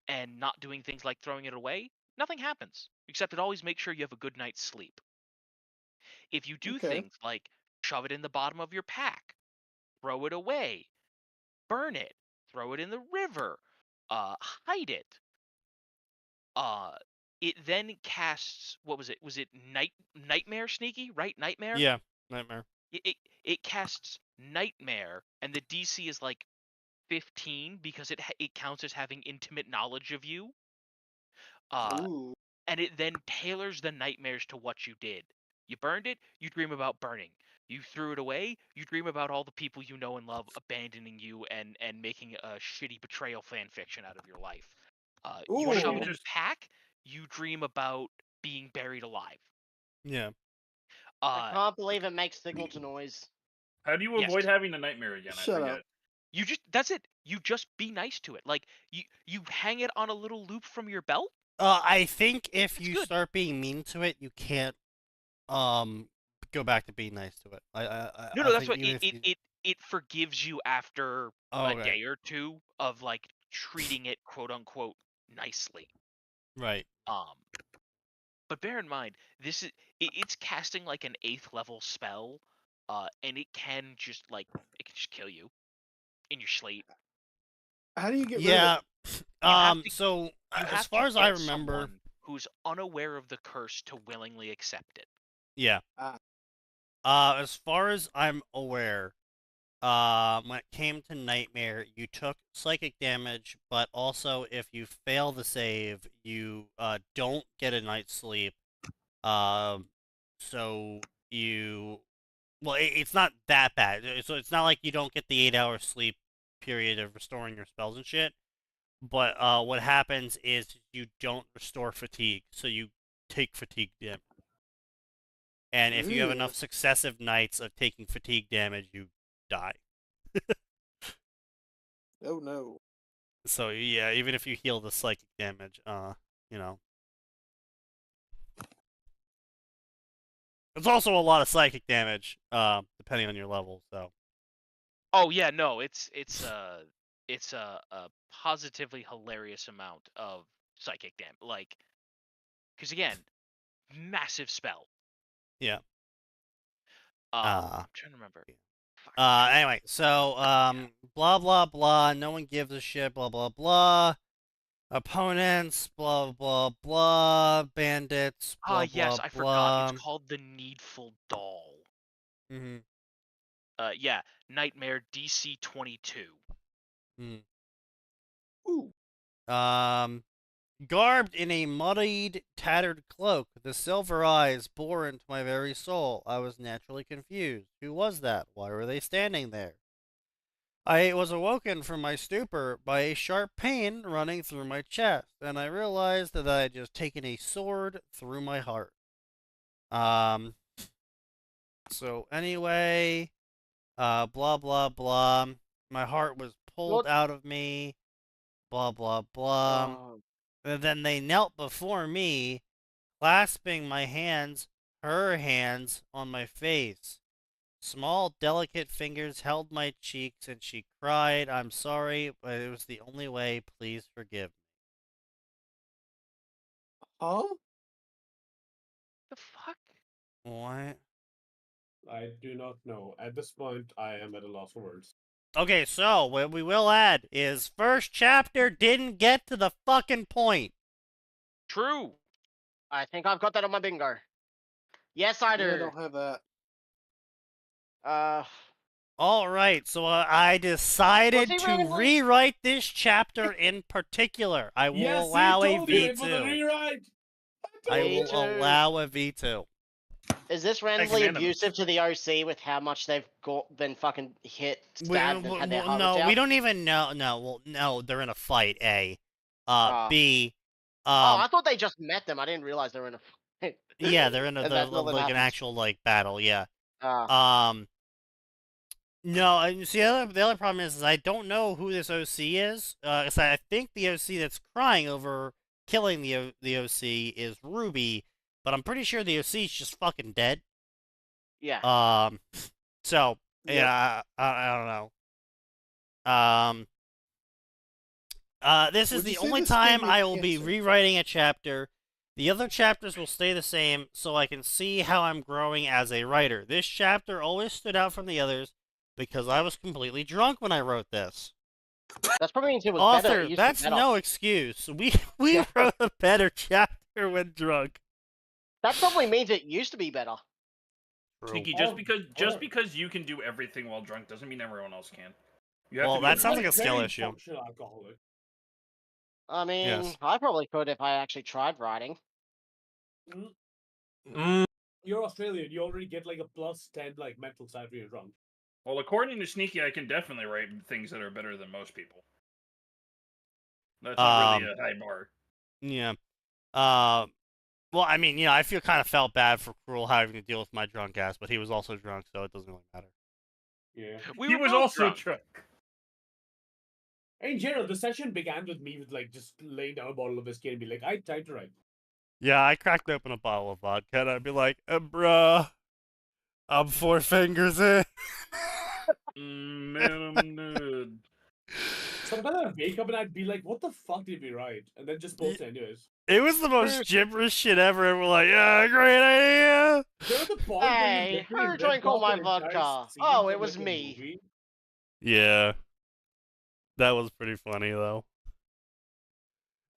and not doing things like throwing it away, nothing happens. Except it always makes sure you have a good night's sleep. If you do Okay. things like shove it in the bottom of your pack, throw it away, burn it, throw it in the river, hide it, it then casts, what was it? Was it nightmare, Sneaky? Right, nightmare. Yeah, nightmare. It casts nightmare, and the DC is like 15 because it counts as having intimate knowledge of you. Ooh. And it then tailors the nightmares to what you did. You burned it, you dream about burning. You threw it away, you dream about all the people you know and love abandoning you and making a shitty betrayal fan fiction out of your life. You shove it in Ooh. the pack, you dream about being buried alive. Yeah. I can't believe it makes signal to noise. How do you Yes. avoid having the nightmare again? I Shut forget. up. You just, that's it. You just be nice to it. Like you hang it on a little loop from your belt. I think if It's you good. start being mean to it, you can't go back to being nice to it. No, I that's think what even if you... it forgives you after Oh, a okay. day or two of like treating it quote unquote nicely. Right. But bear in mind, this is it's casting like an 8th level spell, and it can just kill you in your sleep. How do you get rid of Yeah. it? So You as have far to as I get remember, someone who's unaware of the curse to willingly accept it. yeah. Ah. As far as I'm aware, when it came to Nightmare, you took psychic damage, but also if you fail the save, you don't get a night's sleep. So you, well, it's not that bad. So it's not like you don't get the 8-hour sleep period of restoring your spells and shit. But what happens is you don't restore fatigue, so you take fatigue damage. And if you have enough successive nights of taking fatigue damage, you die. Oh no. So yeah, even if you heal the psychic damage, you know. It's also a lot of psychic damage, depending on your level, so. Oh yeah, no, it's a positively hilarious amount of psychic damage. Like, because again, massive spell. Yeah. I'm trying to remember. Anyway, so, blah, blah, blah, no one gives a shit, blah, blah, blah. Opponents, blah, blah, blah. Bandits, blah, Yes, blah, I blah. forgot. It's called the Needful Doll. Mm-hmm. Yeah, Nightmare DC 22. Mm. Ooh. Garbed in a muddied, tattered cloak, the silver eyes bore into my very soul. I was naturally confused. Who was that? Why were they standing there? I was awoken from my stupor by a sharp pain running through my chest, and I realized that I had just taken a sword through my heart. So anyway, blah, blah, blah. My heart was pulled out of me, blah, blah, blah. And then they knelt before me, clasping my hands, her hands, on my face. Small, delicate fingers held my cheeks, and she cried, "I'm sorry, but it was the only way. Please forgive me." Huh? The fuck? What? I do not know. At this point, I am at a loss for words. Okay, so what we will add is first chapter didn't get to the fucking point. True. I think I've got that on my bingo. Yes, I Yeah, I do. don't have that. All right, so I decided he to randomly- rewrite this chapter in particular. I will Yes, allow a told you it was a V2. rewrite. I Me will too. allow a V2. Is this randomly unanimous. abusive to the OC with how much they've been fucking hit, stabbed, and had their heart No, ripped we out? don't even know. No, well, no, they're in a fight. A, Ah. B, I thought they just met them. I didn't realize they were in a fight. yeah, they're in And that's all that like an happens. actual like battle. Yeah. Ah. No, and see, the other problem is I don't know who this OC is. So I think the OC that's crying over killing the OC is Ruby, but I'm pretty sure the OC is just fucking dead. Yeah. So Yep. yeah, I don't know. This is Would you the say only this time gave me I will be cancer? rewriting a chapter. The other chapters will stay the same, so I can see how I'm growing as a writer. This chapter always stood out from the others because I was completely drunk when I wrote this. That's probably means it was Author, better. It used to be that's better. no excuse. We Yeah. wrote a better chapter when drunk. That probably means it used to be better. Sneaky, Oh, just because you can do everything while drunk doesn't mean everyone else can. You have Well, to do that it sounds like a yourself. skill Very issue. functional alcoholic. I mean, Yes. I probably could if I actually tried writing. You're Australian. You already get like a +10 like mental side when you're drunk. Well, according to Sneaky, I can definitely write things that are better than most people. That's not really a high bar. Yeah. Well, I mean, I feel kind of felt bad for Cruel having to deal with my drunk ass, but he was also drunk, so it doesn't really matter. Yeah. He was also drunk. In general, the session began with me with like just laying down a bottle of whiskey and be like, "I tried to write." Yeah, I cracked open a bottle of vodka and I'd be like, bruh, I'm 4 fingers in. Man, I'm good. Sometimes I'd wake up and I'd be like, "What the fuck did we write?" And then just post it anyways. It was the most gibberish shit ever, and we're like, yeah, great idea. There was a point Hey, where you who literally drank all my read off an entire vodka? scene Oh, from, it was like, a me. movie. Yeah. That was pretty funny, though.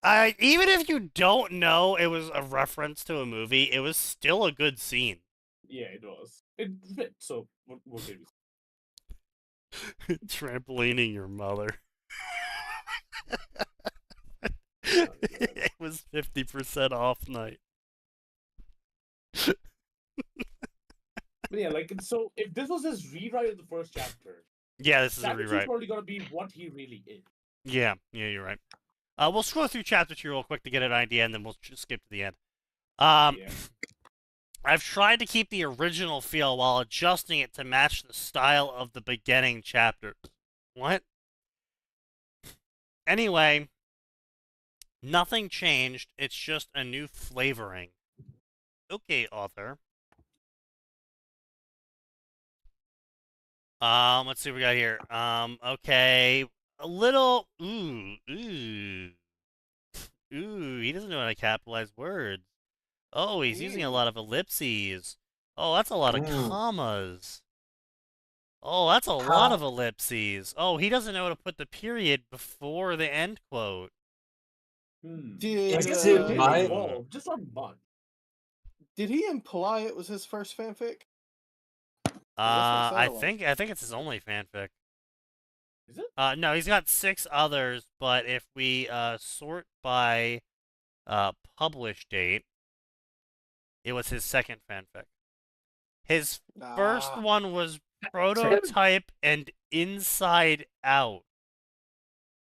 Even if you don't know it was a reference to a movie, it was still a good scene. Yeah, it was. It fit, so what can we say? Trampolining your mother. Oh, It was 50% off night. But yeah, like, so if this was his rewrite of the first chapter, Yeah, this is a chapter 2 is rewrite. probably gonna be what he really is. Yeah, you're right. We'll scroll through chapter 2 real quick to get an idea, and then we'll just skip to the end. Yeah. I've tried to keep the original feel while adjusting it to match the style of the beginning chapters. What? Anyway, nothing changed. It's just a new flavoring. Okay, author. Let's see what we got here. Okay. A little... Ooh, he doesn't know how to capitalize words. Oh, he's using a lot of ellipses. Oh, that's a lot of commas. Oh, that's a lot of ellipses. Oh, he doesn't know how to put the period before the end quote. Did, Just not much. Did he imply it was his first fanfic? I think it's his only fanfic. Is it? No, he's got 6 others, but if we sort by publish date, it was his second fanfic. His first one was Prototype and Inside Out.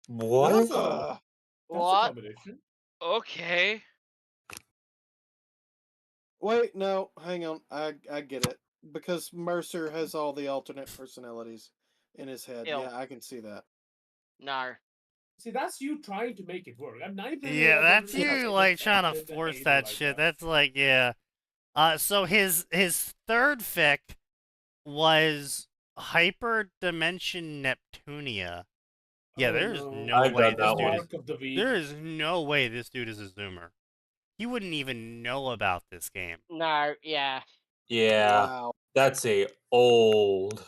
What? What? Okay. Wait, no, hang on. I get it. Because Mercer has all the alternate personalities in his head. Ew. Yeah, I can see that. No. See, that's you trying to make it work. I'm not even. Yeah, that's you like trying to force that shit. That's like, yeah. So his third fic was Hyperdimension Neptunia. Yeah, there's no way this dude there is no way this dude is a zoomer. He wouldn't even know about this game. No, yeah. Yeah, Wow. that's a old.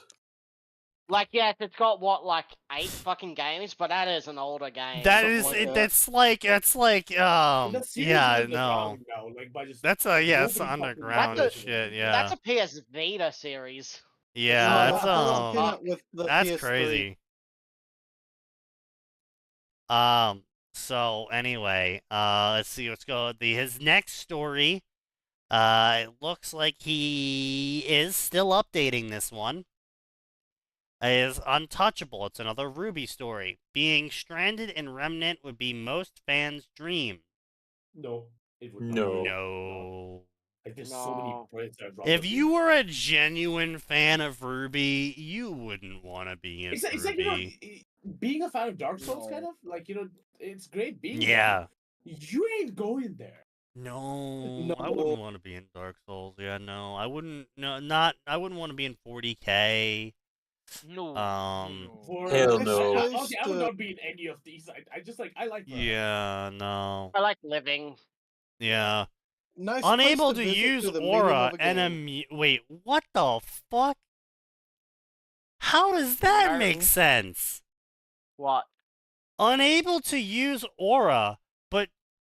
Like, yes, it's got what, like 8 fucking games, but that is an older game. That something is like it. that. That's like The series is yeah, no. underground now, like by just That's a yeah, it's nobody fucking underground knows That's it a- shit. Yeah, That's a PS Vita series. yeah. That's I think it came out with the that's PS3. crazy. So anyway, let's see. Let's go. His next story. It looks like he is still updating this one. Is Untouchable. It's another Ruby story. Being stranded in Remnant would be most fans' dream. No, it would No. not. No. Like there's so many No. points that are If you were a genuine fan of Ruby, you wouldn't want to be in it's like Ruby. being a fan of Dark Souls, No. kind of like it's great being there, Yeah. but you ain't going there. No, I No. wouldn't want to be in Dark Souls. Yeah, no, I wouldn't. No, not. I wouldn't want to be in 40K. No. For Hell It's no. supposed okay, I would to- not be in any of these. I just like I like. Yeah, no. I like living. Yeah. Nice Unable place to visit use through the medium aura of a and game. wait, what the fuck? How does that No. make sense? What? Unable to use aura, but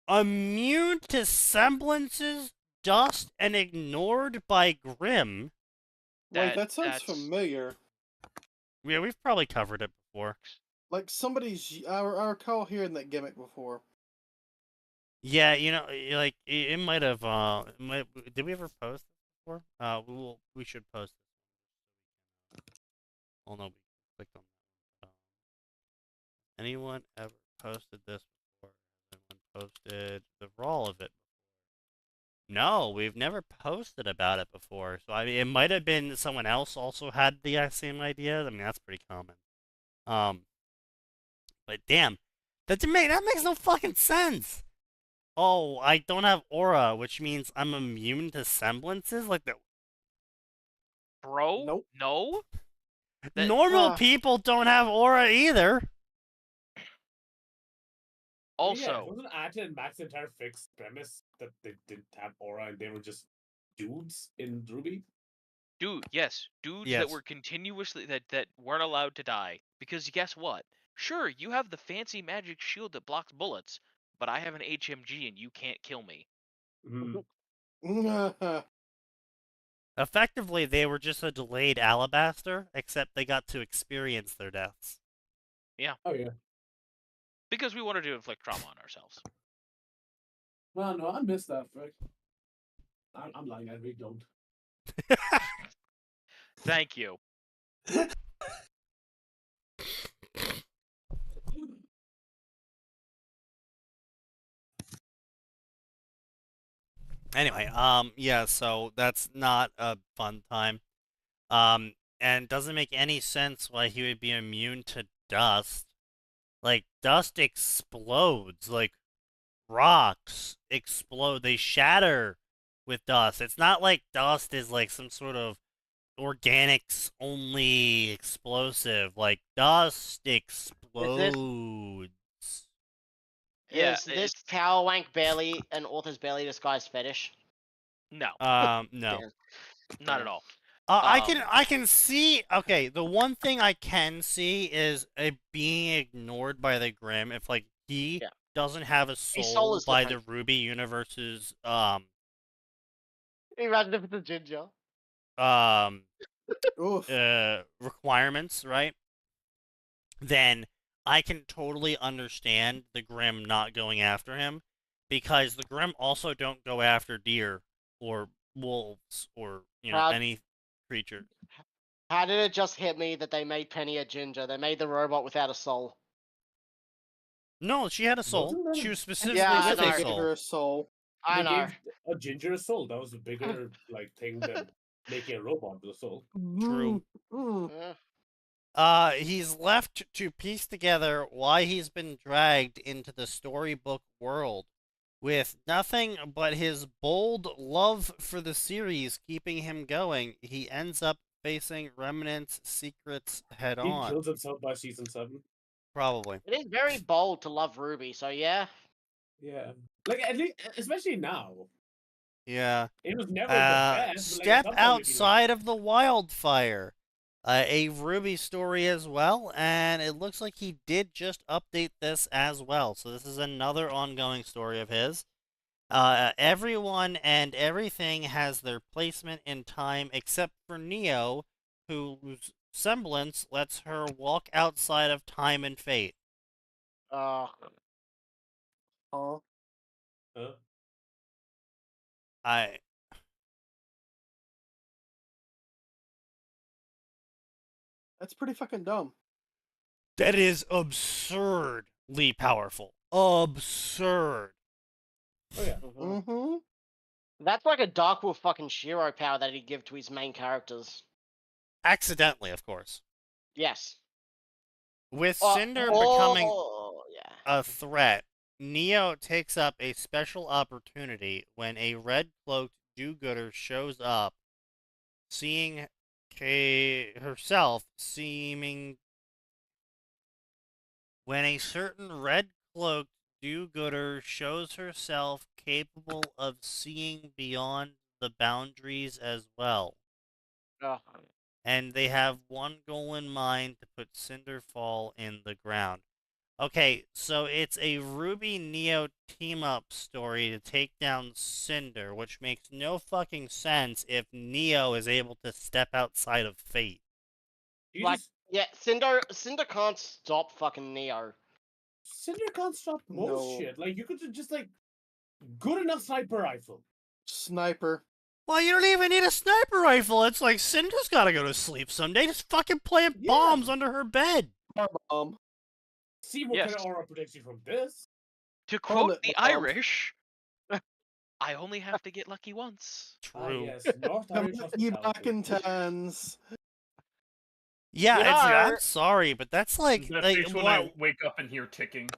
immune to semblances, dust, and ignored by Grim. Wait, that sounds that's- familiar. Yeah, we've probably covered it before. Like somebody's. I recall hearing that gimmick before. Yeah, like it might have. Did we ever post this before? We should post this. Oh no, we clicked on that. Anyone ever posted this before? Anyone posted the raw of it? No, we've never posted about it before. So I mean, it might have been someone else also had the same idea. I mean, that's pretty common. But damn, that makes no fucking sense. Oh, I don't have aura, which means I'm immune to semblances? Like the Bro? Nope. No? That- normal people don't have aura either. Also, wasn't Atin and Max's entire fixed premise that they didn't have aura and they were just dudes in Ruby? dude, yes, dudes Yes. that were continuously that weren't allowed to die. Because guess what? Sure, you have the fancy magic shield that blocks bullets, but I have an HMG and you can't kill me. Effectively, they were just a delayed alabaster, except they got to experience their deaths. Oh yeah. Because we wanted to inflict trauma on ourselves. Well, no, I missed that. Frick. I'm lying. I really don't. Thank you. Anyway, yeah, so that's not a fun time. And doesn't make any sense why he would be immune to dust. Like, dust explodes. Like, rocks explode. They shatter with dust. It's not like dust is like some sort of organics only explosive. Like, dust explodes. Yeah, Is this it's- cow wank barely an author's barely disguised fetish? No, No. Damn. not at all. I can see. Okay, the one thing I can see is being ignored by the Grim. If like he Yeah. doesn't have a His soul soul is by different. the Ruby universe's Imagine if it's a ginger. Oof. requirements, right? Then I can totally understand the Grim not going after him, because the Grim also don't go after deer or wolves or any creature. How did it just hit me that they made Penny a ginger? They made the robot without a soul. No, she had a soul. Wasn't that She a- was specifically Yeah, I with know. a Gave soul. her a soul. I They know. gave a ginger a soul. That was a bigger like thing than making a robot with a soul. True. Eh. He's left to piece together why he's been dragged into the storybook world, with nothing but his bold love for the series keeping him going. He ends up facing Remnant's secrets head He on. kills himself by season 7. Probably. It is very bold to love Ruby, so yeah. Yeah. Like at least, especially now. Yeah. It was never the best. But, like, at Step some point it'd be like- outside of the wildfire. a Ruby story as well, and it looks like he did just update this as well. So this is another ongoing story of his. Everyone and everything has their placement in time except for Neo, whose semblance lets her walk outside of time and fate. Uh, Oh, Huh? I that's pretty fucking dumb. That is absurdly powerful. Absurd. Oh yeah. mhm. Mm-hmm. That's like a Dark Wolf fucking Shiro power that he'd give to his main characters. Accidentally, of course. Yes. With Cinder becoming yeah. a threat, Neo takes up a special opportunity when a red-cloaked do-gooder shows up, seeing herself seeming... When a certain red-cloaked do-gooder shows herself capable of seeing beyond the boundaries as well. And they have one goal in mind, to put Cinderfall in the ground. Okay, so it's a Ruby Neo team-up story to take down Cinder, which makes no fucking sense if Neo is able to step outside of fate. You Like, just yeah, Cinder can't stop fucking Neo. Cinder can't stop most No. shit. Like you could just like good enough sniper rifle. Sniper. Well, you don't even need a sniper rifle. It's like Cinder's gotta go to sleep someday. Just fucking plant bombs under her bed. Bomb. See what kind of aura protects you from this. To quote Toilet the bombs. Irish, I only have to get lucky once. True. Yes, North Come Irish back, you back in hospitality. tens. Yeah, You it's like, I'm know- sorry, but that's like That like face when what? I wake up and hear ticking.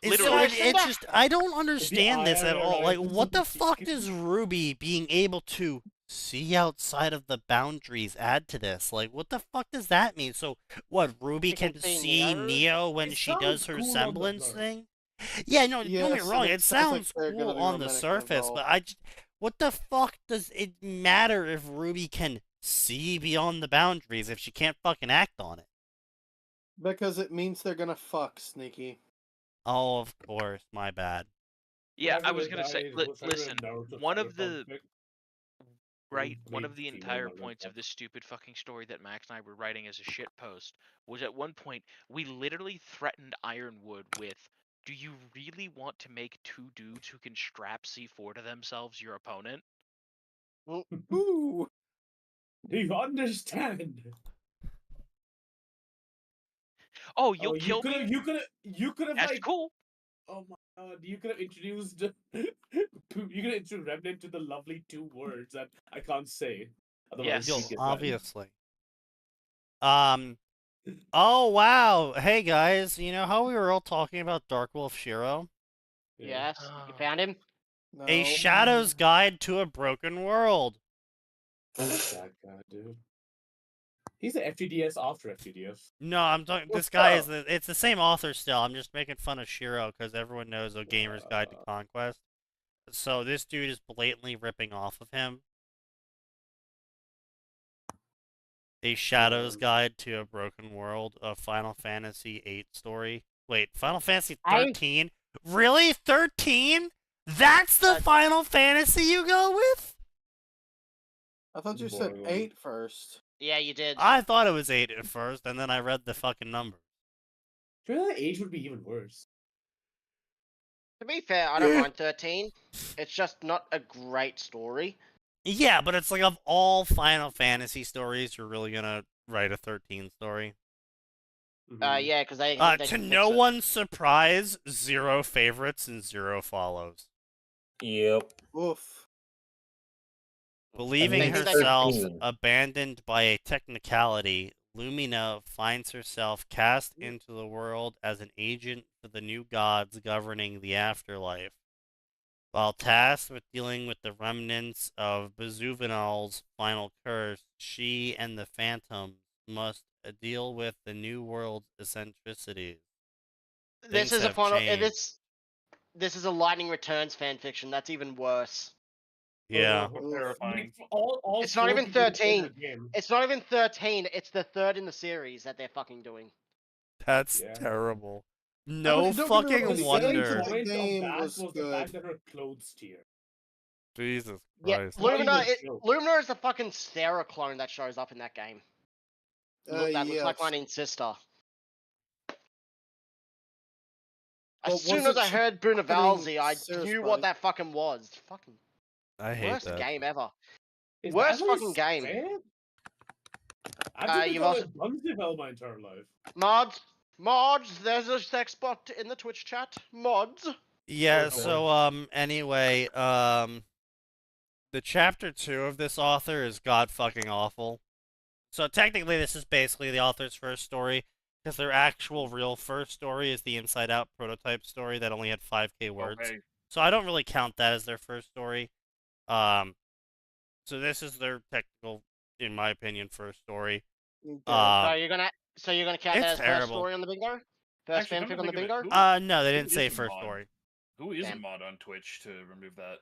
It's, Literally. it's just I don't understand this at IRL all. Like, items what of the the fuck chicken. does Ruby being able to see outside of the boundaries add to this? Like, what the fuck does that mean? So, what, Ruby She can can see see Neo? Neo when It she does sounds her cool on the semblance blur. thing? Yeah, no, don't get me Yes, wrong. and It it sounds like sounds they're cool gonna be on the romantically surface, but what the fuck does it matter if Ruby can see beyond the boundaries if she can't fucking act on it? Because it means they're gonna fuck, Sneaky. Oh, of course, my bad. Yeah, I Whatever was the gonna say. guy was Listen, Naruto one fire of the conflict, right, don't one blame of the female entire Naruto points of fans. this stupid fucking story that Max and I were writing as a shit post was at one point we literally threatened Ironwood with, "Do you really want to make two dudes who can strap C4 to themselves your opponent?" Ooh. Do you understand? Oh, you'll Oh, kill me? you could have That's like, cool. oh my god, you could have introduced, you could have introduced Remnant to the lovely two words that I can't say. Otherwise, Yes. we get banned. Obviously. Oh wow! Hey guys, you know how we were all talking about Dark Wolf Shiro? Yes. You found him? No. A Shadow's Guide to a Broken World. That guy, dude. He's the FTDS after FTDS. No, I'm talking. This guy is it's the same author still. I'm just making fun of Shiro because everyone knows A Gamer's Guide to Conquest. So this dude is blatantly ripping off of him. A Shadow's Guide to a Broken World, a Final Fantasy VIII story. Wait, Final Fantasy 13? Really? 13? That's the Final Fantasy you go with? I thought you said 8 first. Yeah, you did. I thought it was 8 at first, and then I read the fucking number. I feel like 8 would be even worse. To be fair, I don't mind 13. It's just not a great story. Yeah, but it's like of all Final Fantasy stories, you're really gonna write a 13 story. Yeah, because they to can no fix it. one's surprise, 0 favorites and 0 follows. Yep. Oof. Believing Maybe they- herself 13. abandoned by a technicality, Lumina finds herself cast into the world as an agent for the new gods governing the afterlife. While tasked with dealing with the remnants of Bezuvinal's final curse, she and the Phantoms must deal with the new world's eccentricities. This Things is a have final. changed. This is a Lightning Returns fanfiction. That's even worse. Yeah. Terrifying. All It's not four even people in the 13. game. It's not even 13. It's the third in the series that they're fucking doing. That's Yeah. terrible. I No mean, don't get me wrong, fucking the wonder. setting The That point of game that was was the good. fact that her clothes tear. Jesus Yeah, Christ. Not Lumina. even a joke. Lumina is the fucking Sarah clone that shows up in that game. That looks like my Yes. own sister. But As soon as wasn't I she heard Brunavalzi, I Sarah's knew brother? what that fucking was. Fucking I hate worst that. game ever. Is Worst that what fucking you game. said? I've you've been also- Dunseville my entire life. Mods, there's a sex bot in the Twitch chat. Mods. Yeah, Oh, so anyway, the chapter 2 of this author is god fucking awful. So technically this is basically the author's first story, because their actual real first story is the Inside Out prototype story that only had 5k words. Okay. So I don't really count that as their first story. So this is their technical, in my opinion, first story. So you're gonna count that it's as first terrible. story on the bingo? First Actually, come to fanfic on the think of it, bingo? No, they who didn't say is a first mod? story. Who is a Damn. mod on Twitch to remove that?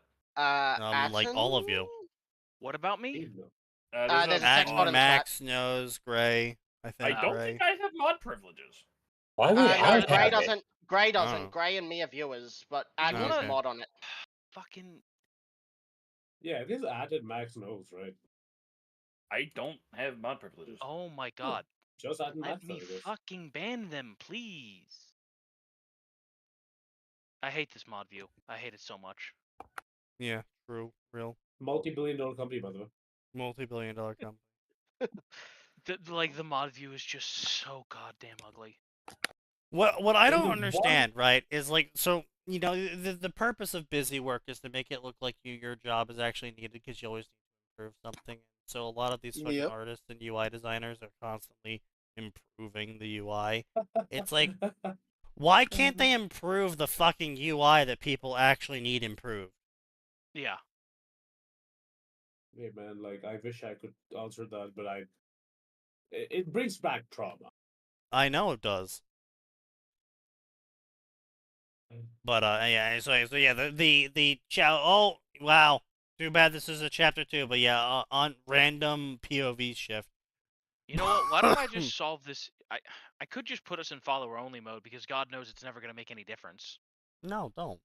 Like all of you. What about me? There's a text bot in the chat. Max knows Gray. I think. I don't Gray. think I have mod privileges. Why would No, I Gray have it? doesn't. Gray doesn't. Oh. Gray and me are viewers, but Admin's Okay. mod on it. Fucking. Yeah, this added Max knows, right? I don't have mod privileges. Oh my god. Just adding Let Max me knows. fucking ban them, please. I hate this mod view. I hate it so much. Yeah, true, real, Multi-billion-dollar company, by the way. multi-billion-dollar company. The mod view is just so goddamn ugly. What I And don't the understand, right, is like, so you know, the purpose of busy work is to make it look like your job is actually needed, because you always need to improve something. So a lot of these fucking Yep. artists and UI designers are constantly improving the UI. It's like, why can't they improve the fucking UI that people actually need improved? Yeah. Hey man, like I wish I could answer that, but it brings back trauma. I know it does. But yeah, so yeah, the oh wow, too bad this is a chapter 2, but yeah, on random POV shift. You know what? Why don't I just solve this? I could just put us in follower only mode, because God knows it's never gonna make any difference. No, don't.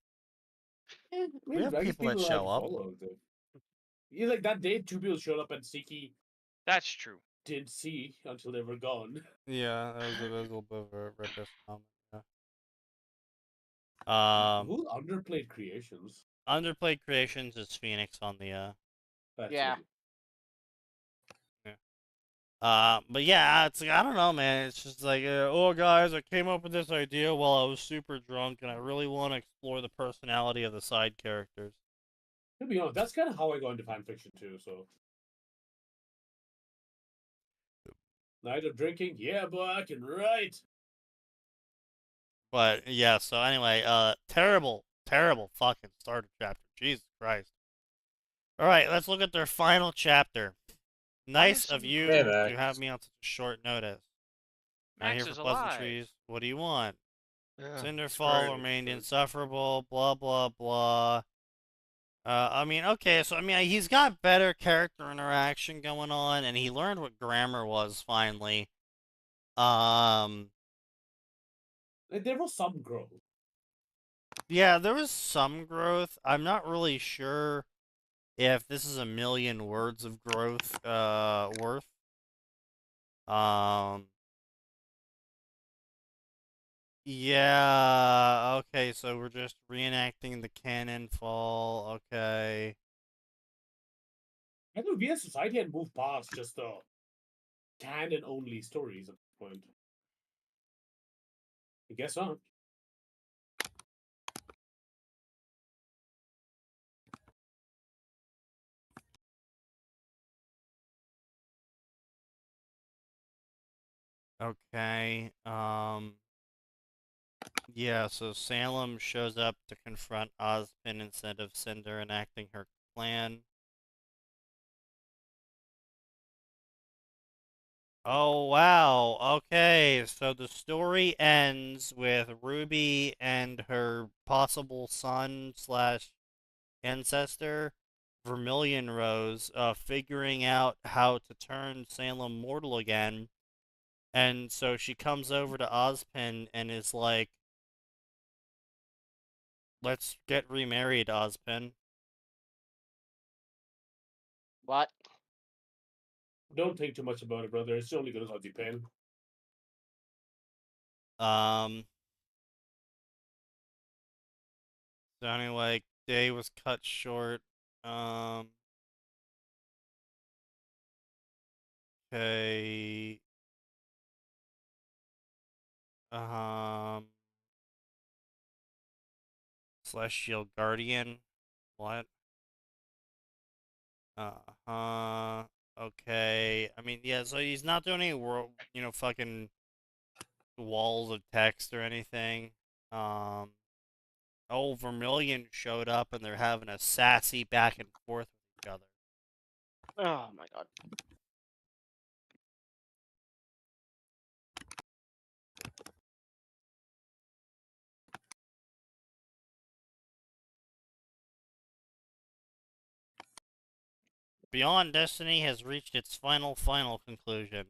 I We mean, have I guess people that have show up. followed it. Yeah, like that day, 2 people showed up and Sneaky That's true. didn't see until they were gone. Yeah, that was a little bit of a ripest moment. Yeah. Who underplayed creations? Underplayed Creations is Phoenix on the That's Yeah. it. but yeah, it's like, I don't know, man. It's just like, oh guys, I came up with this idea while I was super drunk, and I really want to explore the personality of the side characters. To be honest, that's kind of how I got into fanfiction too. So, night of drinking, yeah, boy, I can write. But yeah, so anyway, terrible fucking starter chapter. Jesus Christ. All right, let's look at their final chapter. Nice of you Hey, to Max. have me on such a short notice. Not Max here is for alive. pleasantries. What do you want? Yeah, Cinderfall great. remained insufferable. Blah blah blah. I mean, okay, so I mean, he's got better character interaction going on, and he learned what grammar was finally. Like, there was some growth. Yeah, there was some growth. I'm not really sure if this is a million words of growth, worth. Yeah, okay, so we're just reenacting the cannon fall, okay. I thought we as society had moved past just the canon only stories at this point. I guess not. Okay, yeah, so Salem shows up to confront Ozpin instead of Cinder enacting her plan. Oh, wow, okay, so the story ends with Ruby and her possible son slash ancestor Vermilion Rose figuring out how to turn Salem mortal again. And so she comes over to Ozpin and is like, let's get remarried, Ozpin. What? Don't think too much about it, brother. It's only gonna cause you pain. So anyway, day was cut short. Okay. Celestial Guardian. What? Okay. I mean, yeah, so he's not doing any fucking walls of text or anything. Oh, Vermilion showed up and they're having a sassy back and forth with each other. Oh my god. Beyond Destiny has reached its final conclusion.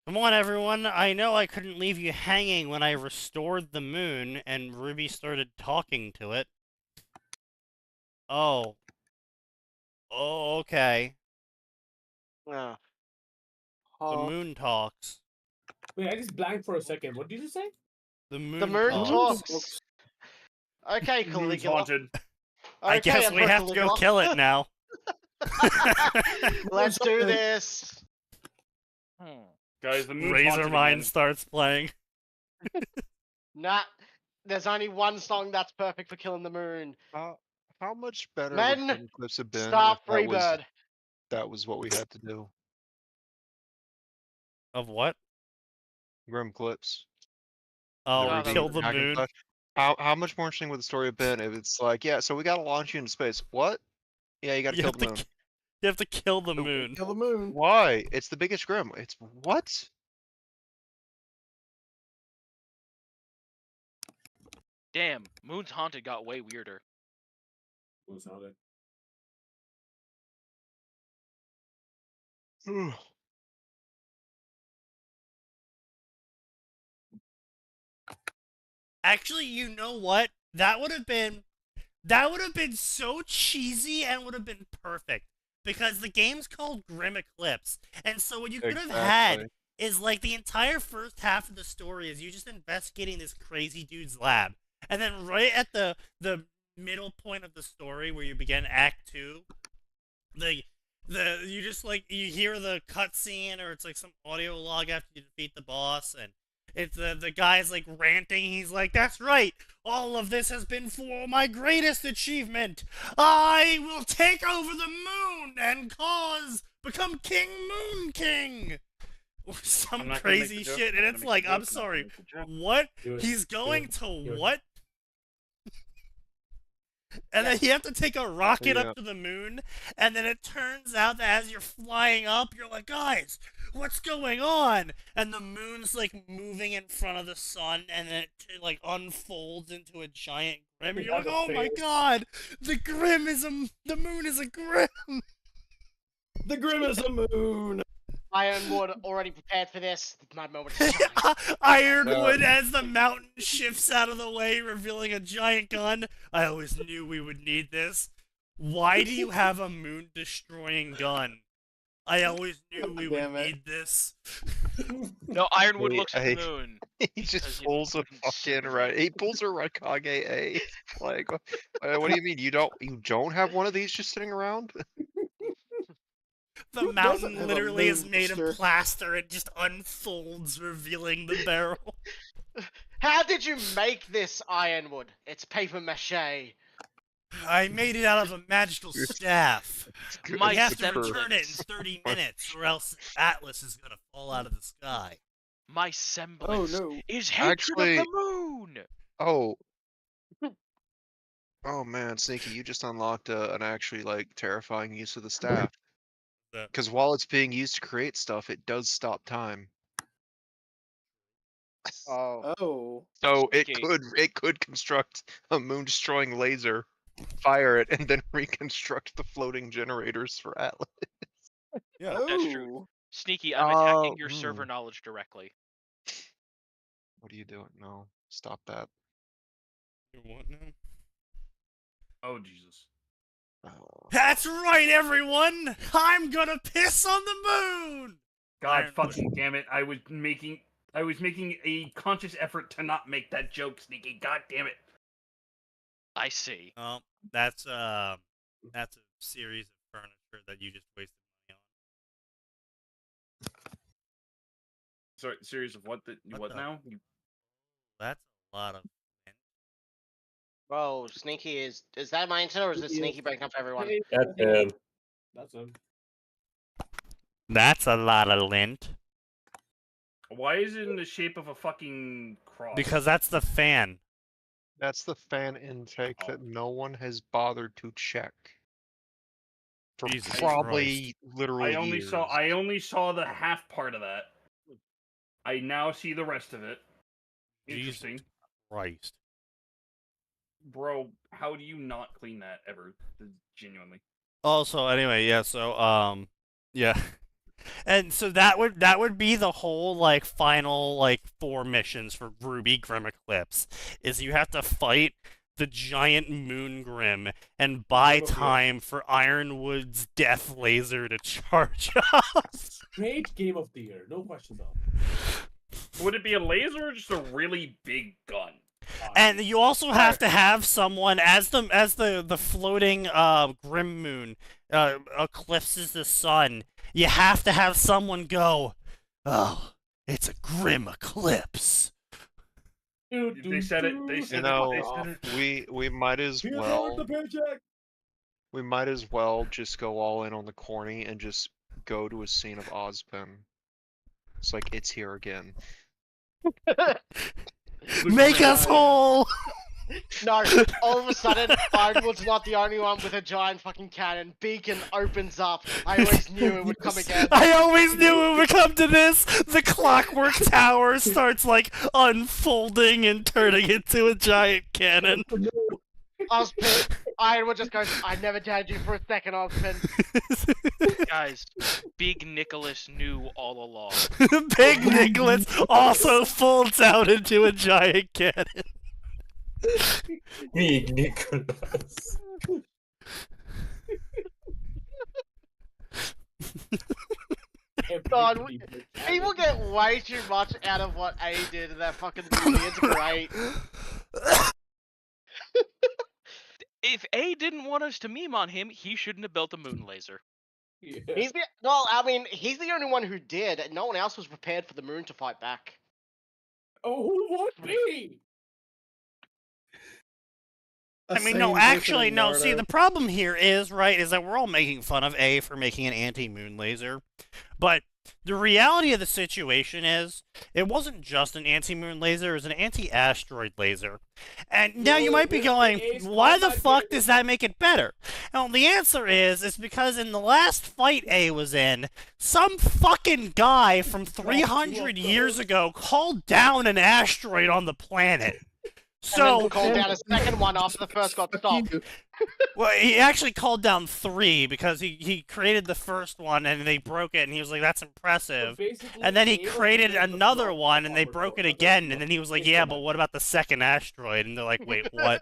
Come on, everyone. I know I couldn't leave you hanging when I restored the moon and Ruby started talking to it. Oh. Oh, okay. Oh. The moon talks. Wait, I just blanked for a second. What did you say? The moon The moon talks. talks. Okay, The moon's Caligula. haunted. I Okay, guess we Emperor have to go Caligula. kill it now. Let's do this. Guys, the moon's Razor haunted Mind again. starts playing. Nah, there's only one song that's perfect for killing the moon. How much better Men, would Grim Clips have been Stop if Freebird. that was what we had to do? Of what? Grim Clips. Oh, Oh, we the kill the Hack and moon. slash. How much more interesting would the story have been if it's like, yeah, so we gotta launch you into space. What? Yeah, you gotta You kill have the to moon. You have to kill the moon. Kill the moon. Why? It's the biggest Grim. It's what? Damn, Moon's Haunted got way weirder. Who's on it? Actually, you know what? That would have been so cheesy and would have been perfect. Because the game's called Grim Eclipse. And so what you could have had is like the entire first half of the story is you just investigating this crazy dude's lab. And then right at the middle point of the story where you begin Act 2, you just like you hear the cutscene or it's like some audio log after you defeat the boss and it's the guy's like ranting. He's like, "That's right. All of this has been for my greatest achievement. I will take over the moon and become King Moon King." Or some I'm not gonna make crazy the joke. shit. And I'm it's gonna like, make the I'm joke. I'm not sorry. gonna make the joke. What? Do it. He's going it. to Do it. what? And then you have to take a rocket Yeah. up to the moon, and then it turns out that as you're flying up, you're like, guys, what's going on? And the moon's like moving in front of the sun, and then it like unfolds into a giant grim. And you're like, oh my god, the moon is a grim. The Grim is a moon. Ironwood already prepared for this. My moment to shine. Ironwood as the mountain shifts out of the way, revealing a giant gun. I always knew we would need this. Why do you have a moon-destroying gun? I always knew we would Damn it. need this. No, Ironwood Wait, looks at the moon. He Because just he pulls a couldn't see fucking the right. He pulls a Raikage A. Like, what do you mean? You don't have one of these just sitting around? The Who doesn't mountain have a literally is moon made of booster? plaster. It just unfolds, revealing the barrel. How did you make this, Ironwood? It's paper mache. I made it out of a magical staff. My We have to semblance. return it in 30 minutes, or else Atlas is gonna fall out of the sky. My Oh semblance no. is hatred Actually- of the moon. Oh. Oh man, Sneaky, you just unlocked an actually like terrifying use of the staff. Yeah. Because while it's being used to create stuff, it does stop time. Oh. Oh. So Sneaky. it could construct a moon destroying laser. fire it, and then reconstruct the floating generators for Atlas. Yeah. That's true. Ooh. Sneaky, I'm attacking Oh, your server knowledge directly. What are you doing? No, stop that. What now? Oh Jesus. Oh. That's right, everyone! I'm gonna piss on the moon! God Iron- fucking damn it! I was making a conscious effort to not make that joke, Sneaky. God damn it! I see. Oh, that's a series of furniture that you just wasted money on. Sorry, series of what? What the- now? That's a lot of. Bro, Sneaky is that my internet or is this Sneaky Sneaky is- breaking up for everyone? Hey, That's him. That's him. That's a lot of lint. Why is it in the shape of a fucking cross? Because that's the fan. That's the fan intake Oh. that no one has bothered to check for Jesus probably literal I only years. saw the half part of that. I now see the rest of it. Interesting. Jesus Christ. Bro, how do you not clean that ever? Genuinely. Also, anyway, yeah, so yeah. And so that would be the whole like final like 4 missions for Ruby Grim Eclipse is you have to fight the giant moon grim and buy time for Ironwood's death laser to charge up. Straight game of the year, no question though. Would it be a laser or just a really big gun? And you also have to have someone as the floating grim moon eclipses the sun. You have to have someone go, "Oh, it's a grim eclipse." They said it. They said You know, it. They said it. we might as Here's well the paycheck. we might as well just go all in on the corny and just go to a scene of Ozpin. It's like it's here again. Make us whole. No, all of a sudden, Ironwood's not the only one with a giant fucking cannon. Beacon opens up. I always knew it would come again. I always knew it would come to this. The clockwork tower starts unfolding and turning into a giant cannon. Ozpin, Ironwood just goes, I never doubted you for a second, Ozpin. Guys, Big Nicholas knew all along. Big Nicholas also folds out into a giant cannon. Big Nicholas. God, people get way too much out of what A did in that fucking movie. It's great. If A didn't want us to meme on him, he shouldn't have built a moon laser. Yeah. He's the only one who did. No one else was prepared for the moon to fight back. Oh, who would be? A I mean, no, sane person actually, in no. See, Naruto. the problem here is that we're all making fun of A for making an anti-moon laser, but the reality of the situation is it wasn't just an anti-moon laser; it was an anti-asteroid laser. And now you might be going, why the fuck does that make it better? Well, the answer is it's because in the last fight A was in, some fucking guy from 300 years ago called down an asteroid on the planet. And then So, called down a second one after the first got stopped. well, he actually called down 3 because he created the first one and they broke it and he was like, that's impressive. And then he created another one and they broke it again and then he was like, yeah, but what about the second asteroid? And they're like, wait, what?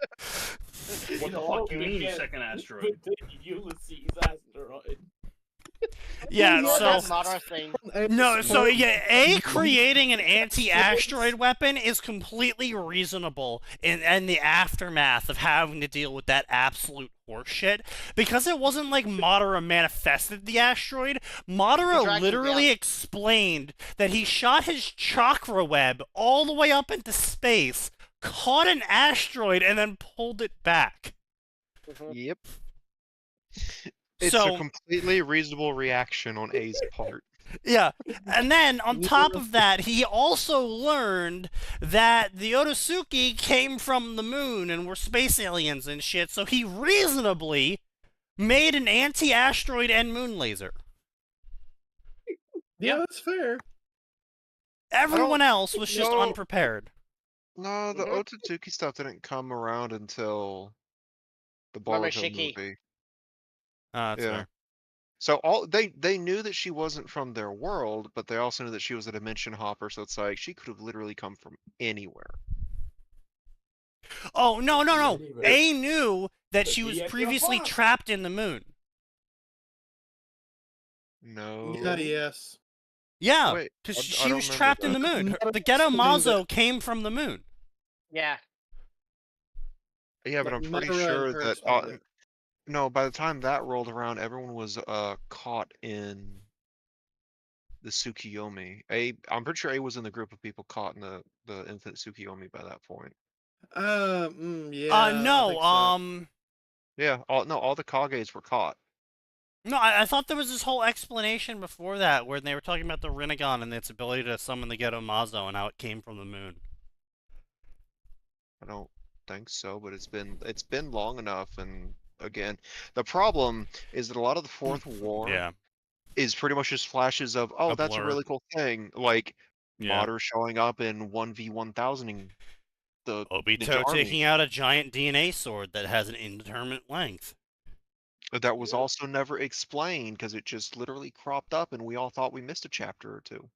What the fuck you mean, you second asteroid? Ulysses asteroid. Yeah, Ignore so... that Madara thing. No, so yeah, A, creating an anti-asteroid weapon is completely reasonable in the aftermath of having to deal with that absolute horseshit. Because it wasn't like Madara manifested the asteroid, Madara literally explained that he shot his chakra web all the way up into space, caught an asteroid, and then pulled it back. Yep. It's So- a completely reasonable reaction on A's part. Yeah, and then on top of that, he also learned that the Otosuki came from the moon and were space aliens and shit, so he reasonably made an anti-asteroid and moon laser. Yeah, that's fair. Everyone else was just know- unprepared. No, the Otsutsuki stuff didn't come around until the Remember Boruto Shiki? movie. That's Yeah. fair. So they knew that she wasn't from their world, but they also knew that she was a dimension hopper. So it's like she could have literally come from anywhere. Oh, no. Anyway. They knew that she He was had to previously fuck. trapped in the moon. No. Yeah, yes. Yeah, Wait, because I she don't was remember trapped in that. the moon. Not The Ghetto assuming that- Mazo came from the moon. Yeah. Yeah, but I'm pretty Madara sure and her that explained it. no, by the time that rolled around, everyone was caught in the Tsukiyomi. I'm pretty sure A was in the group of people caught in the infinite Tsukiyomi by that point. Yeah. I No, think so. Yeah, all the Kages were caught. No, I thought there was this whole explanation before that where they were talking about the Rinnegan and its ability to summon the Ghetto Mazo and how it came from the moon. I don't think so, but it's been long enough, and again, the problem is that a lot of the fourth war Yeah. is pretty much just flashes of, oh, A that's a blur. really cool thing, like Yeah. Mater showing up in 1v1000ing the Ninja Obito Army. taking out a giant DNA sword that has an indeterminate length. But that was also never explained because it just literally cropped up, and we all thought we missed a chapter or two.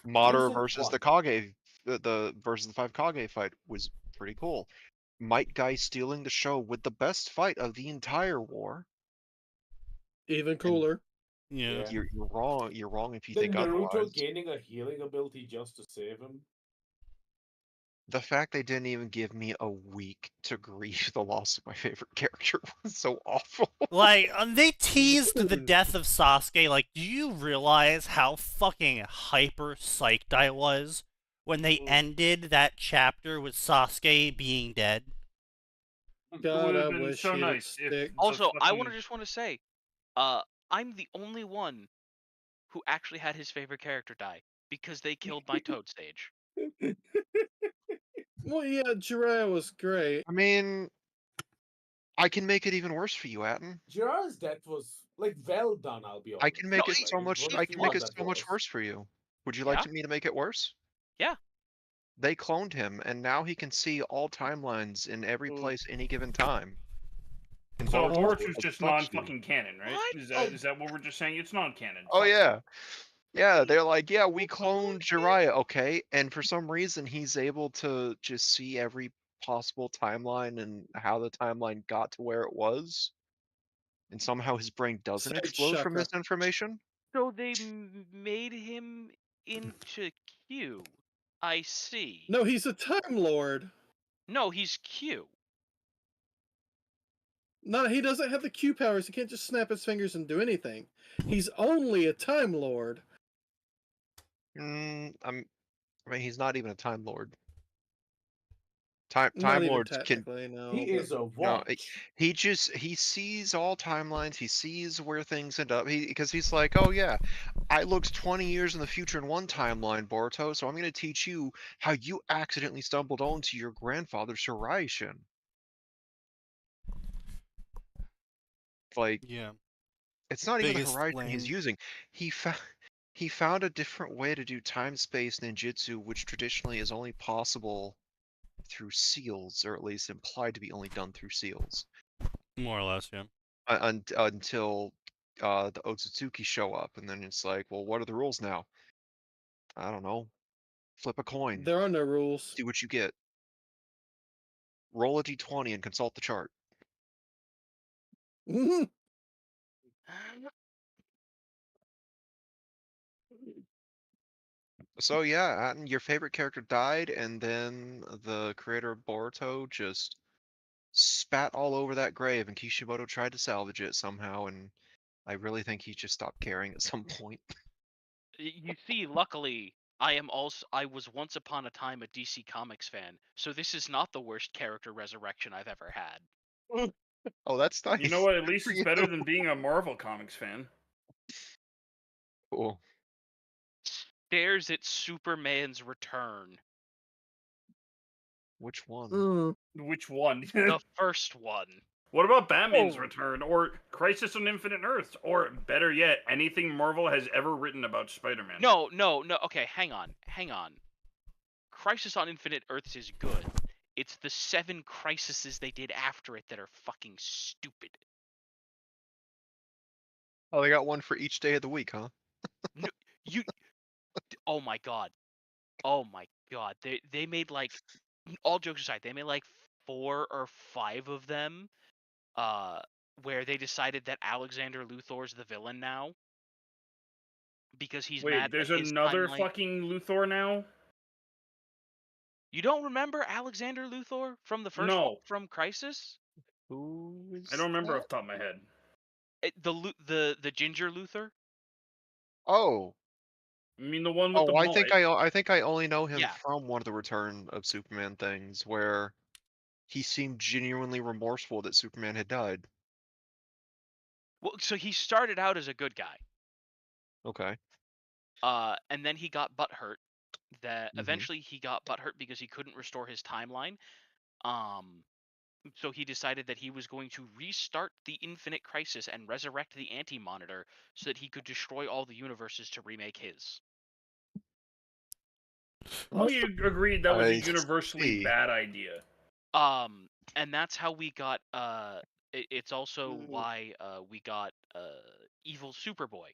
Mater Listen, versus what? the Kage, the versus the 5 Kage fight was pretty cool. Might Guy stealing the show with the best fight of the entire war. Even cooler. Yeah. Yeah. You're wrong. You're wrong if you The think Naruto otherwise. gaining a healing ability just to save him. The fact they didn't even give me a week to grieve the loss of my favorite character was so awful. Like, they teased the death of Sasuke. Like, do you realize how fucking hyper psyched I was when they ended that chapter with Sasuke being dead? God, I would've been wish so he'd nice stick. if Also, I fucking- just want to say, I'm the only one who actually had his favorite character die because they killed my Toad stage. Well, yeah, Jiraiya was great. I mean, I can make it even worse for you, Atten. Jiraiya's death was like well done. I'll be honest. I can make No, it so much. what a I can make flood it that so much was. worse for you. Would you like Yeah? me to make it worse? Yeah. They cloned him, and now he can see all timelines in every place, any given time. And So Boruto Boruto's was just fucks you. non-fucking canon, right? What? Is that what we're just saying? It's non-canon. Oh Fuck yeah, you. yeah. They're like, yeah, we cloned Jiraiya, okay, and for some reason he's able to just see every possible timeline and how the timeline got to where it was, and somehow his brain doesn't Side explode from chakra. this information. So they made him into Q. I see. No, he's a Time Lord. No, he's Q. No, he doesn't have the Q powers. He can't just snap his fingers and do anything. He's only a Time Lord. I mean, he's not even a Time Lord. Time Not even Lords can. technically, no. He is a No, watch. he sees all timelines. He sees where things end up. Because he's like, oh yeah, I looked 20 years in the future in one timeline, Boruto. So I'm going to teach you how you accidentally stumbled onto your grandfather's Shiraishin. Like, Yeah. it's not even the Biggest Horizon he's lame. using. He found a different way to do time space ninjutsu, which traditionally is only possible through seals, or at least implied to be only done through seals. More or less, yeah. Until the Otsutsuki show up, and then it's like, well, what are the rules now? I don't know. Flip a coin. There are no rules. See what you get. Roll a d20 and consult the chart. So yeah, Atten, your favorite character died, and then the creator of Boruto just spat all over that grave, and Kishimoto tried to salvage it somehow, and I really think he just stopped caring at some point. You see, luckily, I was once upon a time a DC Comics fan, so this is not the worst character resurrection I've ever had. Oh, that's nice. You know what? At least For it's you. better than being a Marvel Comics fan. Cool. Stares at Superman's return. Which one? Which one? The first one. What about Batman's Oh. return, or Crisis on Infinite Earths, or better yet, anything Marvel has ever written about Spider-Man? No. Okay, hang on. Crisis on Infinite Earths is good. It's the 7 crises they did after it that are fucking stupid. Oh, they got one for each day of the week, huh? No, you. Oh my god. Oh my god. They made like, all jokes aside, they made like 4 or 5 of them, where they decided that Alexander Luthor's the villain now because he's Wait, mad there's that his another timeline. fucking Luthor now? You don't remember Alexander Luthor from the first one, No. from Crisis? Who is I don't remember that? off the top of my head. The ginger Luthor? Oh. I mean the one with the Oh, mullet. I think I only know him Yeah. from one of the Return of Superman things where he seemed genuinely remorseful that Superman had died. Well, so he started out as a good guy. Okay. And then he got butthurt. That Mhm. eventually he got butthurt because he couldn't restore his timeline. So he decided that he was going to restart the Infinite Crisis and resurrect the Anti-Monitor so that he could destroy all the universes to remake his. We agreed that was a I universally see. bad idea. And that's how we got. It's also why we got evil Superboy.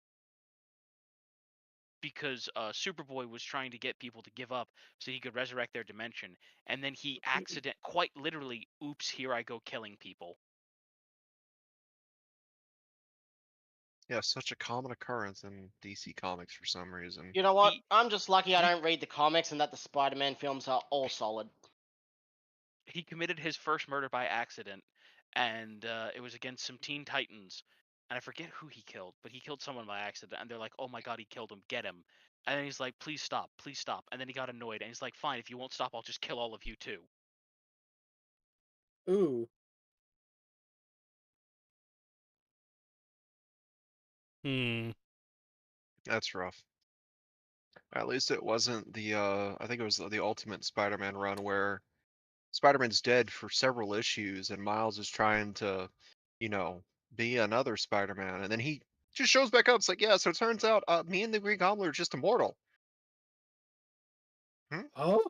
Because Superboy was trying to get people to give up so he could resurrect their dimension, and then he quite literally, oops, here I go killing people. Yeah, such a common occurrence in DC Comics for some reason. You know what? I'm just lucky I don't read the comics and that the Spider-Man films are all solid. He committed his first murder by accident, and it was against some Teen Titans, and I forget who he killed, but he killed someone by accident, and they're like, oh my god, he killed him, get him. And then he's like, please stop, and then he got annoyed, and he's like, fine, if you won't stop, I'll just kill all of you too. Ooh. That's rough. At least it wasn't the I think it was the Ultimate Spider-Man run where Spider-Man's dead for several issues and Miles is trying to, you know, be another Spider-Man, and then he just shows back up. It's like, yeah, so it turns out me and the Green Goblin are just immortal. Oh?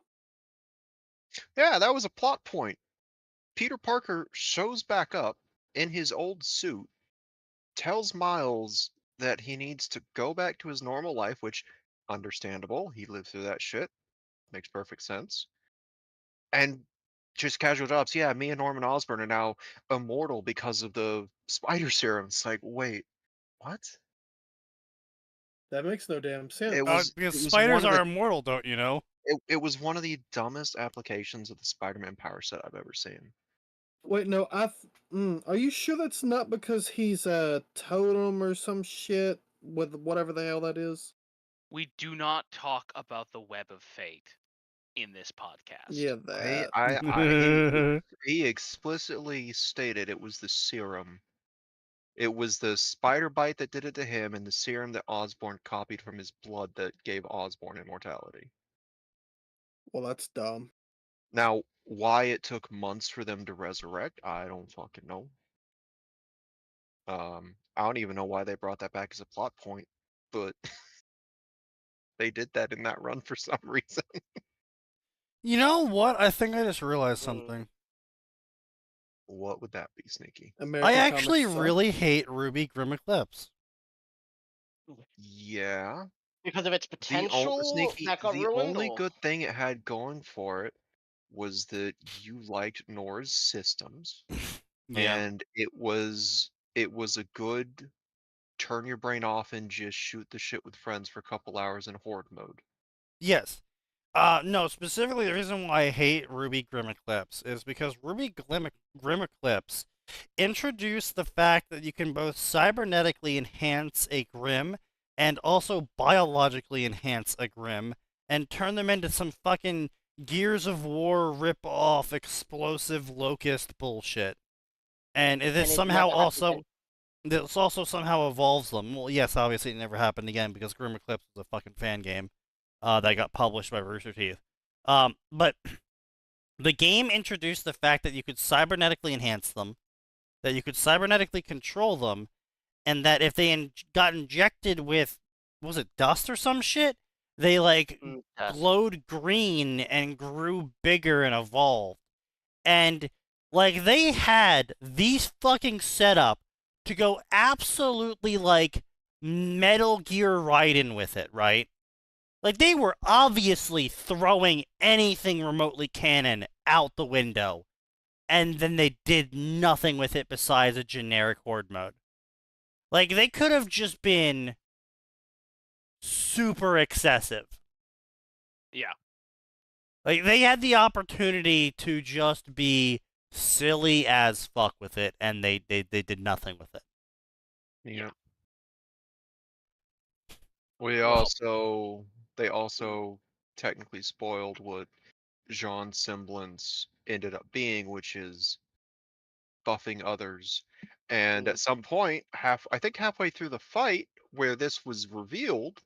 Yeah, that was a plot point. Peter Parker shows back up in his old suit, tells Miles that he needs to go back to his normal life, which, understandable, he lived through that shit. Makes perfect sense. And just casual jobs. Yeah, me and Norman Osborn are now immortal because of the spider serum. It's like, wait, what? That makes no damn sense. It was because it was spiders one of are the, immortal, don't you know? it was one of the dumbest applications of the Spider-Man power set I've ever seen. Wait, no, are you sure that's not because he's a totem or some shit with whatever the hell that is? We do not talk about the Web of Fate in this podcast. Yeah, that. He explicitly stated it was the serum. It was the spider bite that did it to him, and the serum that Osborn copied from his blood that gave Osborn immortality. Well, that's dumb. Now, why it took months for them to resurrect, I don't fucking know. I don't even know why they brought that back as a plot point, but they did that in that run for some reason. You know what? I think I just realized something. What would that be, Sneaky? American I actually comics suck. really hate Ruby Grim Eclipse. Yeah. Because of its potential Sneaky, that got the ruined? only or- good thing it had going for it was that you liked Nora's systems. Yeah. And it was a good turn your brain off and just shoot the shit with friends for a couple hours in horde mode. Yes. No, specifically the reason why I hate Ruby Grim Eclipse is because Ruby Grim Eclipse introduced the fact that you can both cybernetically enhance a Grim and also biologically enhance a Grim and turn them into some fucking Gears of War rip-off explosive locust bullshit. And this somehow also... This also somehow evolves them. Well, yes, obviously it never happened again because Grim Eclipse was a fucking fan game that got published by Rooster Teeth. But the game introduced the fact that you could cybernetically enhance them, that you could cybernetically control them, and that if they got injected with, what was it, dust or some shit? They, like, glowed green and grew bigger and evolved. And, like, they had these fucking setup to go absolutely, like, Metal Gear Raiden with it, right? Like, they were obviously throwing anything remotely canon out the window, and then they did nothing with it besides a generic horde mode. Like, they could have just been super excessive. Yeah. Like, they had the opportunity to just be silly as fuck with it, and they did nothing with it. Yeah. Well- They also technically spoiled what Jean's semblance ended up being, which is buffing others. And at some point, I think halfway through the fight where this was revealed,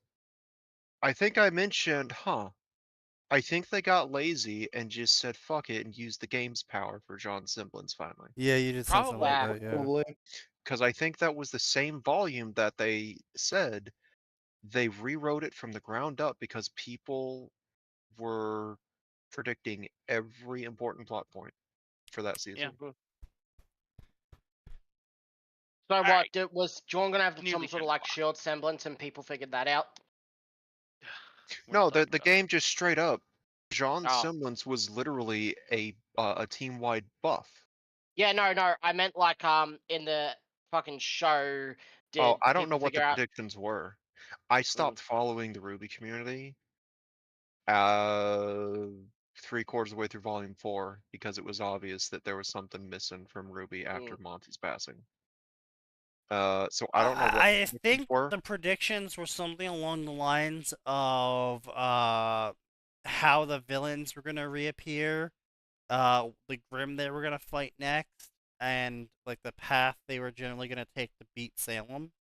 I think I mentioned, I think they got lazy and just said fuck it and used the game's power for Jean's semblance finally. Yeah, you did something like that, yeah. Probably. Because I think that was the same volume that they said they rewrote it from the ground up because people were predicting every important plot point for that season. Yeah. So what? Alright. Was John gonna have Nearly some sort 10 of like o'clock. shield semblance, and people figured that out? We're No, not the talking about game just straight up. Jean's Oh. semblance was literally a team-wide buff. Yeah, no. I meant like in the fucking show. Oh, Did I don't people know what the figure out? predictions were. I stopped following the Ruby community 3/4 of the way through Volume 4 because it was obvious that there was something missing from Ruby after Monty's passing. So I don't know what I the predictions think were. the predictions were something along the lines of how the villains were gonna reappear, the Grim they were gonna fight next, and like the path they were generally gonna take to beat Salem.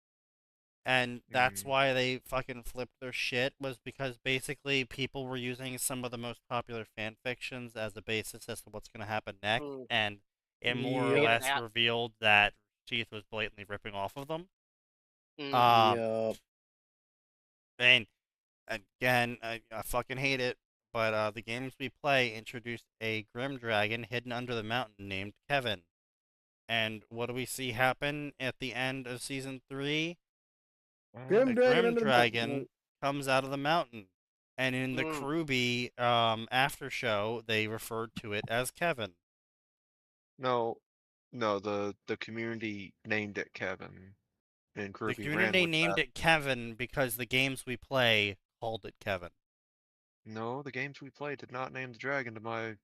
And that's why they fucking flipped their shit, was because basically people were using some of the most popular fan fictions as a basis as to what's gonna happen next, and it more or Yep. less revealed that Teeth was blatantly ripping off of them. Yup. And again, I fucking hate it, but the games we play introduced a Grim Dragon hidden under the mountain named Kevin. And what do we see happen at the end of Season 3? Grim The Dragon Grim under the Dragon mountain. comes out of the mountain. And in the Kruby after show, they referred to it as Kevin. No, the community named it Kevin, and The Groovy ran community with named that. it Kevin because the games we play called it Kevin. No, the games we played did not name the dragon to my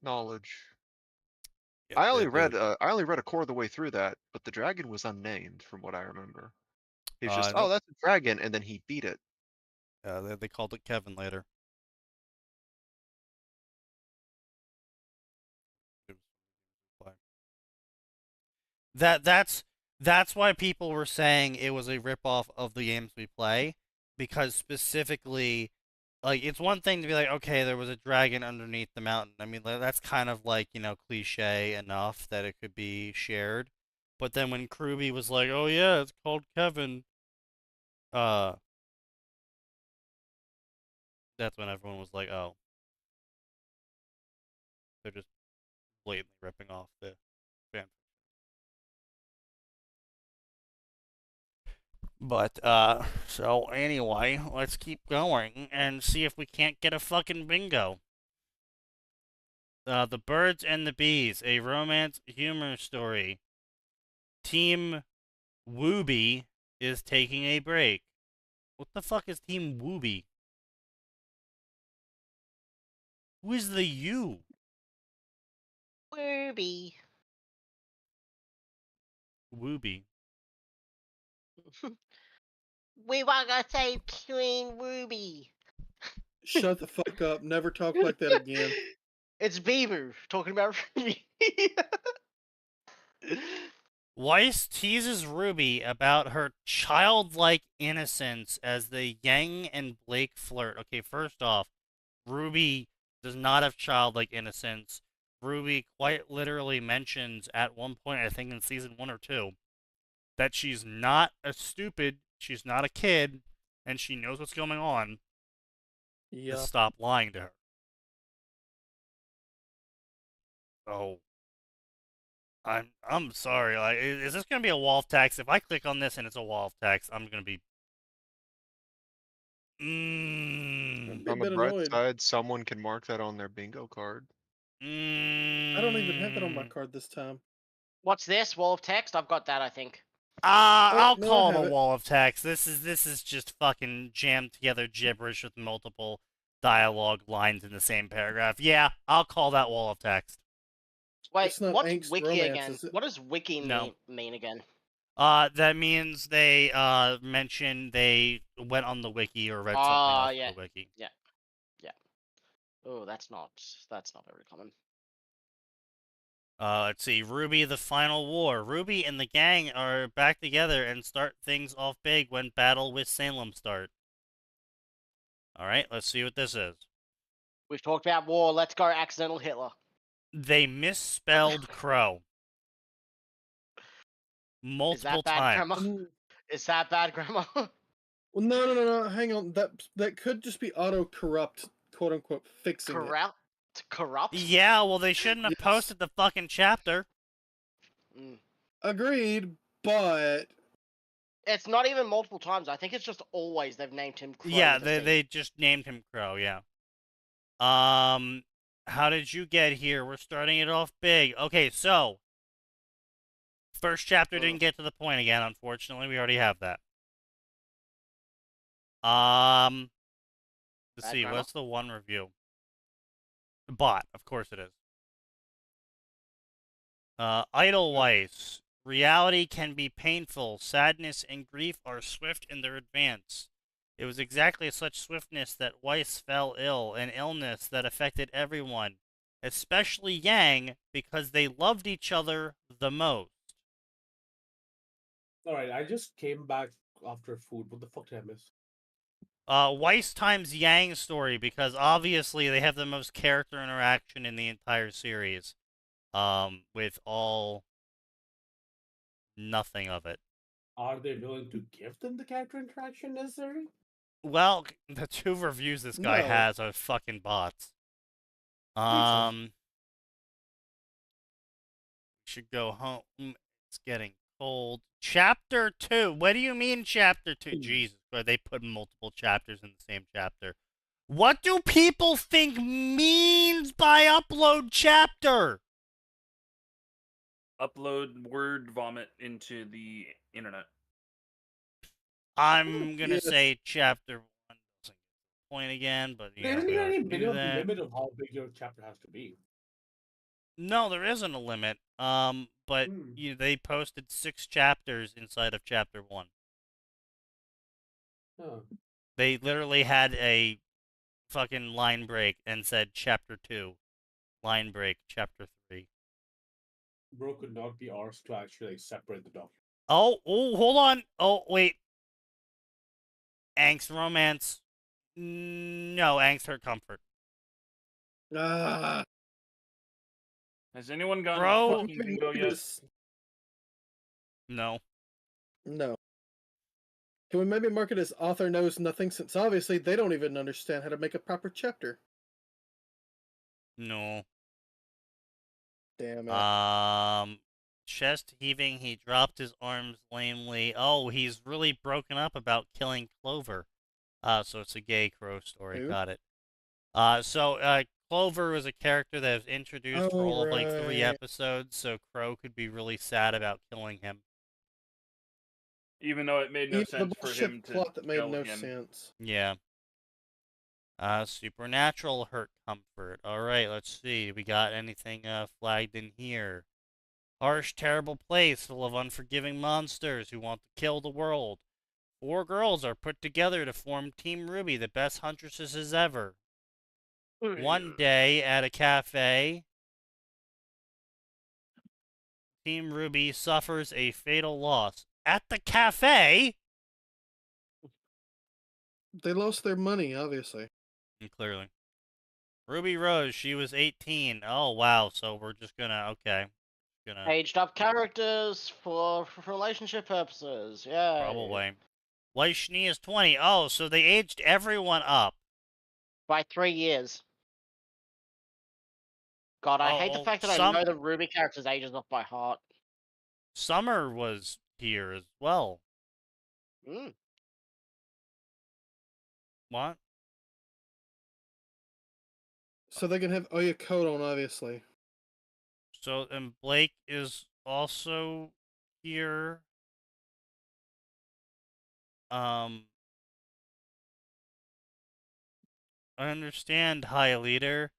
knowledge. Yeah, I only read a quarter of the way through that, but the dragon was unnamed from what I remember. He's just, nope. oh, that's a dragon, and then he beat it. They called it Kevin later. That's why people were saying it was a ripoff of the games we play, because specifically, like, it's one thing to be like, okay, there was a dragon underneath the mountain. I mean, that's kind of like, you know, cliche enough that it could be shared. But then when Kruby was like, oh yeah, it's called Kevin, that's when everyone was like, oh, they're just blatantly ripping off the fan. But, so anyway, let's keep going and see if we can't get a fucking bingo. The Birds and the Bees, a romance humor story. Team Wooby is taking a break. What the fuck is Team Wooby? Who is the you? Wooby. Wooby. We want to save Queen Ruby. Shut the fuck up. Never talk like that again. It's Beaver talking about Ruby. Weiss teases Ruby about her childlike innocence as the Yang and Blake flirt. Okay, first off, Ruby does not have childlike innocence. Ruby quite literally mentions at one point, I think in season 1 or 2, that she's not a stupid, she's not a kid, and she knows what's going on. Yeah. Just stop lying to her. Oh. I'm sorry. Like, is this gonna be a wall of text? If I click on this and it's a wall of text, I'm gonna be. I'd be a On the bit bright annoyed. side, someone can mark that on their bingo card. I don't even have that on my card this time. What's this? Wall of text? I've got that, I think. I'll no, I call it have a it. wall of text. This is just fucking jammed together gibberish with multiple dialogue lines in the same paragraph. Yeah, I'll call that wall of text. Wait, It's not what's angst wiki romance, again? is it? What does wiki No. mean again? That means they mentioned they went on the wiki or read something off yeah. the wiki. Yeah. Oh, that's not very common. Let's see. Ruby, the final war. Ruby and the gang are back together and start things off big when battle with Salem start. Alright, let's see what this is. We've talked about war. Let's go, accidental Hitler. They misspelled crow. Is that Multiple bad times. grammar? Is that bad grammar? Well, no. Hang on. That could just be auto corrupt, quote unquote, fixing it. Corrupt? Yeah, well, they shouldn't have Yes. posted the fucking chapter. Agreed, but It's not even multiple times. I think it's just always they've named him Crow. Yeah, with a C. they just named him Crow, yeah. How did you get here? We're starting it off big. Okay, so first chapter didn't get to the point again, unfortunately. We already have that. Let's Bad see, grammar? what's the one review? Bot, of course it is. Edelweiss. Reality can be painful. Sadness and grief are swift in their advance. It was exactly such swiftness that Weiss fell ill, an illness that affected everyone, especially Yang, because they loved each other the most. Alright, I just came back after food. What the fuck did I miss? Weiss times Yang story, because obviously they have the most character interaction in the entire series. With all nothing of it. Are they willing to give them the character interaction necessary? Well, the two reviews this guy No. has are fucking bots. Should go home. It's getting cold. Chapter 2. What do you mean chapter 2? Jesus, but they put multiple chapters in the same chapter. What do people think means by upload chapter? Upload word vomit into the internet. I'm gonna Yes. say chapter 1 doesn't get to the point again, but There yeah, isn't we any already knew minimum that. limit of how big your chapter has to be. No, there isn't a limit. But they posted 6 chapters inside of chapter 1. Huh. They literally had a fucking line break and said chapter 2, line break, chapter 3. Bro could not be arsed to actually separate the document. Oh, hold on. Oh, wait. Angst romance. No, angst hurt comfort. Ah, Has anyone gotten Bro. a fucking bingo yet? No. No. Can we maybe mark it as author knows nothing, since obviously they don't even understand how to make a proper chapter? No. Damn it. Chest heaving, he dropped his arms lamely. Oh, he's really broken up about killing Clover. So it's a gay Crow story. Who? Got it. Clover was a character that was introduced for all of like 3 right. episodes, so Crow could be really sad about killing him. Even though it made no Even the sense for bullshit him to plot that made kill no him. sense. Yeah. Supernatural hurt comfort. Alright, let's see. We got anything flagged in here? Harsh, terrible place full of unforgiving monsters who want to kill the world. 4 girls are put together to form Team Ruby, the best huntresses ever. One day at a cafe, Team Ruby suffers a fatal loss. At the cafe? They lost their money, obviously. Clearly. Ruby Rose, she was 18. Oh, wow. So we're just gonna, okay. Aged up characters for relationship purposes. Yeah. Probably. Weichny is 20. Oh, so they aged everyone up. By 3 years. God, I hate the Oh, fact that I know the Ruby character's ages off by heart. Summer was here as well. Mm. What? So they can have Oyakodon, obviously. So, and Blake is also here. I understand, High Leader.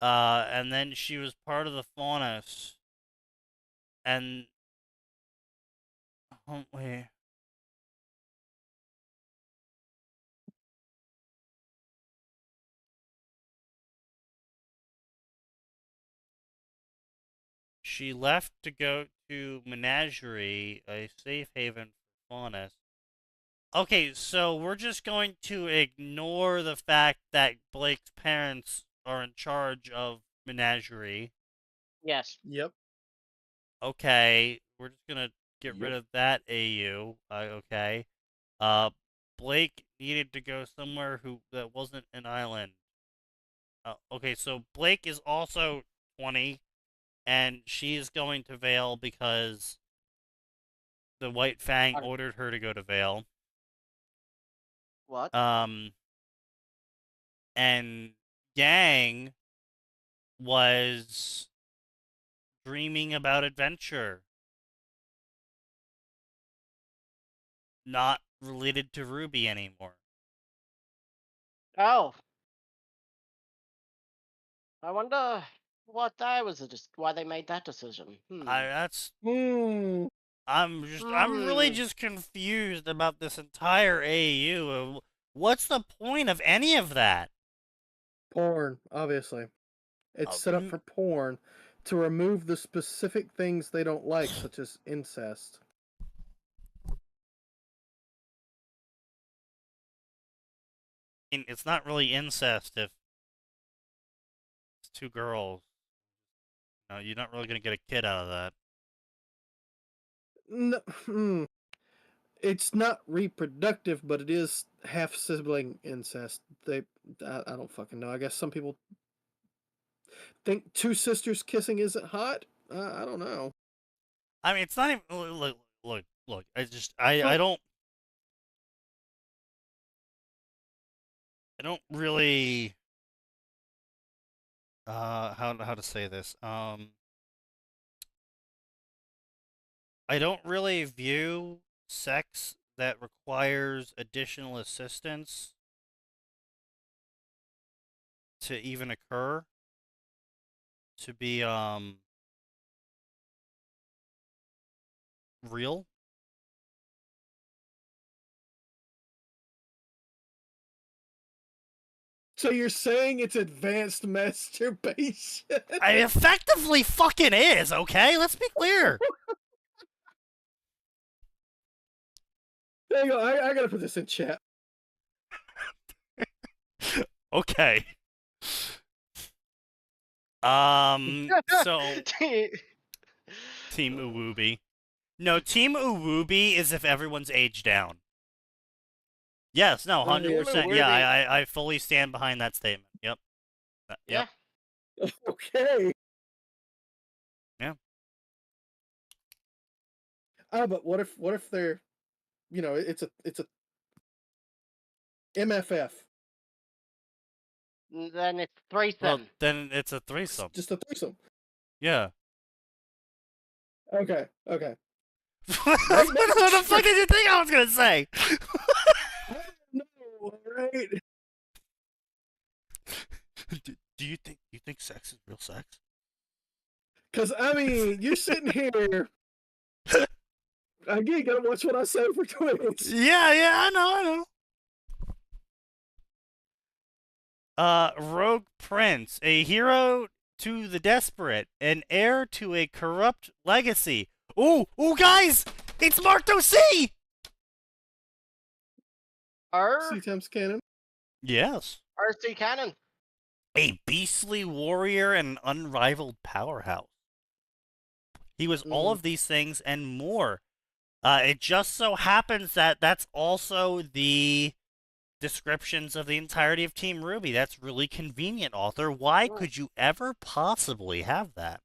And then she was part of the Faunus. And... Oh, wait. She left to go to Menagerie, a safe haven for Faunus. Okay, so we're just going to ignore the fact that Blake's parents are in charge of Menagerie. Yes. Yep. Okay, we're just gonna get rid of that AU. Okay. Blake needed to go somewhere that wasn't an island. Okay, so Blake is also 20, and she's going to Vale because the White Fang ordered her to go to Vale. What? And Yang was dreaming about adventure. Not related to Ruby anymore. Oh. I wonder what that was, why they made that decision. I'm really just confused about this entire AU. What's the point of any of that? Porn, obviously. It's set up for porn to remove the specific things they don't like, such as incest. It's not really incest if it's two girls. No, you're not really gonna get a kid out of that. No, it's not reproductive, but it is half sibling incest. I don't fucking know. I guess some people think two sisters kissing isn't hot. I don't know. I mean, it's not even look. I don't really how to say this. I don't really view sex that requires additional assistance to even occur to be real. So you're saying it's advanced masturbation? It effectively fucking is, okay? Let's be clear. There you go. I gotta put this in chat. Okay. So Team Uwubi. No, Team Uwubi is if everyone's aged down. Yes, no, 100%. Yeah, I fully stand behind that statement. Yep. Yep. Yeah. Okay. Yeah. But what if they're, it's a MFF. Then it's threesome. Well, then it's a threesome. It's just a threesome. Yeah. Okay. What the fuck did you think I was gonna say? No, right? Do you think sex is real sex? Because I mean, you're sitting here. Again, gotta watch what I say for Twitch. Yeah, I know. Rogue Prince, a hero to the desperate, an heir to a corrupt legacy. Ooh, guys! It's Marked OC! C-Temps Cannon? Yes. RC Cannon. A beastly warrior and an unrivaled powerhouse. He was all of these things and more. It just so happens that that's also the descriptions of the entirety of Team Ruby. That's really convenient, author. Why could you ever possibly have that?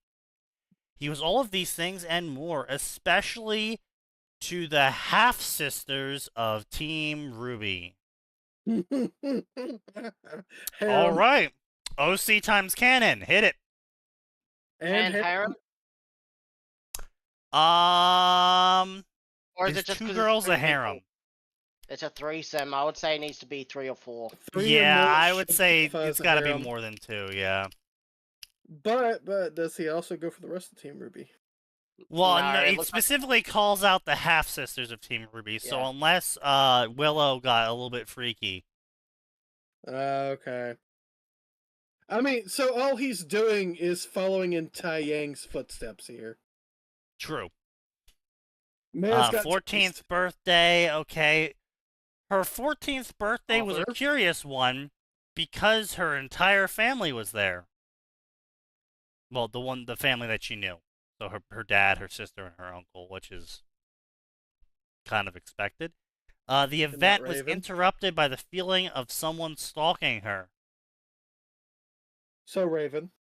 He was all of these things and more, especially to the half-sisters of Team Ruby. All right. OC times canon. Hit it. And harem? Or is it just two 'cause girls it's a three people? harem? It's a threesome. I would say it needs to be 3 or 4. Yeah, I would should say qualify it's as a got to be harem. more than 2, yeah. But does he also go for the rest of Team Ruby? Well, No, no, it it looks like- specifically calls out the half-sisters of Team Ruby, so Yeah. unless Willow got a little bit freaky. Okay. I mean, so all he's doing is following in Tai Yang's footsteps here. True. Man's got 14th birthday, okay. Her 14th birthday was a Author? curious one because her entire family was there. Well, the family that she knew. So her dad, her sister, and her uncle, which is kind of expected. The event was Raven? interrupted by the feeling of someone stalking her. So Raven.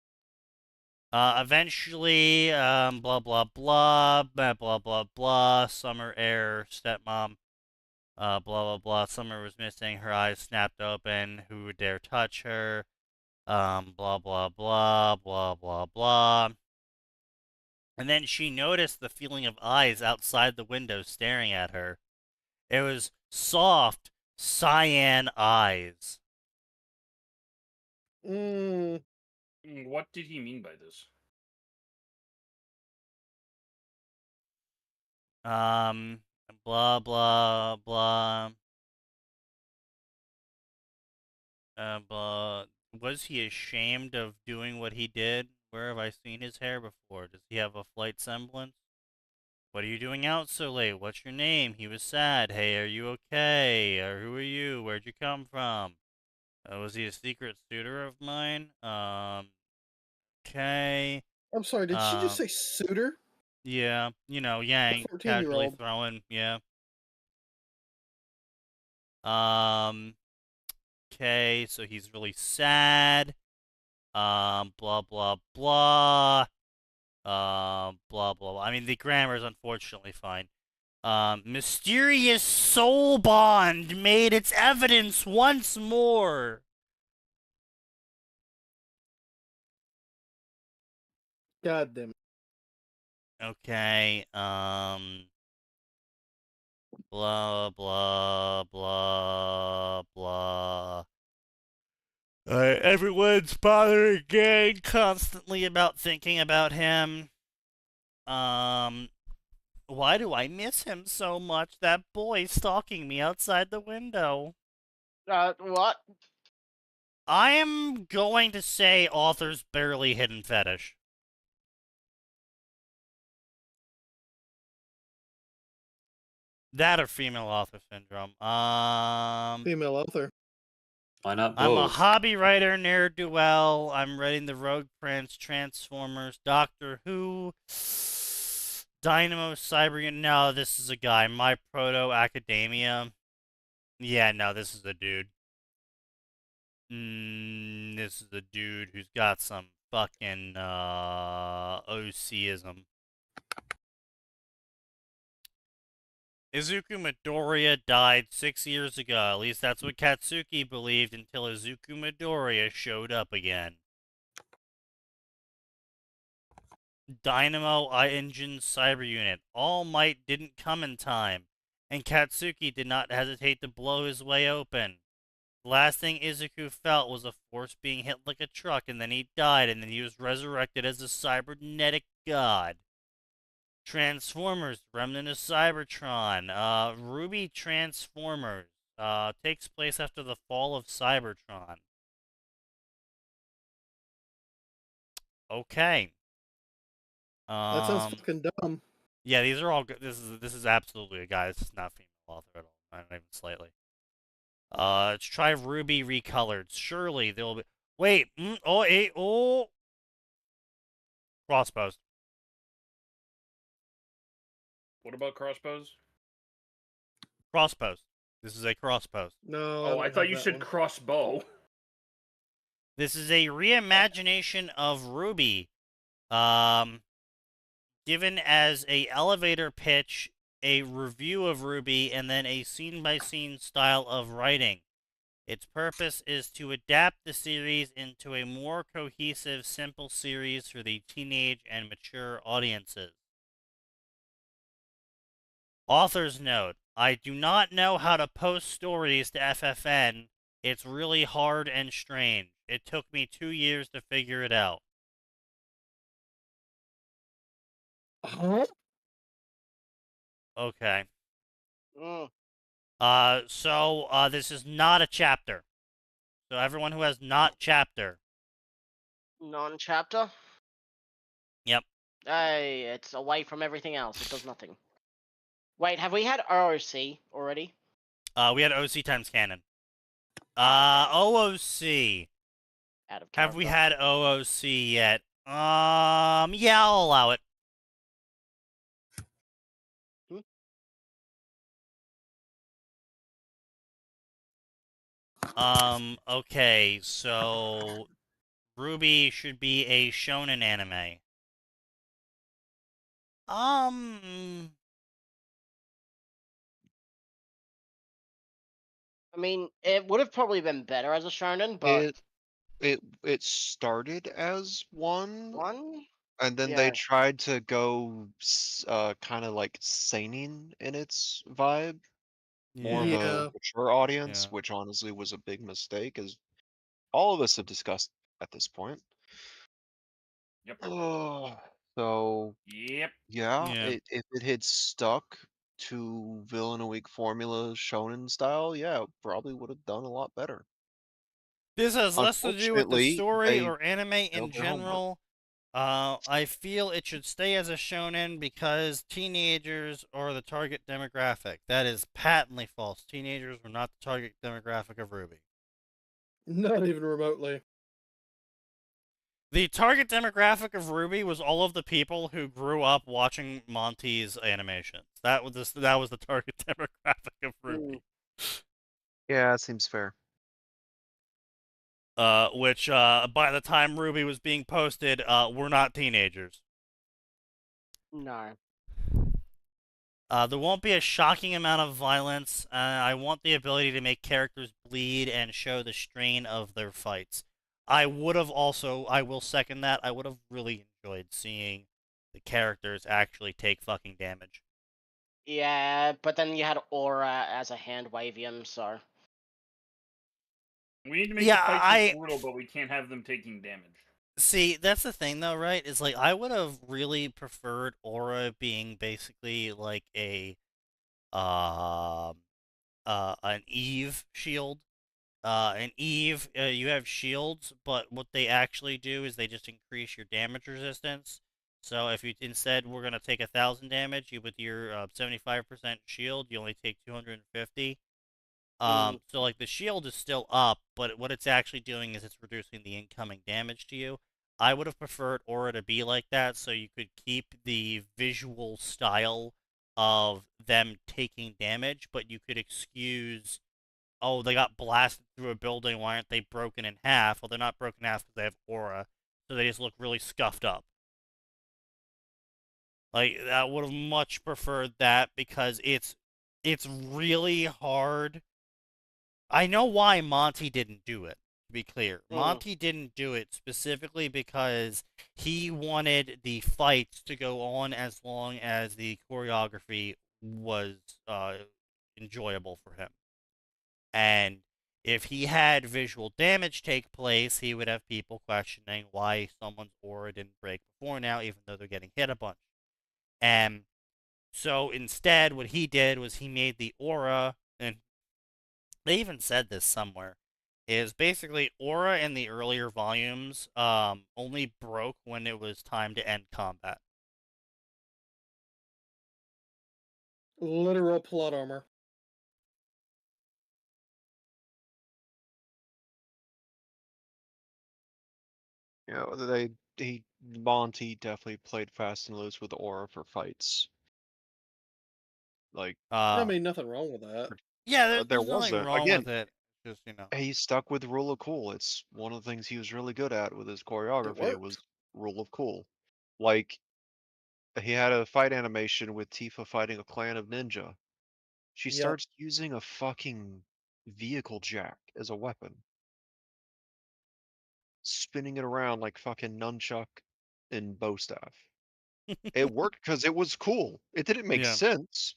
Eventually, blah, blah, blah, blah, blah, blah, blah, Summer Air, stepmom, blah, blah, blah, Summer was missing, her eyes snapped open, who would dare touch her, blah, blah, blah, blah, blah, blah. And then she noticed the feeling of eyes outside the window staring at her. It was soft, cyan eyes. What did he mean by this? Blah, blah, blah. Blah. Was he ashamed of doing what he did? Where have I seen his hair before? Does he have a flight semblance? What are you doing out so late? What's your name? He was sad. Hey, are you okay? Or who are you? Where'd you come from? Was he a secret suitor of mine? Okay. I'm sorry, did she just say suitor? Yeah, you know, Yang, 14-year-old. casually throwing, yeah. Okay, so he's really sad. Blah, blah, blah. Blah, blah, blah. I mean, the grammar is unfortunately fine. Mysterious soul bond made its evidence once more. God damn it. Okay, blah, blah, blah, blah. Everyone's bothering again constantly about thinking about him. Why do I miss him so much? That boy stalking me outside the window. What? I am going to say author's barely hidden fetish. That or female author syndrome. Female author. Why not I'm a both? hobby writer, ne'er-do-well. I'm writing the Rogue Prince, Transformers, Doctor Who, Dynamo, Cyber. No, this is a guy. My Proto Academia. Yeah, no, this is a dude. This is a dude who's got some fucking OCism. Izuku Midoriya died 6 years ago. At least that's what Katsuki believed until Izuku Midoriya showed up again. Dynamo Engine Cyber Unit. All Might didn't come in time, and Katsuki did not hesitate to blow his way open. The last thing Izuku felt was a force being hit like a truck, and then he died, and then he was resurrected as a cybernetic god. Transformers, Remnant of Cybertron. Ruby Transformers. Takes place after the fall of Cybertron. Okay. That sounds fucking dumb. Yeah, these are all good. This is absolutely a guy. This is not female author at all. Not even slightly. Let's try Ruby recolored. Surely they'll be. Wait. Crossbows. What about crossbows? Crossbows. This is a cross post. No. Oh, I don't thought have you that said one. crossbow. This is a reimagination of Ruby, given as a elevator pitch, a review of Ruby, and then a scene-by-scene style of writing. Its purpose is to adapt the series into a more cohesive, simple series for the teenage and mature audiences. Author's note: I do not know how to post stories to FFN. It's really hard and strange. It took me 2 years to figure it out. Huh? Okay. Mm. So this is not a chapter. So everyone who has not chapter. Non-chapter. Yep. Hey, it's away from everything else. It does nothing. Wait, have we had OOC already? We had OC times canon. Ah, OOC. out of character. Have we had OOC yet? Yeah, I'll allow it. Okay, so Ruby should be a shonen anime. I mean, it would have probably been better as a shonen, but It started as one, one. and then Yeah. they tried to go kind of like seinen in its vibe, more of Yeah. a mature audience, Yeah. which honestly was a big mistake, as all of us have discussed at this point. Yep. So Yep. yeah, Yeah. if it had stuck to villain a week formula shonen style, yeah, it probably would have done a lot better. This has less to do with the Unfortunately, story they or anime in failed their homework. general. I feel it should stay as a shonen because teenagers are the target demographic. That is patently false. Teenagers were not the target demographic of Ruby. Not even remotely. The target demographic of Ruby was all of the people who grew up watching Monty's animations. That was the target demographic of Ruby. Yeah, that seems fair. Which by the time Ruby was being posted, were not teenagers. No. There won't be a shocking amount of violence. I want the ability to make characters bleed and show the strain of their fights. I will second that. I would have really enjoyed seeing the characters actually take fucking damage. Yeah, but then you had Aura as a hand wavian, so. We need to make Yeah, the fights I- brutal, but we can't have them taking damage. See, that's the thing though, right? Is like I would have really preferred Aura being basically like an Eve shield. An Eve, you have shields, but what they actually do is they just increase your damage resistance. So if you instead we're gonna take 1,000 damage, you with your 75% shield, you only take 250. So like the shield is still up, but what it's actually doing is it's reducing the incoming damage to you. I would have preferred Aura to be like that, so you could keep the visual style of them taking damage, but you could excuse, oh, they got blasted through a building, why aren't they broken in half? Well, they're not broken in half because they have Aura, so they just look really scuffed up. Like, I would have much preferred that because it's really hard. I know why Monty didn't do it, to be clear. Monty didn't do it specifically because he wanted the fights to go on as long as the choreography was enjoyable for him. And if he had visual damage take place, he would have people questioning why someone's aura didn't break before now, even though they're getting hit a bunch. And so instead, what he did was he made the aura, and they even said this somewhere, is basically aura in the earlier volumes only broke when it was time to end combat. Literal plot armor. You know, Monty definitely played fast and loose with the aura for fights. Like, I mean, nothing wrong with that. Yeah, there there's nothing wasn't. wrong Again, with it. Just he stuck with rule of cool. It's one of the things he was really good at with his choreography was worked. rule of cool. Like he had a fight animation with Tifa fighting a clan of ninja. She Yep. starts using a fucking vehicle jack as a weapon, spinning it around like fucking nunchuck and bow staff. It worked because it was cool. It didn't make Yeah. sense.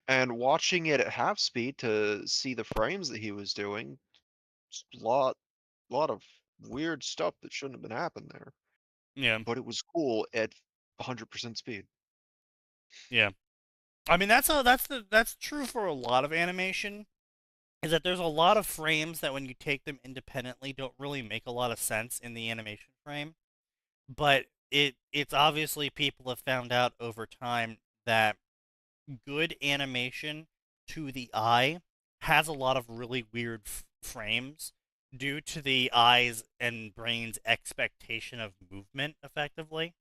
And watching it at half speed to see the frames that he was doing, lot of weird stuff that shouldn't have been happening there. Yeah. But it was cool at 100% speed. Yeah. I mean, that's true for a lot of animation. Is that there's a lot of frames that when you take them independently don't really make a lot of sense in the animation frame. But it's obviously people have found out over time that good animation to the eye has a lot of really weird frames due to the eyes and brain's expectation of movement effectively.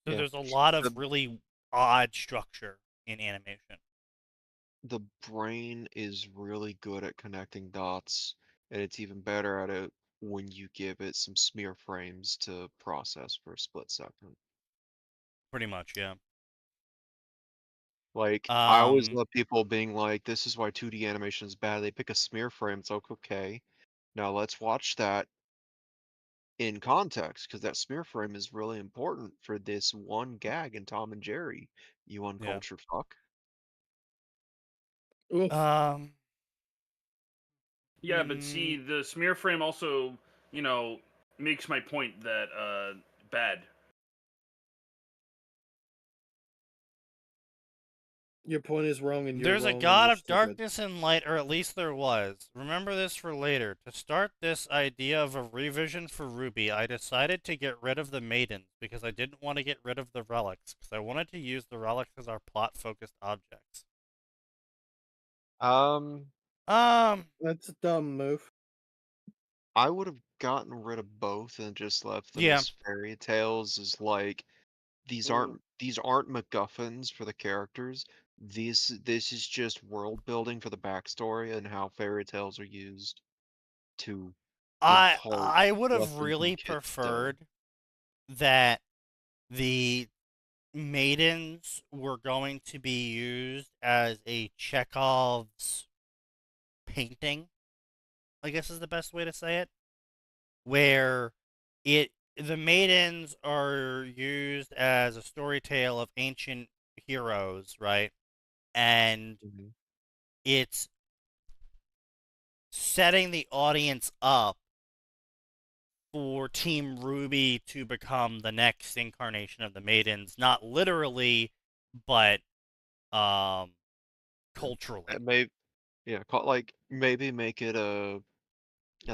So Yeah. there's a lot The of really odd structure in animation. the brain is really good at connecting dots, and it's even better at it when you give it some smear frames to process for a split second. Pretty much, yeah. Like, I always Um, love people being like, this is why 2D animation is bad. They pick a smear frame. It's like, okay, now let's watch that in context, because that smear frame is really important for this one gag in Tom and Jerry, you yeah. uncultured fuck. Oof. Yeah, but see, the smear frame also, makes my point that bad. Your point is wrong, and you're There's a wrong, and god you're of stupid. darkness and light, or at least there was. Remember this for later. To start this idea of a revision for Ruby, I decided to get rid of the maidens because I didn't want to get rid of the relics, because I wanted to use the relics as our plot-focused objects. That's a dumb move. I would have gotten rid of both and just left them Yeah. as fairy tales as like these aren't MacGuffins for the characters. This is just world building for the backstory and how fairy tales are used to impart I would have lessons in really kids still. preferred that the maidens were going to be used as a Chekhov's painting, I guess is the best way to say it, where the maidens are used as a story tale of ancient heroes, right? And it's setting the audience up for Team Ruby to become the next incarnation of the maidens, not literally, but culturally. And maybe make it a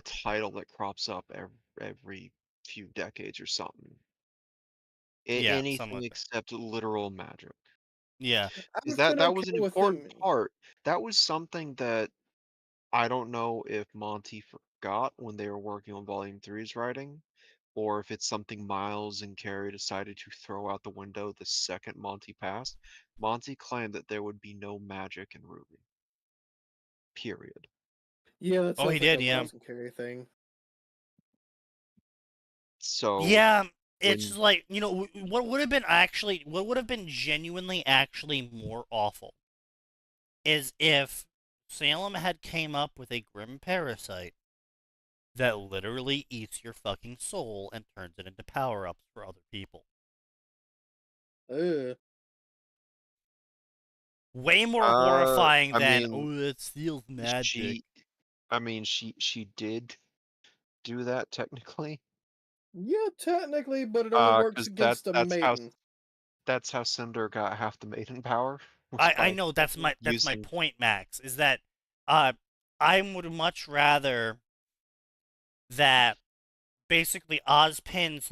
title that crops up every few decades or something. Yeah, something Anything like that. except literal magic. Yeah. Because that was an important part. That was something that I don't know if Monty forgot when they were working on Volume 3's writing, or if it's something Miles and Carrie decided to throw out the window the second Monty passed. Monty claimed that there would be no magic in Ruby. Period. Yeah, that sounds he like did, a yeah. Miles and Carrie thing. So yeah, it's like, what would have been genuinely actually more awful is if Salem had came up with a grim parasite that literally eats your fucking soul and turns it into power-ups for other people. Ugh. Way more horrifying I than, mean, it steals magic. She did do that technically. Yeah, technically, but it only works 'Cause against a maiden. that's how Cinder got half the maiden power. I know that's my point, Max, is that I would much rather that basically Ozpin's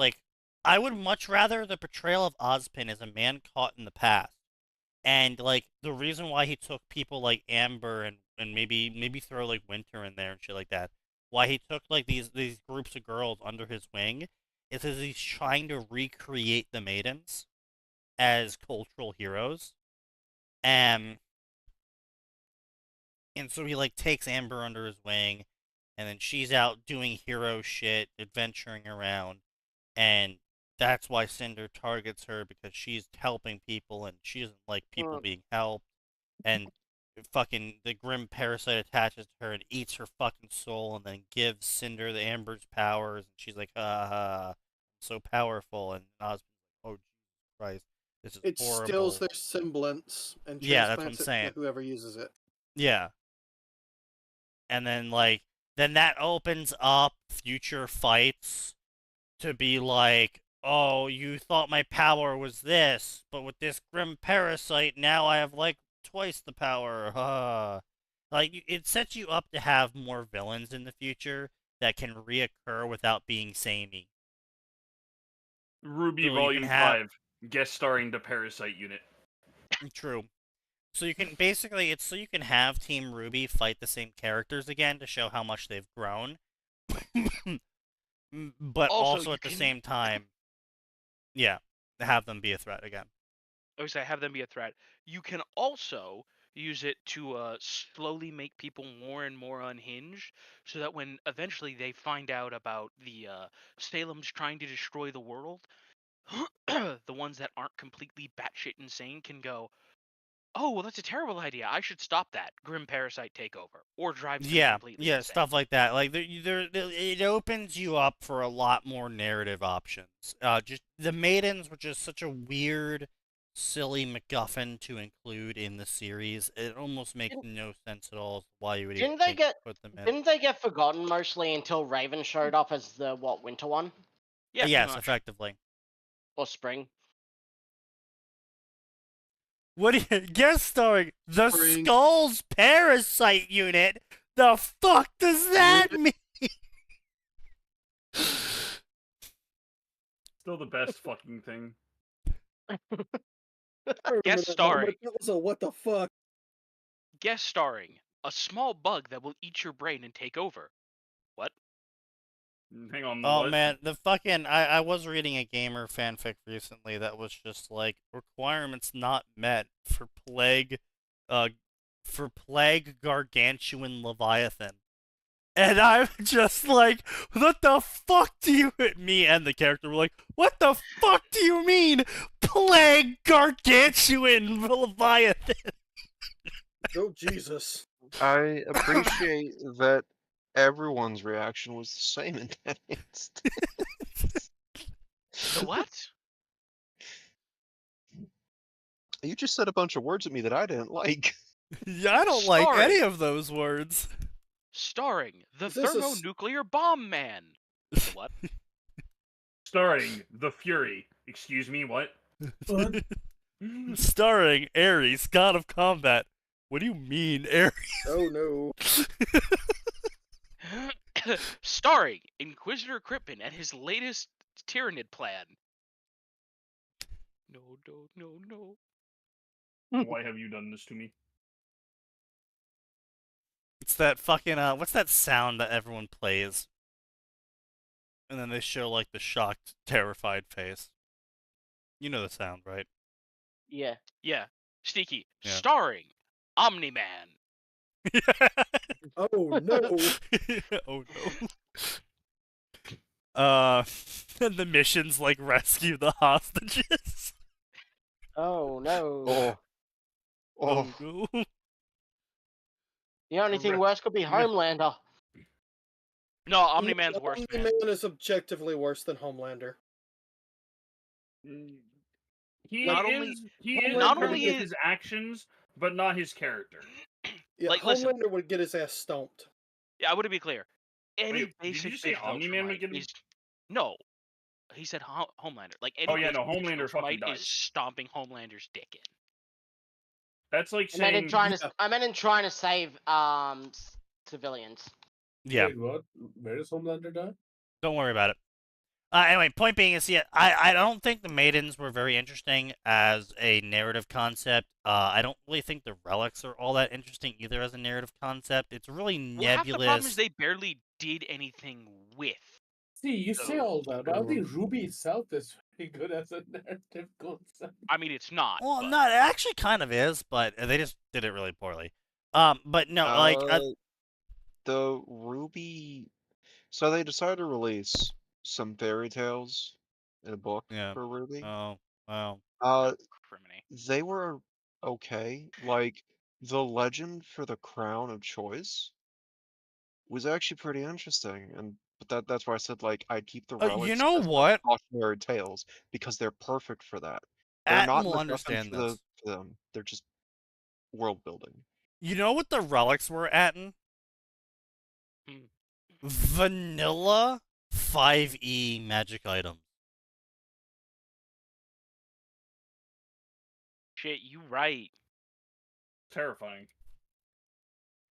I would much rather the portrayal of Ozpin as a man caught in the past. And the reason why he took people like Amber and maybe throw like Winter in there and shit like that. Why he took these groups of girls under his wing is because he's trying to recreate the maidens as cultural heroes. And And so he like takes Amber under his wing, and then she's out doing hero shit, adventuring around, and that's why Cinder targets her, because she's helping people and she doesn't like people being helped. And fucking the Grim Parasite attaches to her and eats her fucking soul, and then gives Cinder the Amber's powers, and she's like, ha ha, so powerful. And Osmond's like, oh Jesus Christ, this is It horrible. steals their semblance and Yeah, that's what I'm transplants it saying. to whoever uses it. Yeah. And then like then that opens up future fights to be like, oh, you thought my power was this, but with this Grim Parasite, now I have like twice the power. Like it sets you up to have more villains in the future that can reoccur without being samey. Ruby So you Volume can have- 5, guest starring the Parasite unit. True. So you can basically, it's so you can have Team Ruby fight the same characters again to show how much they've grown. But also at the same time, yeah, have them be a threat again. I would say have them be a threat. You can also use it to slowly make people more and more unhinged, so that when eventually they find out about the Salem's trying to destroy the world, the ones that aren't completely batshit insane can go, oh, well, that's a terrible idea. I should stop that. Grim Parasite takeover. Or drive them completely insane. Stuff like that. Like it opens you up for a lot more narrative options. Just the Maidens were just such a weird, silly MacGuffin to include in the series. It almost makes no sense at all why you would even put them in. Didn't they get forgotten mostly until Raven showed up as the winter one? Yeah, yes, effectively. Or spring. What do you guest starring the Skulls Parasite unit? The fuck does that mean? Still the best fucking thing. Guest starring. So what the fuck? Guest starring a small bug that will eat your brain and take over. What? Hang on. Oh what? man, the fucking I was reading a gamer fanfic recently that was just like requirements not met for plague gargantuan leviathan. And I'm just like, what the fuck do you me and the character were like, what the fuck do you mean plague gargantuan leviathan? Oh Jesus. I appreciate that everyone's reaction was the same in that instance. The what? You just said a bunch of words at me that I didn't like. Yeah, I don't like any of those words. Starring the thermonuclear bomb man. What? Starring the Fury. Excuse me, what? Starring Ares, god of combat. What do you mean, Ares? Oh no. Starring Inquisitor Crippen and his latest Tyrannid plan. No. Why have you done this to me? It's that fucking, what's that sound that everyone plays? And then they show, like, the shocked, terrified face. You know the sound, right? Yeah. Yeah. Sneaky. Yeah. Starring Omni-Man. Oh no. Oh no. And the mission's like rescue the hostages. Oh no. Oh no. The only thing worse could be Homelander. No, Omni-Man's worse. Omni-Man is objectively worse than Homelander. He Not is his actions, but not his character. Yeah, Like, Homelander listen. would get his ass stomped. Yeah, I want to be clear. Any Wait, basic did you say bitch Omni-Man would Viltrumite get him? is... No. He said Homelander. Like, any Oh, yeah, basic no, bitch Homelander fucking Viltrumite is dies. stomping Homelander's dick in. That's like I meant saying... in trying to save civilians. Yeah. Wait, what? Where does Homelander die? Don't worry about it. Anyway, point being is, yeah, I don't think the Maidens were very interesting as a narrative concept. I don't really think the relics are all that interesting either as a narrative concept. It's really Well, half the problem is nebulous. they barely did anything with. See, you say all that, but I think Ruby itself is very good as a narrative concept. I mean, it's not. Well, but... no, it actually kind of is, but they just did it really poorly. But no, like the Ruby. So they decided to release some fairy tales in a book yeah. for Ruby. Oh, wow. Criminy. They were okay. Like the legend for the Crown of Choice was actually pretty interesting, and but that's why I said like I'd keep the You relics know as what? cautionary tales because they're perfect for that. They're Atten not will MacGuffin understand for this. them. They're just world building. You know what the relics were, Atten? Hmm. Vanilla 5e magic items. Shit, you right. Terrifying.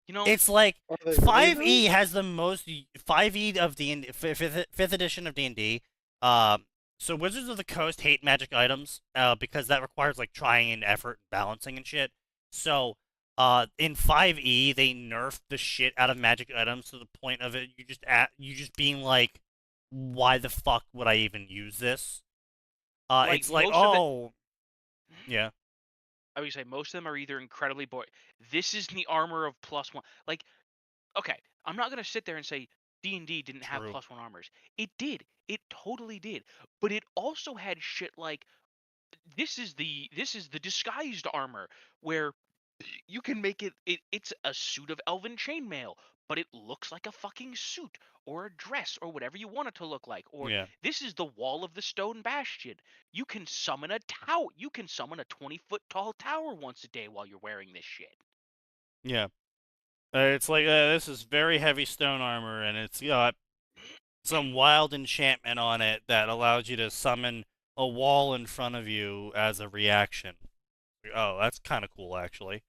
You know, It's like Are they really 5e though? has the most 5e of D&D, fifth edition of D&D. So Wizards of the Coast hate magic items because that requires like trying and effort and balancing and shit. So in 5e they nerfed the shit out of magic items to the point of it you just being like, why the fuck would I even use this? like It's like, most of it. oh yeah. I would say most of them are either incredibly boring. This is the armor of +1. Like, okay, I'm not gonna sit there and say D&D didn't have True. +1 armors. It did. It totally did. But it also had shit like this is the disguised armor where you can make it's a suit of elven chainmail, but it looks like a fucking suit or a dress or whatever you want it to look like. Or Yeah. this is the wall of the stone bastion. You can summon a tower. You can summon a 20-foot tall tower once a day while you're wearing this shit. Yeah. It's like this is very heavy stone armor, and it's got some wild enchantment on it that allows you to summon a wall in front of you as a reaction. Oh, that's kind of cool, actually.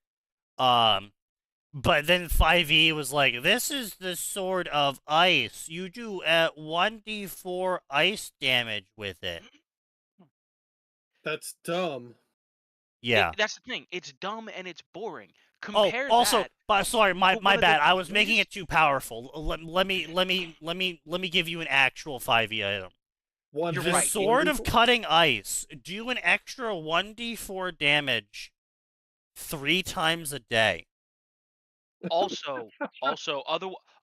But then 5e was like, this is the sword of ice. You do 1d4 ice damage with it. That's dumb. Yeah. That's the thing. It's dumb and it's boring. Oh, Compare also, that. sorry, my one of bad. the I was making biggest- it too powerful. Let me give you an actual 5e item. One You're The right. Sword of 1d4? Cutting Ice. Do an extra 1d4 damage 3 times a day. Also,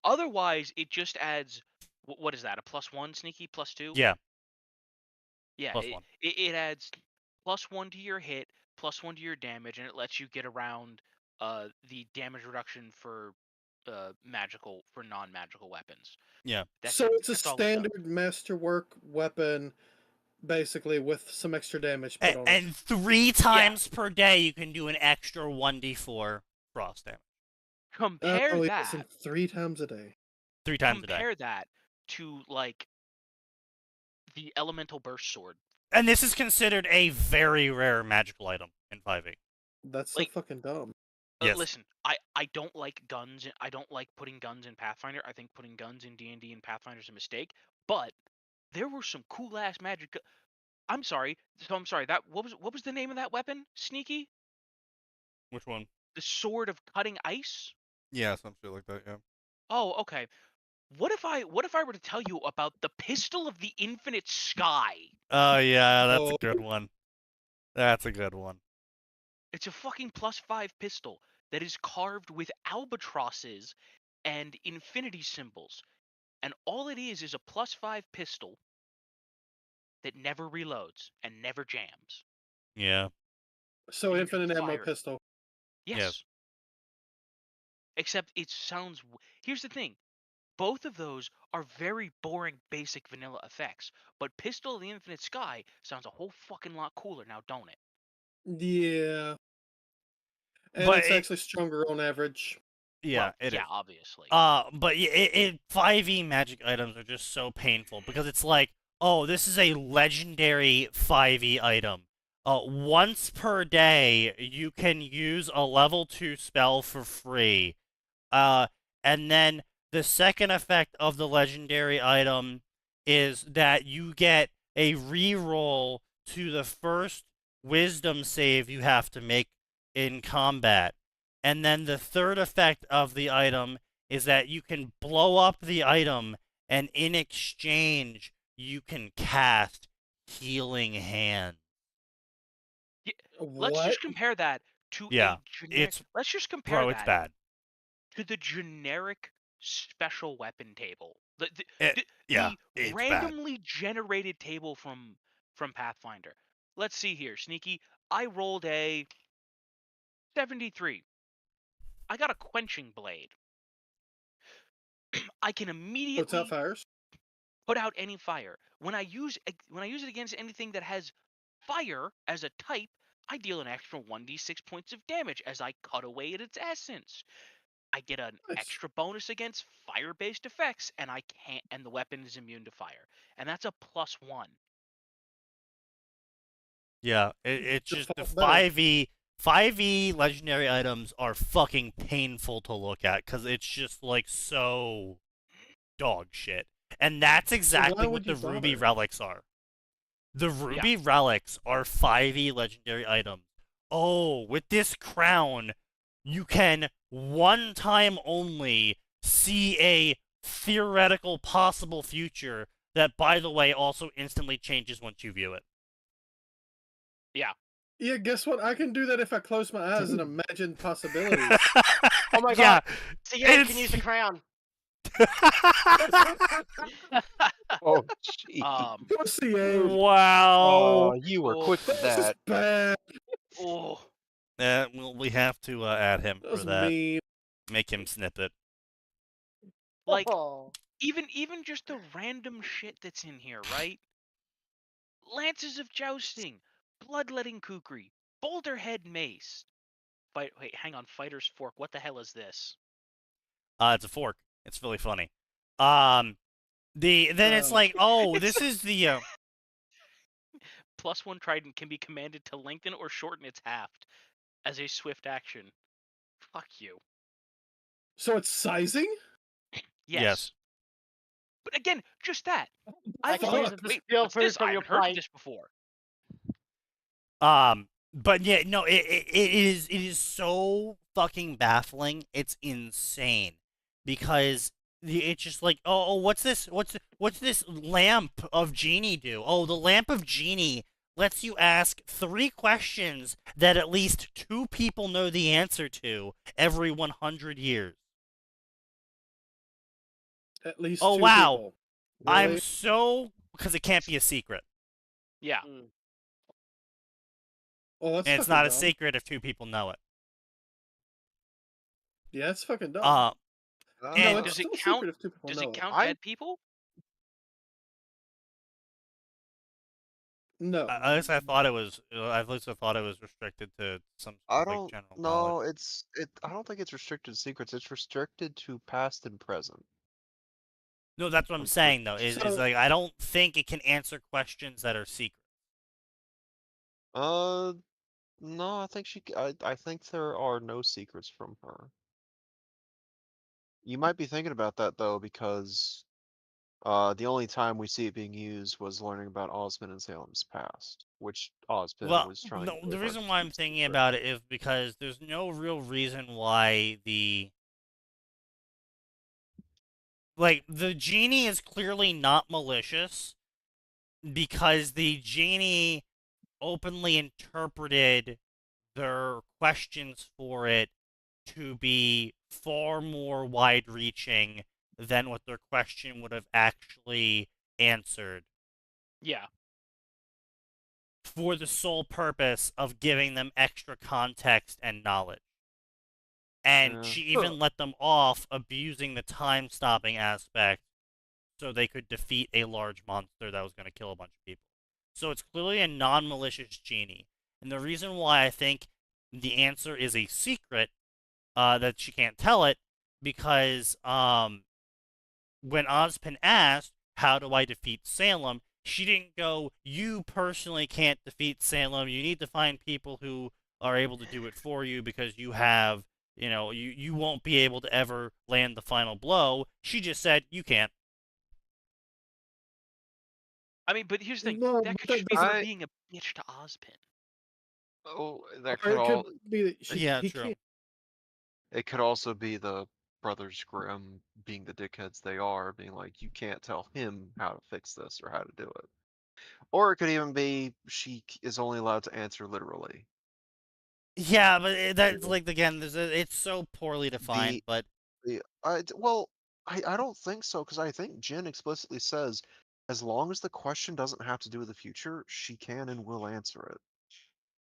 otherwise, it just adds. What is that? A +1 sneaky +2? Yeah, Yeah, plus 1. it adds +1 to your hit, +1 to your damage, and it lets you get around the damage reduction for non-magical weapons. Yeah. That's So it. it's a That's all it does. standard masterwork weapon, basically, with some extra damage put on it. And 3 times per day you can do an extra 1d4 frost damage. Compare Oh, that. yes, 3 times a day. 3 times a day. Compare that to like the elemental burst sword. And this is considered a very rare magical item in 5e. That's so Like- fucking dumb. Yes. Listen, I don't like guns. I don't like putting guns in Pathfinder. I think putting guns in D&D and Pathfinder is a mistake. But there were some cool ass magic. I'm sorry. That what was the name of that weapon? Sneaky? Which one? The sword of cutting ice? Yeah, some shit like that, yeah. Oh, okay. What if I were to tell you about the pistol of the infinite sky? Oh, yeah, that's Oh. a good one. That's a good one. It's a fucking +5 pistol that is carved with albatrosses and infinity symbols. And all it is a +5 pistol that never reloads and never jams. Yeah. So You can infinite ammo fire it. pistol. Yes. Yes. Except it sounds. Here's the thing. Both of those are very boring, basic vanilla effects. But Pistol of the Infinite Sky sounds a whole fucking lot cooler now, don't it? Yeah. And But it's it- actually stronger on average. Yeah, Well, it is. yeah, obviously. But 5e magic items are just so painful because it's like, oh, this is a legendary 5e item. Once per day, you can use a level 2 spell for free. And then the second effect of the legendary item is that you get a reroll to the first wisdom save you have to make in combat. And then the third effect of the item is that you can blow up the item, and in exchange, you can cast Healing Hand. Let's What? just compare that to Yeah, a generic. it's Let's just compare bro, it's that bad. to the generic special weapon table. Yeah, The it's bad. randomly generated table from Pathfinder. Let's see here, Sneaky. I rolled a 73. I got a quenching blade. I can Puts out immediately fires. put out any fire. When I use it against anything that has fire as a type, I deal an extra 1d6 points of damage as I cut away at its essence. I get an Nice. extra bonus against fire-based effects, and the weapon is immune to fire, and that's a +1. Yeah, it's just the Default better. 5e legendary items are fucking painful to look at because it's just like so dog shit. And that's exactly why what would the you ruby bother? relics are. The ruby relics are 5e legendary items. Oh, with this crown, you can one time only see a theoretical possible future that, by the way, also instantly changes once you view it. Yeah. Yeah, guess what? I can do that if I close my eyes and imagine possibilities. Oh my Yeah, god. So yeah, you can use the crown. Oh, gee. Pussy, wow. Oh, you were quick with This is that. bad. Oh. Well, we have to add him That for was that. mean. Make him snip it. Like, Oh. even just the random shit that's in here, right? Lances of Jousting, Bloodletting Kukri, Boulderhead Mace. Wait, hang on, Fighter's Fork. What the hell is this? It's a fork. It's really funny. Then it's like, oh, this is the +1 trident can be commanded to lengthen or shorten its haft as a swift action. Fuck you. So it's sizing? Yes. But again, just that. I Like, was use like, it to wait, steal what's food this? from I your haven't heard of plate. this before. But yeah, no, it is so fucking baffling. It's insane because it's just like, oh, what's this? What's this lamp of genie do? Oh, the lamp of genie lets you ask 3 questions that at least 2 people know the answer to every 100 years. At least Oh 2 wow, people. I'm Really? so because it can't be a secret, Yeah. Oh, that's and it's fucking not a dumb. secret if 2 people know it. Yeah, that's fucking dumb. And no, it's does still it a count? secret if 2 people Does know it count I- dead people? No. At least I thought it was. At least I thought it was restricted to some I like don't general know. knowledge. I don't think it's restricted to secrets. It's restricted to past and present. No, that's what I'm saying though. Is So- like I don't think it can answer questions that are secret. No, I think I think there are no secrets from her. You might be thinking about that though, because the only time we see it being used was learning about Osmond and Salem's past, which Osmond Well, was trying. no, really the hard reason to why keep I'm thinking secret. about it is because there's no real reason why the genie is clearly not malicious because the genie openly interpreted their questions for it to be far more wide-reaching than what their question would have actually answered, Yeah. for the sole purpose of giving them extra context and knowledge. And Yeah. she even let them off abusing the time-stopping aspect so they could defeat a large monster that was going to kill a bunch of people. So it's clearly a non-malicious genie. And the reason why I think the answer is a secret, that she can't tell it, because when Ozpin asked, how do I defeat Salem, she didn't go, you personally can't defeat Salem, you need to find people who are able to do it for you because you have, you won't be able to ever land the final blow. She just said, you can't. I mean, but here's the thing. No, that but could that just be her doesn't- being a bitch to Ozpin. Oh, that Or could it all. could be that he True. can't. It could also be the Brothers Grimm being the dickheads they are, being like, you can't tell him how to fix this or how to do it. Or it could even be she is only allowed to answer literally. Yeah, but that's like again, it's so poorly defined. But Well, I don't think so because I think Jin explicitly says, as long as the question doesn't have to do with the future, she can and will answer it.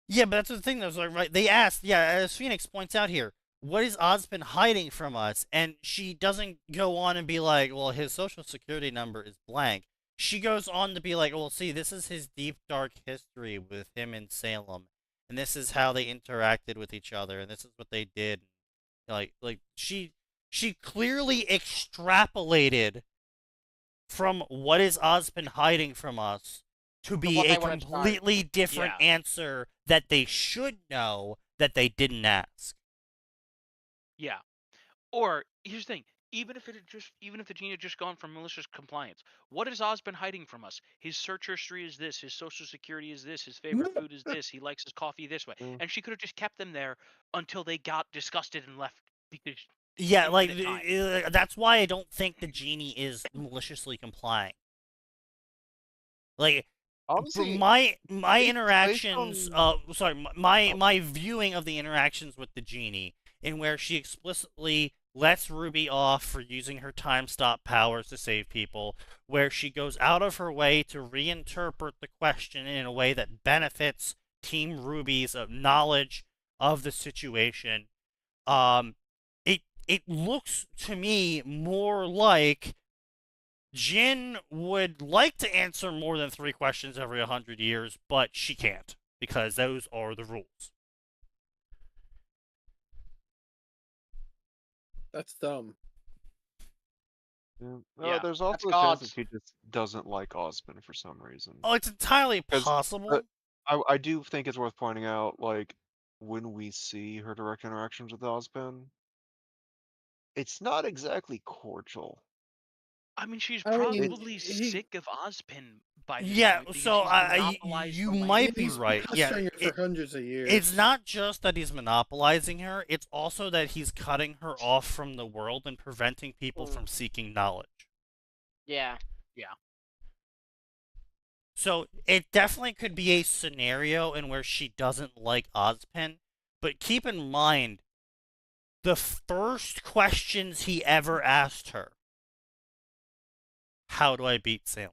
yeah, but that's the thing. Though, like, right? They asked, yeah, as Phoenix points out here, what is Ozpin hiding from us? And she doesn't go on and be like, well, his social security number is blank. She goes on to be like, well, see, this is his deep, dark history with him in Salem, and this is how they interacted with each other, and this is what they did. Like she clearly extrapolated from what is Ozpin hiding from us to be what a they wanted to know. completely different Yeah. answer that they should know that they didn't ask. Yeah. Or here's the thing: even if the genie had just gone for malicious compliance, what has Oz been hiding from us? His search history is this. His social security is this. His favorite food is this. He likes his coffee this way. Mm. And she could have just kept them there until they got disgusted and left because. Yeah, like infinite time. that's why I don't think the genie is maliciously complying. Like, Obviously, for my based interactions, on- my viewing of the interactions with the genie, in where she explicitly lets Ruby off for using her time stop powers to save people, where she goes out of her way to reinterpret the question in a way that benefits Team Ruby's knowledge of the situation. It looks to me more like Jin would like to answer more than 3 questions every 100 years, but she can't, because those are the rules. That's dumb. Yeah. There's also a chance that she just doesn't like Ozpin for some reason. Oh, it's entirely possible. I do think it's worth pointing out, like, when we see her direct interactions with Ozpin, it's not exactly cordial. I mean, she's I mean, probably sick of Ozpin by this Yeah, point. so you might be He's right. Yeah, pestering her for hundreds of years. it's not just that he's monopolizing her, it's also that he's cutting her off from the world and preventing people from seeking knowledge. Yeah. Yeah. So it definitely could be a scenario in where she doesn't like Ozpin, but keep in mind, the first questions he ever asked her, how do I beat Salem?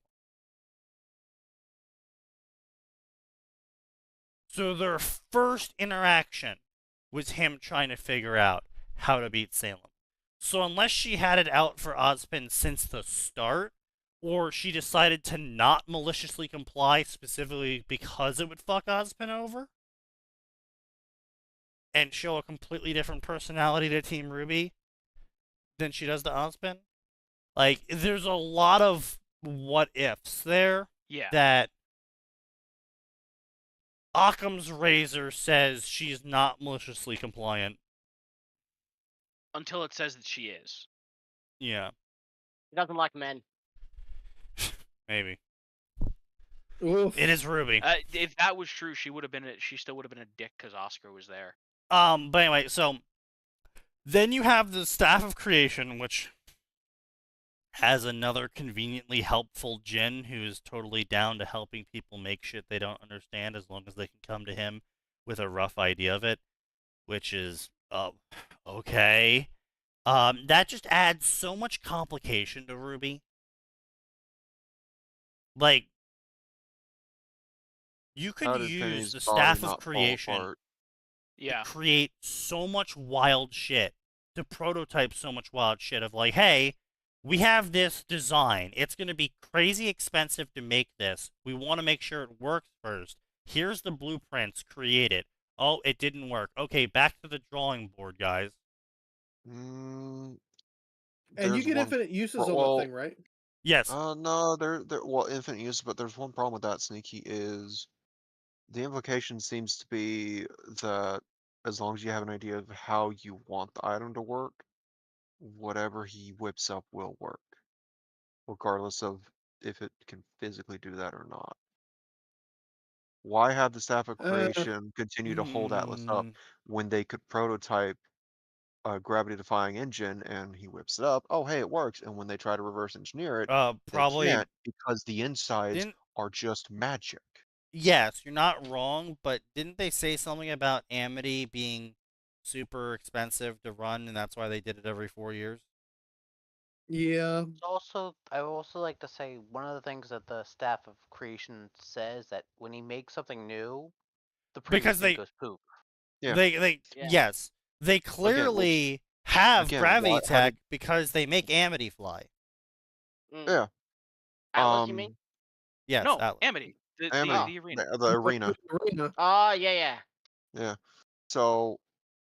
So their first interaction was him trying to figure out how to beat Salem. So unless she had it out for Ozpin since the start, or she decided to not maliciously comply specifically because it would fuck Ozpin over, and show a completely different personality to Team Ruby than she does to Ozpin, like, there's a lot of what-ifs there that Occam's razor says she's not maliciously compliant. Until it says that she is. Yeah. He doesn't like men. Maybe. Oof. It is Ruby. If that was true, she still would have been a dick because Oscar was there. But anyway, so then you have the Staff of Creation, which has another conveniently helpful Jin who is totally down to helping people make shit they don't understand as long as they can come to him with a rough idea of it, which is, okay. That just adds so much complication to Ruby. Like, you could use the Staff of Creation to create so much wild shit, to prototype so much wild shit of like, hey, we have this design. It's going to be crazy expensive to make this. We want to make sure it works first. Here's the blueprints. Create it. Oh, it didn't work. Okay, back to the drawing board, guys. And you get infinite uses on the thing, right? Yes. No, well, infinite uses, but there's one problem with that, Sneaky, is the implication seems to be that as long as you have an idea of how you want the item to work, whatever he whips up will work, regardless of if it can physically do that or not. Why have the Staff of Creation continue to hold Atlas up when they could prototype a gravity-defying engine and he whips it up? Oh, hey, it works. And when they try to reverse engineer it, probably they can't because the insides are just magic. yes, you're not wrong, but didn't they say something about Amity being super expensive to run, and that's why they did it every 4 years? Yeah. Also, I would also like to say one of the things that the staff of creation says that when he makes something new, the previous Because thing they goes poop. Yeah. Yeah. yes, they clearly have again, gravity why- how tech did- because they make Amity fly. Yeah. Atlas, you mean? Yes, No, Atlas. Amity. The Amity, the arena. the arena. Arena. Oh, yeah. Yeah. So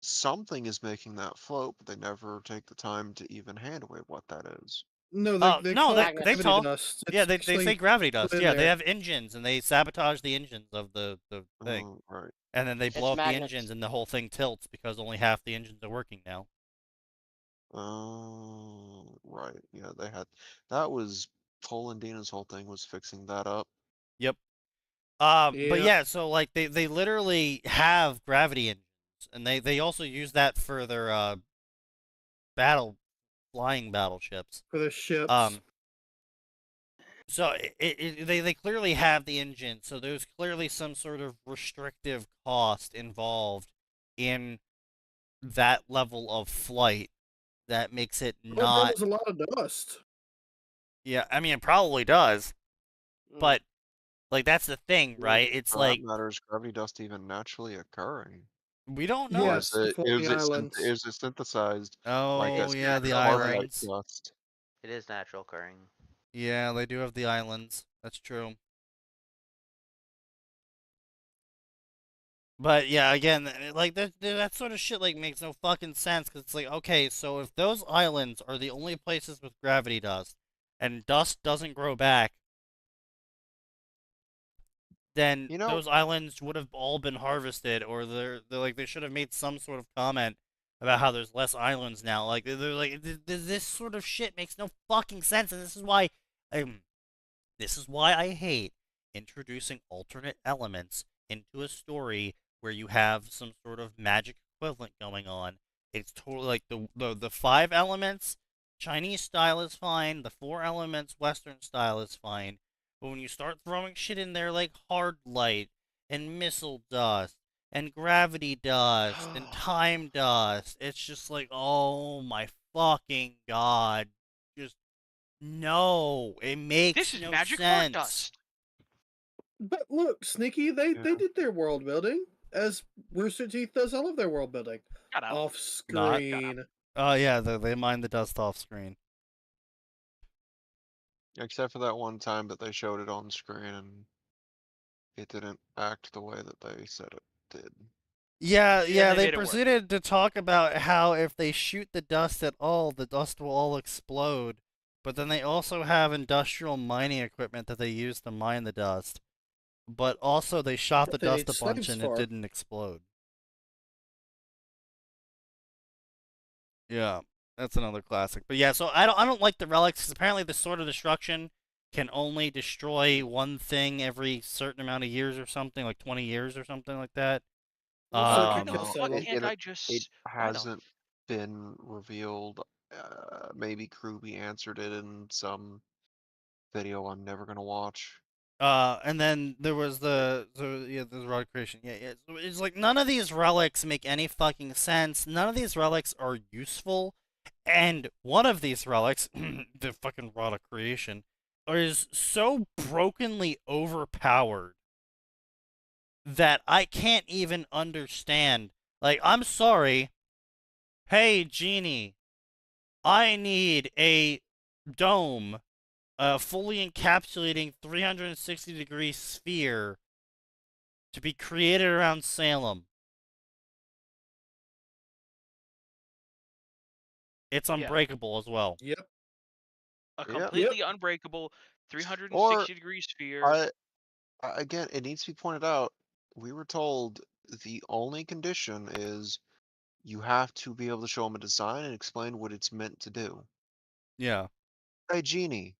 something is making that float, but they never take the time to even hand away what that is. No, Oh they no, call it Magnet. they gravity talk. dust. Yeah, It's they actually say gravity dust. put in Yeah, they there. have engines and they sabotage the engines of the thing, Oh, right. and then they blow It's up the magnets. engines, and the whole thing tilts because only half the engines are working now. Oh, right. Yeah, they had. That was Polandina's whole thing was fixing that up. Yep. But Yeah. yeah, so like they literally have gravity engines, and they also use that for their flying battleships. For the ships. So they clearly have the engine, so there's clearly some sort of restrictive cost involved in that level of flight that makes it Well, not. that was a lot of dust. Yeah, I mean it probably does, but like that's the thing, right? It's For like that matter, is gravity dust even naturally occurring? we don't know. Yes, the floating islands. Is it synthesized like Oh a yeah, the carbonite islands. dust? It is natural occurring. Yeah, they do have the islands. That's true. But yeah, again, like that sort of shit like makes no fucking sense because it's like, okay, so if those islands are the only places with gravity dust, and dust doesn't grow back, then those islands would have all been harvested, or they're like they should have made some sort of comment about how there's less islands now. Like they're like this sort of shit makes no fucking sense, and this is why I hate introducing alternate elements into a story where you have some sort of magic equivalent going on. It's totally like the 5 elements Chinese style is fine, the 4 elements Western style is fine. But when you start throwing shit in there like hard light and missile dust and gravity dust and time dust, it's just like, oh my fucking god. Just no, it makes This is no magic sense. fart dust. But look, Sneaky, they did their world building as Rooster Teeth does all of their world building off screen. Oh yeah, they mine the dust off screen. Except for that one time that they showed it on screen and it didn't act the way that they said it did. Yeah, they they made it work. proceeded to talk about how if they shoot the dust at all, the dust will all explode. But then they also have industrial mining equipment that they use to mine the dust. But also they shot the That they dust need a bunch slaves and for. it didn't explode. Yeah, that's another classic. But yeah, so I don't like the relics because apparently the Sword of Destruction can only destroy one thing every certain amount of years or something, like 20 years or something like that. Why Salem. can't I just? It why the hasn't been revealed. Maybe Kruby answered it in some video I'm never gonna watch. And then there was the relic creation. Yeah. So it's like none of these relics make any fucking sense. None of these relics are useful. And one of these relics, the fucking rod of creation, is so brokenly overpowered that I can't even understand. Like, I'm sorry. Hey, Genie, I need a dome, fully encapsulating 360-degree sphere to be created around Salem. It's unbreakable as well. Yep. A completely unbreakable 360-degree sphere. Again, it needs to be pointed out. We were told the only condition is you have to be able to show them a design and explain what it's meant to do. Yeah. Hey, Genie,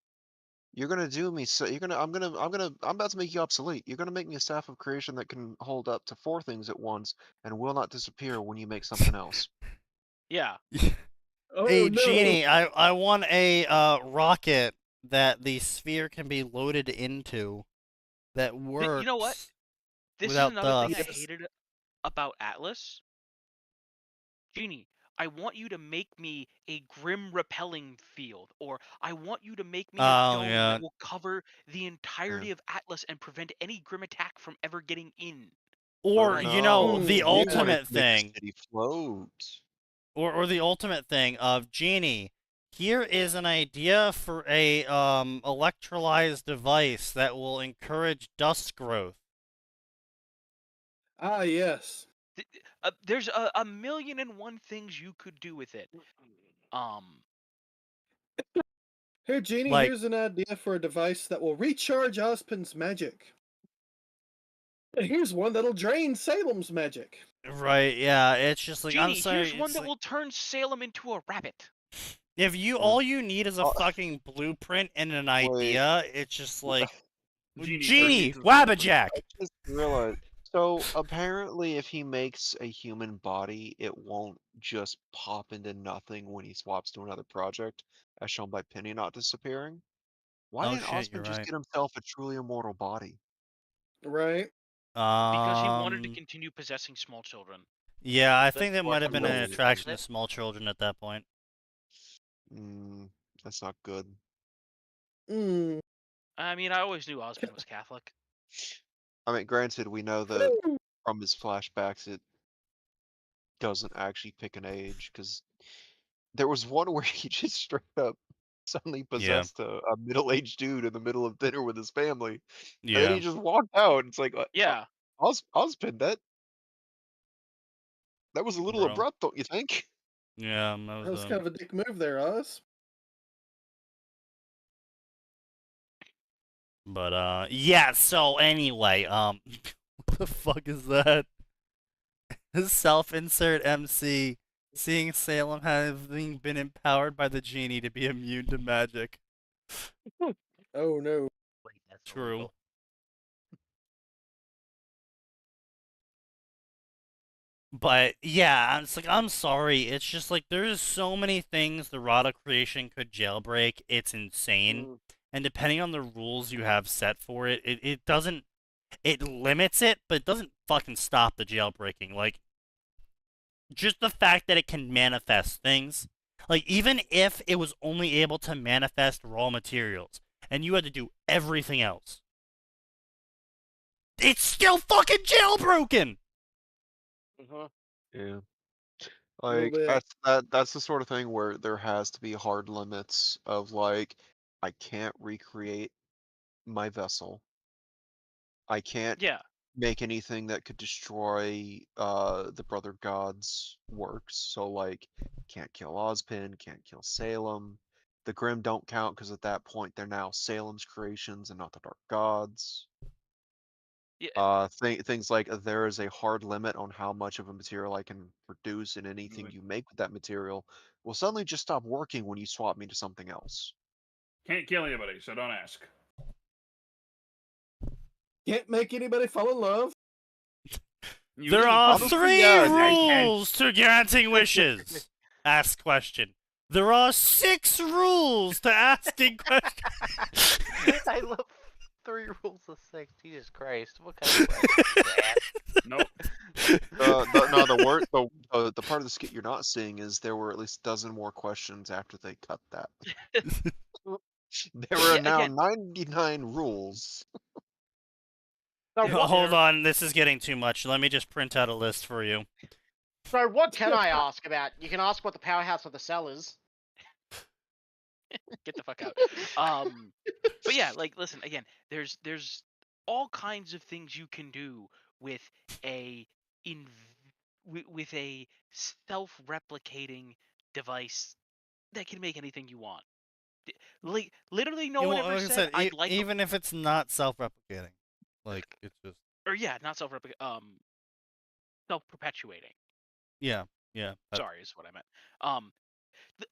you're gonna do me so. I'm about to make you obsolete. You're gonna make me a staff of creation that can hold up to 4 things at once and will not disappear when you make something else. Yeah. Hey, Genie, I want a rocket that the sphere can be loaded into that works. You know what? This is without another thing I dust. hated about Atlas. Genie, I want you to make me a grim repelling field, or I want you to make me a Oh dome yeah. that will cover the entirety of Atlas and prevent any grim attack from ever getting in. Or But you know, no, the yeah. we wanted ultimate to make the thing. city float. Or the ultimate thing of Genie. Here is an idea for a electrolyzed device that will encourage dust growth. Ah, yes. There's a million and one things you could do with it. Here, Genie, Like- here's an idea for a device that will recharge Ozpin's magic. And here's one that'll drain Salem's magic. Right, yeah, it's just like, I'm Genie, sorry, here's one it's that like, will turn Salem into a rabbit. if you all you need is a Oh. fucking blueprint and an Wait. idea, it's just like Genie, Genie, turn me into Wabbajack. I just realized. So apparently, if he makes a human body, it won't just pop into nothing when he swaps to another project, as shown by Penny not disappearing. Why Oh, didn't shit, you're Osmond just right. get himself a truly immortal body? Right? Because he wanted to continue possessing small children. Yeah, I That's think that what might have been an Wait. attraction to small children at that point. That's not good. Mm. I mean, I always knew Osmond was Catholic. I mean, granted, we know that from his flashbacks, it doesn't actually pick an age, because there was one where he just straight up suddenly possessed a middle-aged dude in the middle of dinner with his family, and then Yeah, he just walked out. And it's like, Yeah. Osmond, that was a little Bro. abrupt, don't you think? yeah, That was kind of a dick move there, Oz. But yeah. So anyway, what the fuck is that? Self-insert MC. Seeing Salem having been empowered by the genie to be immune to magic. Oh no. Wait, that's True. illegal. But yeah, it's like, I'm sorry. It's just like there's so many things the Rada creation could jailbreak. It's insane. And depending on the rules you have set for it, it doesn't, it limits it, but it doesn't fucking stop the jailbreaking. Like, just the fact that it can manifest things. Like, even if it was only able to manifest raw materials, and you had to do everything else, it's still fucking jailbroken! Yeah. Little Like, bit. that's the sort of thing where there has to be hard limits of, like, I can't recreate my vessel. I can't Yeah. make anything that could destroy the Brother God's works. So, like, can't kill Ozpin, can't kill Salem. The Grimm don't count because at that point they're now Salem's creations and not the Dark Gods. Yeah. Things like there is a hard limit on how much of a material I can produce, and anything you make with that material will suddenly just stop working when you swap me to something else. Can't kill anybody, so don't ask. Can't make anybody fall in love. You There really are probably- 3 Yeah, I can. rules to granting wishes. Ask question. There are 6 rules to asking questions. I love 3 rules of 6. Jesus Christ! What kind of question is that? Nope. The part of the skit you're not seeing is there were at least a dozen more questions after they cut that. There are Yeah, now again- 99 rules. Hold on, this is getting too much. Let me just print out a list for you. So what can I ask about? You can ask what the powerhouse of the cell is. Get the fuck out. But yeah, like, listen, again, there's all kinds of things you can do with with a self-replicating device that can make anything you want. Like, literally, no Yeah, one well, ever like I said, said, I'd like, even if it's not self-replicating, like it's just or yeah, not self-perpetuating. yeah. Sorry, is what I meant.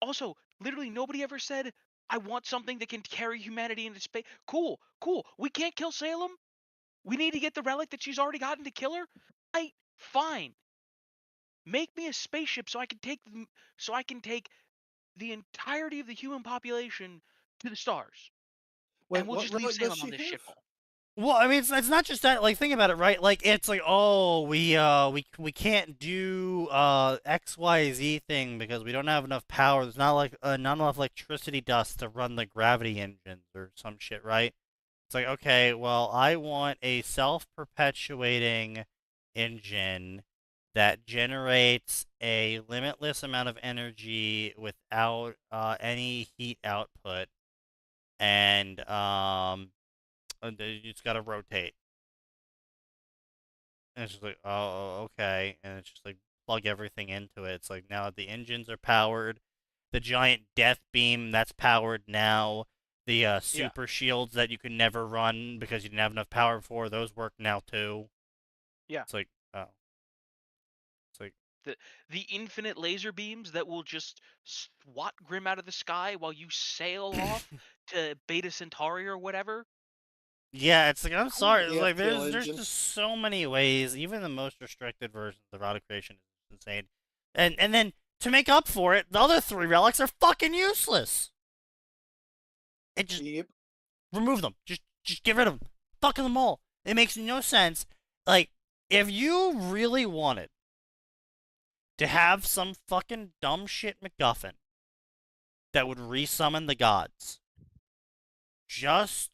Also, literally, nobody ever said, I want something that can carry humanity into space. Cool. We can't kill Salem. We need to get the relic that she's already gotten to kill her. Fine. Make me a spaceship so I can take the entirety of the human population to the stars. Wait, and we'll what just leave relic does Salem on she this have? shithole. Well, I mean, it's not just that. Like, think about it, right? Like, it's like, oh, we can't do XYZ thing because we don't have enough power. There's not enough electricity dust to run the gravity engines or some shit, right? It's like, okay, well, I want a self-perpetuating engine that generates a limitless amount of energy without any heat output, and it's got to rotate. And it's just like, oh, okay. And it's just like plug everything into it. It's like now the engines are powered. The giant death beam that's powered now. The super shields that you could never run because you didn't have enough power for, those work now too. Yeah. It's like, oh. It's like the infinite laser beams that will just swat Grim out of the sky while you sail off to Beta Centauri or whatever. yeah, it's like, I'm sorry. It's The like FTL there's engine. just so many ways. Even the most restricted versions of auto creation is insane. And then to make up for it, the other 3 relics are fucking useless. It just Yep. remove them. Just get rid of them. Fucking them all. It makes no sense. Like, if you really wanted to have some fucking dumb shit MacGuffin that would resummon the gods, just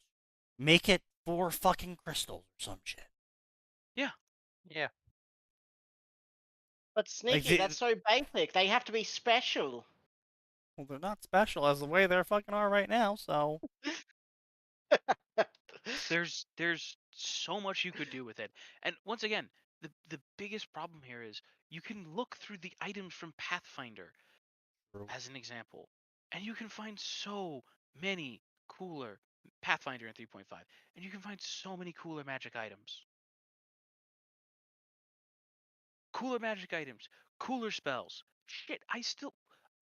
make it 4 fucking crystals or some shit. Yeah. Yeah. But Sneaky, that's so basic. They have to be special. Well, they're not special as the way they fucking are right now, so. There's so much you could do with it. And once again, the biggest problem here is you can look through the items from Pathfinder True. as an example, and you can find so many cooler Pathfinder in 3.5, and you can find so many cooler magic items. Cooler magic items, cooler spells. Shit,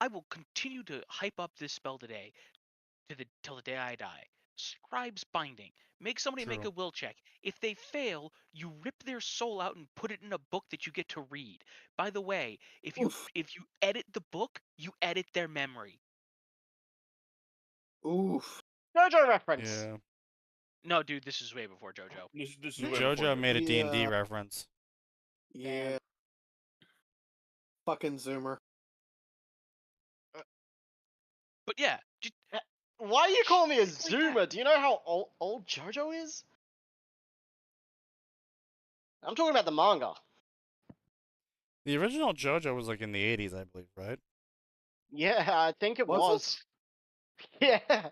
I will continue to hype up this spell today till the day I die. Scribe's Binding. Make somebody make a True. will check. If they fail, you rip their soul out and put it in a book that you get to read. By the way, if you edit the book, you edit their memory. Oof. JoJo reference. Yeah. No, dude, this is way before JoJo. This is way before JoJo made a D&D Yeah. reference. Yeah. Fucking Zoomer. But yeah, Why are you calling me a Zoomer? Do you know how old JoJo is? I'm talking about the manga. The original JoJo was like in the 80s, I believe, right? Yeah, I think it Was was. Yeah.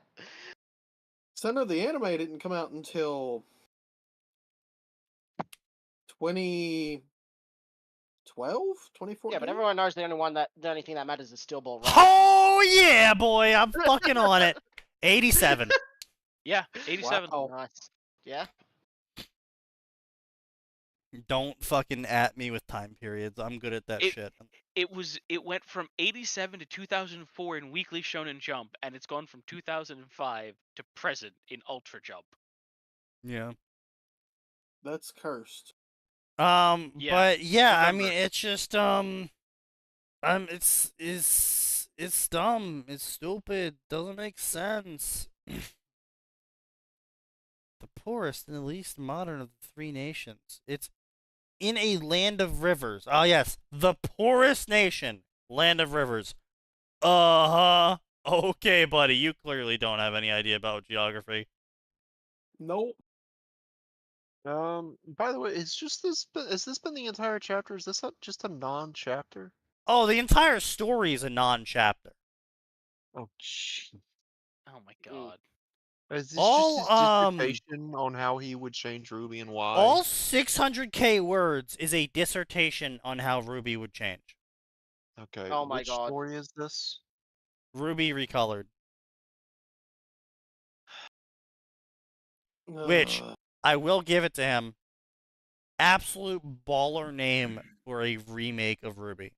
So no, the anime didn't come out until 2012, 2014. Yeah, but everyone knows the only thing that matters is Steel Ball Run. Oh yeah, boy, I'm fucking on it. 87. Yeah, 87. Wow. Nice. Yeah. Don't fucking at me with time periods. I'm good at that shit. It went from 87 to 2004 in Weekly Shonen Jump, and it's gone from 2005 to present in Ultra Jump. Yeah. That's cursed. Yeah, But yeah, I remember. mean, it's just it's dumb. It's stupid. Doesn't make sense. The poorest and the least modern of the 3 nations. It's in a land of rivers. Oh yes, the poorest nation, land of rivers. Uh-huh. Okay, buddy, you clearly don't have any idea about geography. Nope. By the way, has this been the entire chapter? Is this just a non-chapter? Oh, the entire story is a non-chapter. Oh, gee. Oh my god. Is this All, just his dissertation on how he would change Ruby and why? All 600k words is a dissertation on how Ruby would change. Okay. Oh my which god. story is this? Ruby Recolored. Which, I will give it to him, absolute baller name for a remake of Ruby.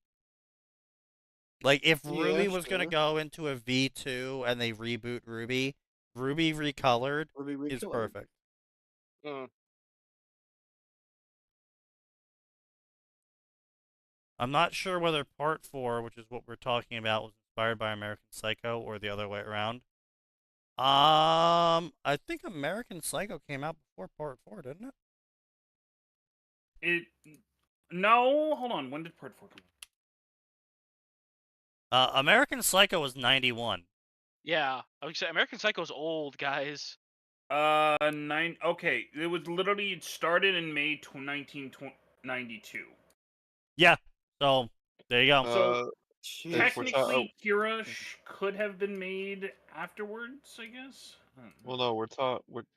Like, if Ruby was going to go into a V2 and they reboot Ruby, Ruby Recolored is perfect. I'm not sure whether Part 4, which is what we're talking about, was inspired by American Psycho or the other way around. I think American Psycho came out before Part 4, didn't it? No, hold on. When did Part 4 come American Psycho was 91. Yeah, I would say American Psycho's old, guys. out? Okay, it started in May 1992. Yeah. So there you go. So Jeez. technically, Kira could have been made afterwards, I guess. Well, no, we're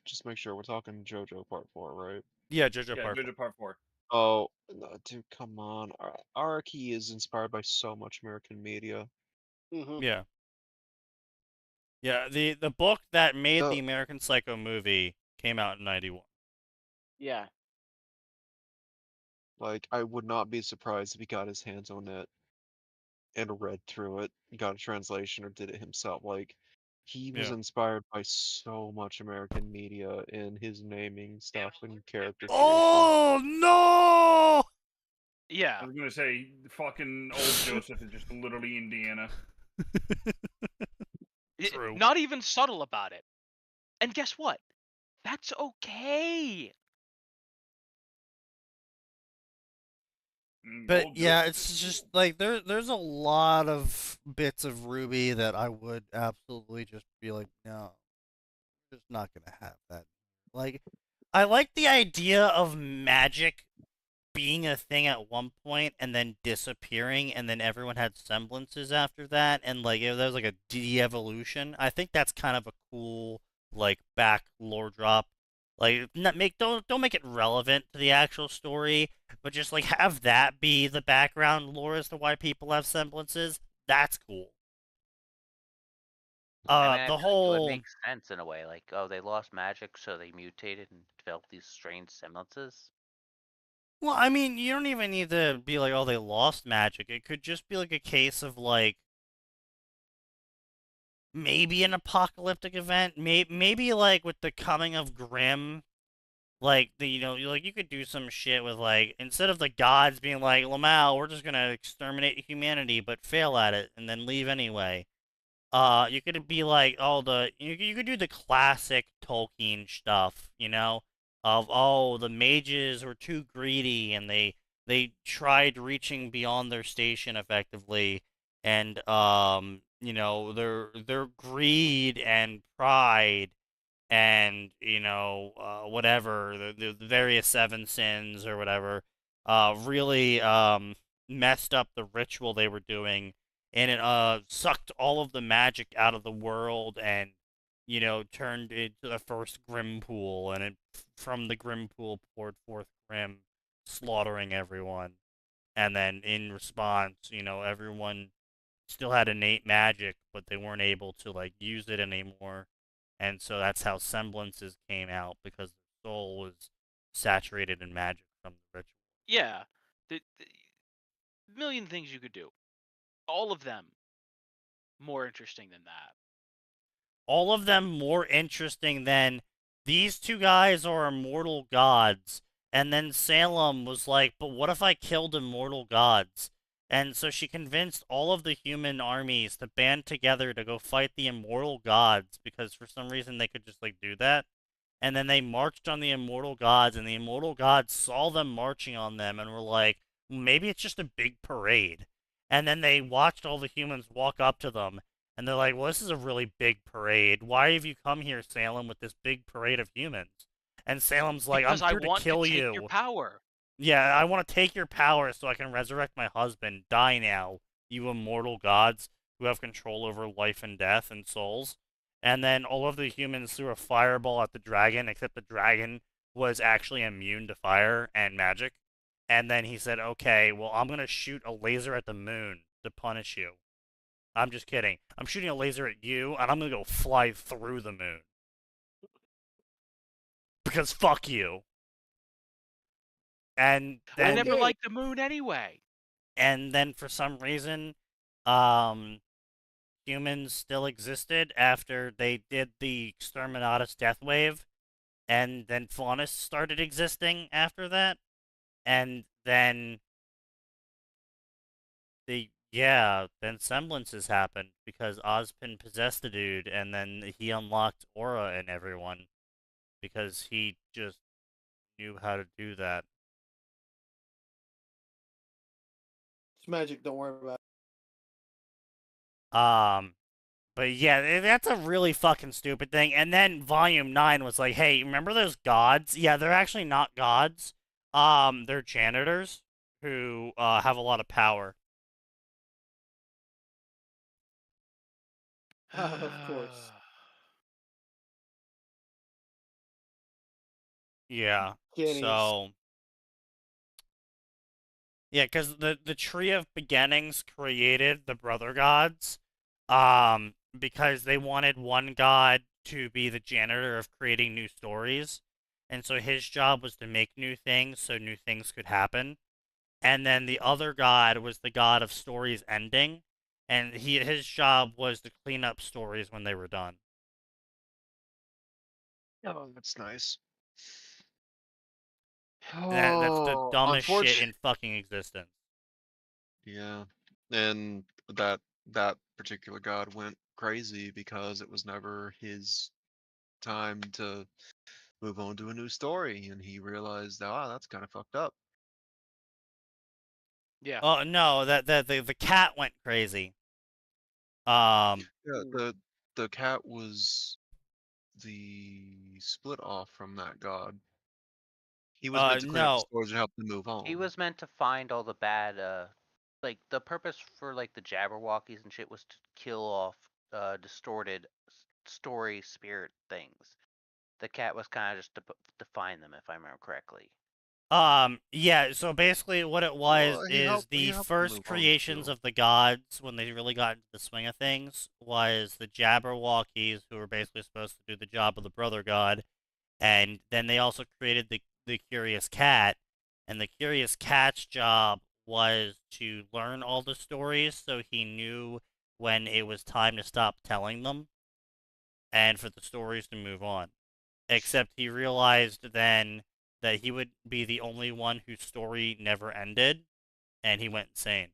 just make sure we're talking JoJo Part 4, right? Yeah, JoJo Yeah, Part 4. JoJo Part 4. Oh, no, dude, come on. Araki is inspired by so much American media. Yeah. Yeah, the book that made The- the American Psycho movie came out in 91. Yeah. Like, I would not be surprised if he got his hands on it and read through it, got a translation, or did it himself. Like, he was Yeah. inspired by so much American media in his naming stuff and character creation. Oh no! Yeah. I was gonna say, fucking old Joseph is just literally Indiana. True. Not even subtle about it. And guess what? That's okay. But Old yeah, Joseph it's is just like there's a lot of bits of Ruby that I would absolutely just be like, no, I'm just not gonna have that. Like, I like the idea of magic being a thing at one point and then disappearing, and then everyone had semblances after that, and like there was like a de-evolution. I think that's kind of a cool like back lore drop. Like, don't make it relevant to the actual story, but just like have that be the background lore as to why people have semblances. That's cool. I mean, I The feel like it whole would make sense in a way. Like, oh, they lost magic, so they mutated and developed these strange semblances. well, I mean, you don't even need to be like, oh, they lost magic. It could just be like a case of like maybe an apocalyptic event, maybe like with the coming of Grimm, like you could do some shit with like instead of the gods being like Lamau, we're just gonna exterminate humanity but fail at it and then leave anyway. You could be like you could do the classic Tolkien stuff, of the mages were too greedy and they tried reaching beyond their station effectively, and their greed and pride and whatever the various seven sins or whatever really messed up the ritual they were doing, and it sucked all of the magic out of the world and turned into the first Grim pool, and from the Grim pool poured forth Grim, slaughtering everyone. And then in response, everyone still had innate magic, but they weren't able to like use it anymore. And so that's how semblances came out, because the soul was saturated in magic from the ritual. Yeah. The million things you could do. All of them more interesting than that. All of them more interesting than these two guys are immortal gods. And then Salem was like, but what if I killed immortal gods? And so she convinced all of the human armies to band together to go fight the immortal gods, because for some reason they could just like do that. And then they marched on the immortal gods, and the immortal gods saw them marching on them and were like, maybe it's just a big parade. And then they watched all the humans walk up to them, and they're like, well, this is a really big parade. Why have you come here, Salem, with this big parade of humans? And Salem's like, Because I'm I here to want kill to take you. your power. Yeah, I want to take your power so I can resurrect my husband. Die now, you immortal gods who have control over life and death and souls. And then all of the humans threw a fireball at the dragon, except the dragon was actually immune to fire and magic. And then he said, okay, well, I'm going to shoot a laser at the moon to punish you. I'm just kidding. I'm shooting a laser at you, and I'm going to go fly through the moon. Because fuck you. And I then, never liked the moon anyway. and then for some reason, humans still existed after they did the Exterminatus death wave, and then Faunus started existing after that, and then the Yeah, then semblances happened because Ozpin possessed the dude, and then he unlocked aura in everyone because he just knew how to do that. It's magic. Don't worry about But yeah, that's a really fucking stupid thing. And then Volume 9 was like, hey, remember those gods? Yeah, they're actually not gods. They're janitors who have a lot of power. it. Of course. Yeah. Guineas. So yeah, because the Tree of Beginnings created the Brother Gods, because they wanted one god to be the janitor of creating new stories, and so his job was to make new things so new things could happen, and then the other god was the god of stories ending, and his job was to clean up stories when they were done. Oh, that's nice. That's the Oh, dumbest shit in fucking existence. Yeah, and that particular god went crazy because it was never his time to move on to a new story, and he realized, ah, that's kind of fucked up. Yeah. Oh no, the cat went crazy. Yeah, the cat was the split off from that god. He was meant to clean up the No. stories and help them move on. He was meant to find all the bad, like the purpose for like the Jabberwockies and shit was to kill off distorted story spirit things. The cat was kind of just to find them, if I remember correctly. Yeah, so basically what it was Well, is he the helped them first move on, creations too. of the gods, when they really got into the swing of things, was the Jabberwockies, who were basically supposed to do the job of the brother god, and then they also created the Curious Cat, and the Curious Cat's job was to learn all the stories so he knew when it was time to stop telling them, and for the stories to move on. Except he realized then that he would be the only one whose story never ended, and he went insane.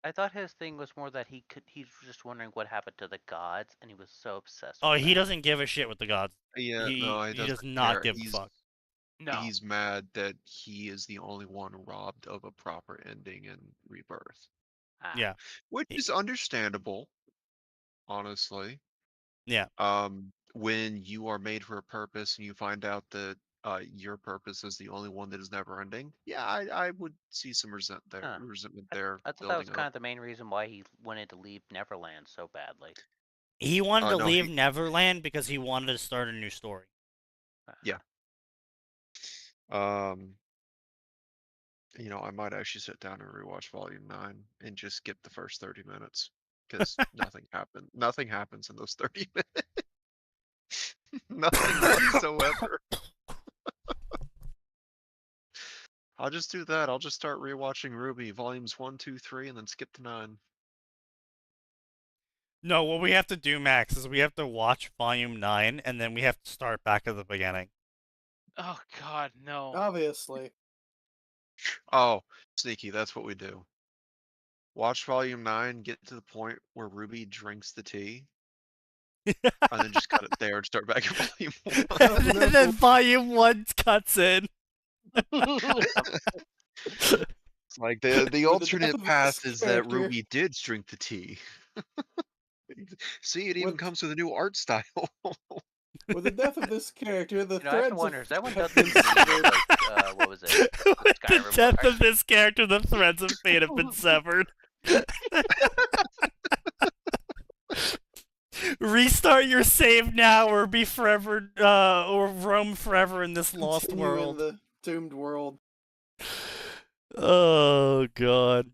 I thought his thing was more that he's just wondering what happened to the gods, and he was so obsessed Oh, with he that. doesn't give a shit with the gods. Yeah, no, he He does doesn't not care. give a fuck. No. He's mad that he is the only one robbed of a proper ending and rebirth. Ah. Yeah. Which is understandable, honestly. Yeah. When you are made for a purpose and you find out that your purpose is the only one that is never ending, yeah, I would see some resentment there I thought that was building kind up. of the main reason why he wanted to leave Neverland so badly. He wanted to No, leave Neverland because he wanted to start a new story. Yeah. You know, I might actually sit down and rewatch Volume 9 and just skip the first 30 minutes because nothing happened. Nothing happens in those 30 minutes. Nothing whatsoever. I'll just do that. I'll just start rewatching Ruby volumes 1, 2, 3, and then skip to 9. No, what we have to do, Max, is we have to watch Volume 9, and then we have to start back at the beginning. Oh God, no. Obviously. Oh, Sneaky, that's what we do. Watch Volume 9, get to the point where Ruby drinks the tea, and then just cut it there and start back at Volume 1. And then Volume 1 cuts in. It's like the alternate path is that Ruby did drink the tea. See, it even comes with a new art style. With the death of this character, the You know, I have to threads wonder, of has anyone done this like, what was it? With the Skyrim death Rush? of this character, the threads of fate have been severed. Restart your save now, or be forever, or roam forever in this lost continue world. in the doomed world. Oh god.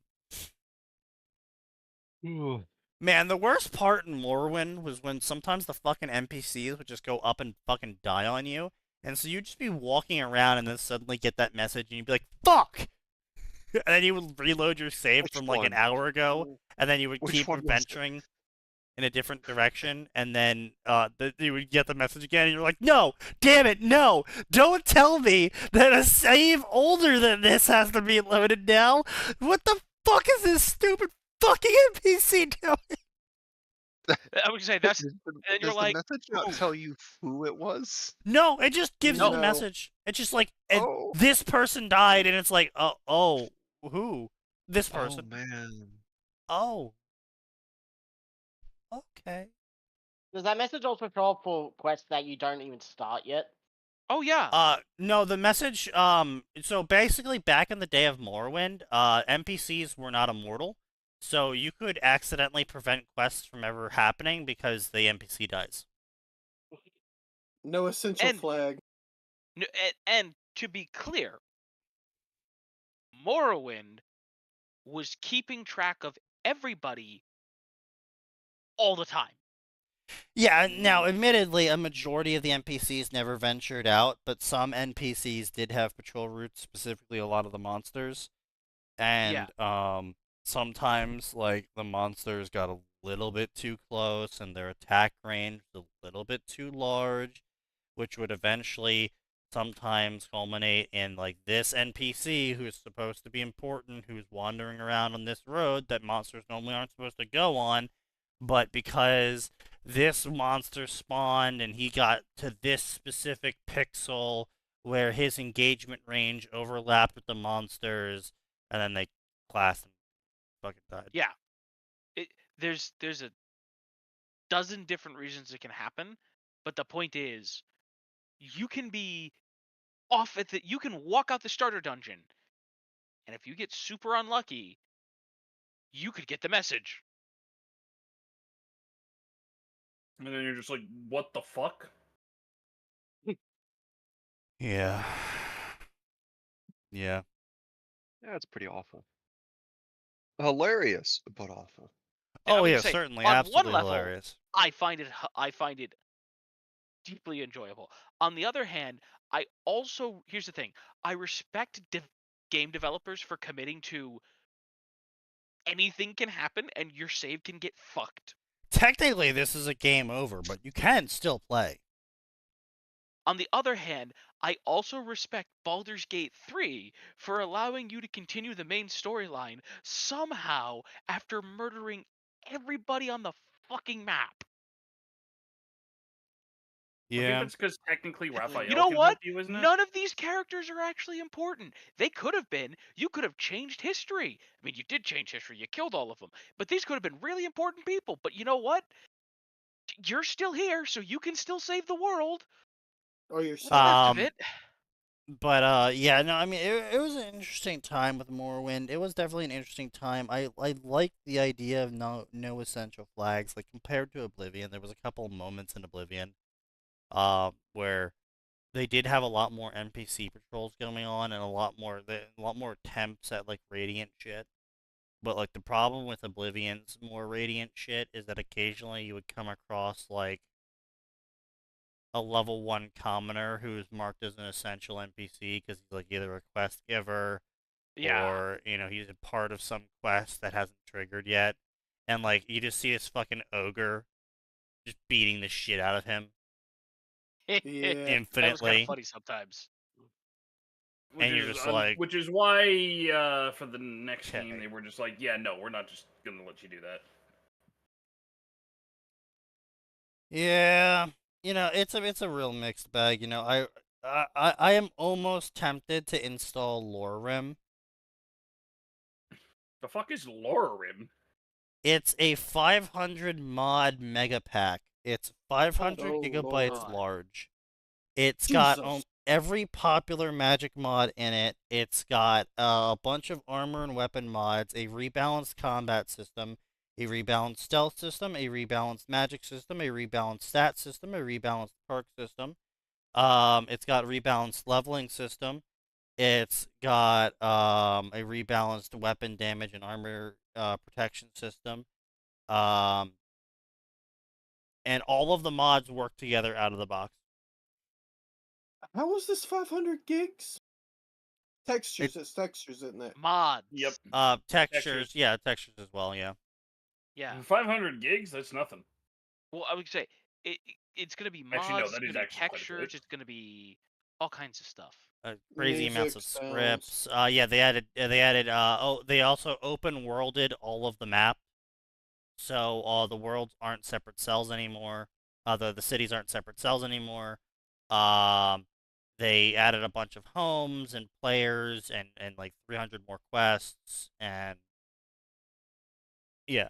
Man, the worst part in Morrowind was when sometimes the fucking NPCs would just go up and fucking die on you, and so you'd just be walking around and then suddenly get that message and you'd be like, fuck! And then you would reload your save from like an hour ago, and then you would keep adventuring in a different direction, and then you would get the message again, and you're like, no! Damn it, no! Don't tell me that a save older than this has to be loaded now! What the fuck is this stupid fucking NPC doing? I would say that's. Does And you're the like, message not "Ooh." tell you who it was? No, it just gives you the No. message. It's just like, Oh. this person died, and it's like, oh, who? This Oh person. man. Oh. Okay. Does that message also show up for quests that you don't even start yet? Oh yeah. No, the message, so basically back in the day of Morrowind, NPCs were not immortal, so you could accidentally prevent quests from ever happening because the NPC dies. No essential And- flag. And to be clear, Morrowind was keeping track of everybody all the time. Yeah, now, admittedly, a majority of the NPCs never ventured out, but some NPCs did have patrol routes, specifically a lot of the monsters. And, sometimes, like, the monsters got a little bit too close, and their attack range was a little bit too large, which would eventually sometimes culminate in, like, this NPC who's supposed to be important, who's wandering around on this road that monsters normally aren't supposed to go on, but because this monster spawned and he got to this specific pixel where his engagement range overlapped with the monsters, and then they classed and fucking died. Yeah. There's a dozen different reasons it can happen, but the point is, you can be off at the. You can walk out the starter dungeon, and if you get super unlucky, you could get the message. And then you're just like, what the fuck? Yeah. Yeah. Yeah, it's pretty awful. Hilarious, but awful. I Oh would yeah, say, certainly, on one absolutely level, hilarious. I find it deeply enjoyable. On the other hand, I also here's the thing: I respect game developers for committing to anything can happen and your save can get fucked. Technically, this is a game over, but you can still play. On the other hand, I also respect Baldur's Gate 3 for allowing you to continue the main storyline somehow after murdering everybody on the fucking map. I think Yeah. that's because technically Raphael You know can what? help you, isn't it? None of these characters are actually important. They could have been. You could have changed history. I mean, you did change history. You killed all of them. But these could have been really important people. But you know what? You're still here, so you can still save the world. Or you're What's left of it? But yeah, no, I mean, it was an interesting time with Morrowind. It was definitely an interesting time. I like the idea of no essential flags. Like, compared to Oblivion, there was a couple of moments in Oblivion, where they did have a lot more NPC patrols going on and a lot more attempts at like Radiant shit. But like the problem with Oblivion's more Radiant shit is that occasionally you would come across like a level 1 commoner who is marked as an essential NPC because he's like either a quest giver or, you know, he's a part of some quest that hasn't triggered yet. And like you just see this fucking ogre just beating the shit out of him Yeah. That was kind infinitely. of funny sometimes. And you're just like, which is why for the next Okay. game they were just like, yeah, no, we're not just gonna let you do that. yeah, you know, it's a real mixed bag. You know, I am almost tempted to install Lorerim. The fuck is Lorerim? It's a 500 mod mega pack. It's 500 Oh, gigabytes Lord. large. It's got Jesus. every popular magic mod in it. It's got a bunch of armor and weapon mods, a rebalanced combat system, a rebalanced stealth system, a rebalanced magic system, a rebalanced stat system, a rebalanced perk system. It's got a rebalanced leveling system. It's got a rebalanced weapon damage and armor protection system. And all of the mods work together out of the box. How was this 500 gigs? Textures. It's textures, isn't it? Mods. Yep. Textures, yeah, textures as well, yeah. Yeah. 500 gigs? That's nothing. Well, I would say it's gonna be mods. Actually, no, it's that gonna is be actually quite a textures. bit. It's gonna be all kinds of stuff. crazy amounts of Music, scripts. Yeah, they added. They also open worlded all of the map, so the worlds aren't separate cells anymore. The cities aren't separate cells anymore. They added a bunch of homes and players and like 300 more quests and yeah,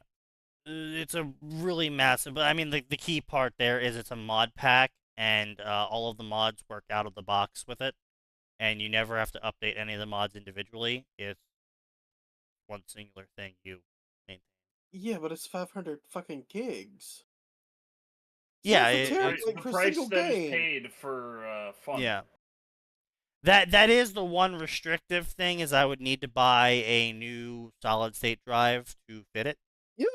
it's a really massive. But I mean, the key part there is it's a mod pack and all of the mods work out of the box with it, and you never have to update any of the mods individually. It's one singular thing you maintain. Yeah, but it's 500 fucking gigs. Yeah, for it- terrible, it's- like, The for a price single that is game. paid for fun. Yeah. That is the one restrictive thing is I would need to buy a new solid state drive to fit it. Yeah.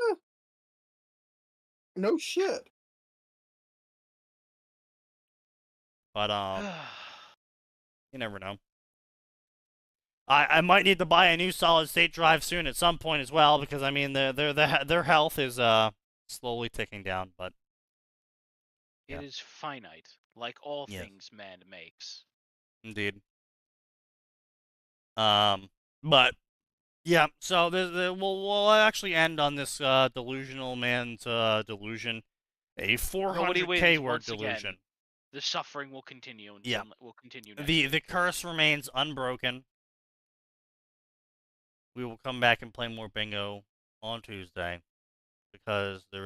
No shit. But you never know. I might need to buy a new solid state drive soon at some point as well because I mean their health is slowly ticking down, but yeah. It is finite, like all Yes. things man makes. Indeed. But yeah, so we'll actually end on this delusional man's delusion, a Nobody 400k wins word once again. delusion. The suffering will continue until Yeah. will continue next The week. curse remains unbroken. We will come back and play more bingo on Tuesday because there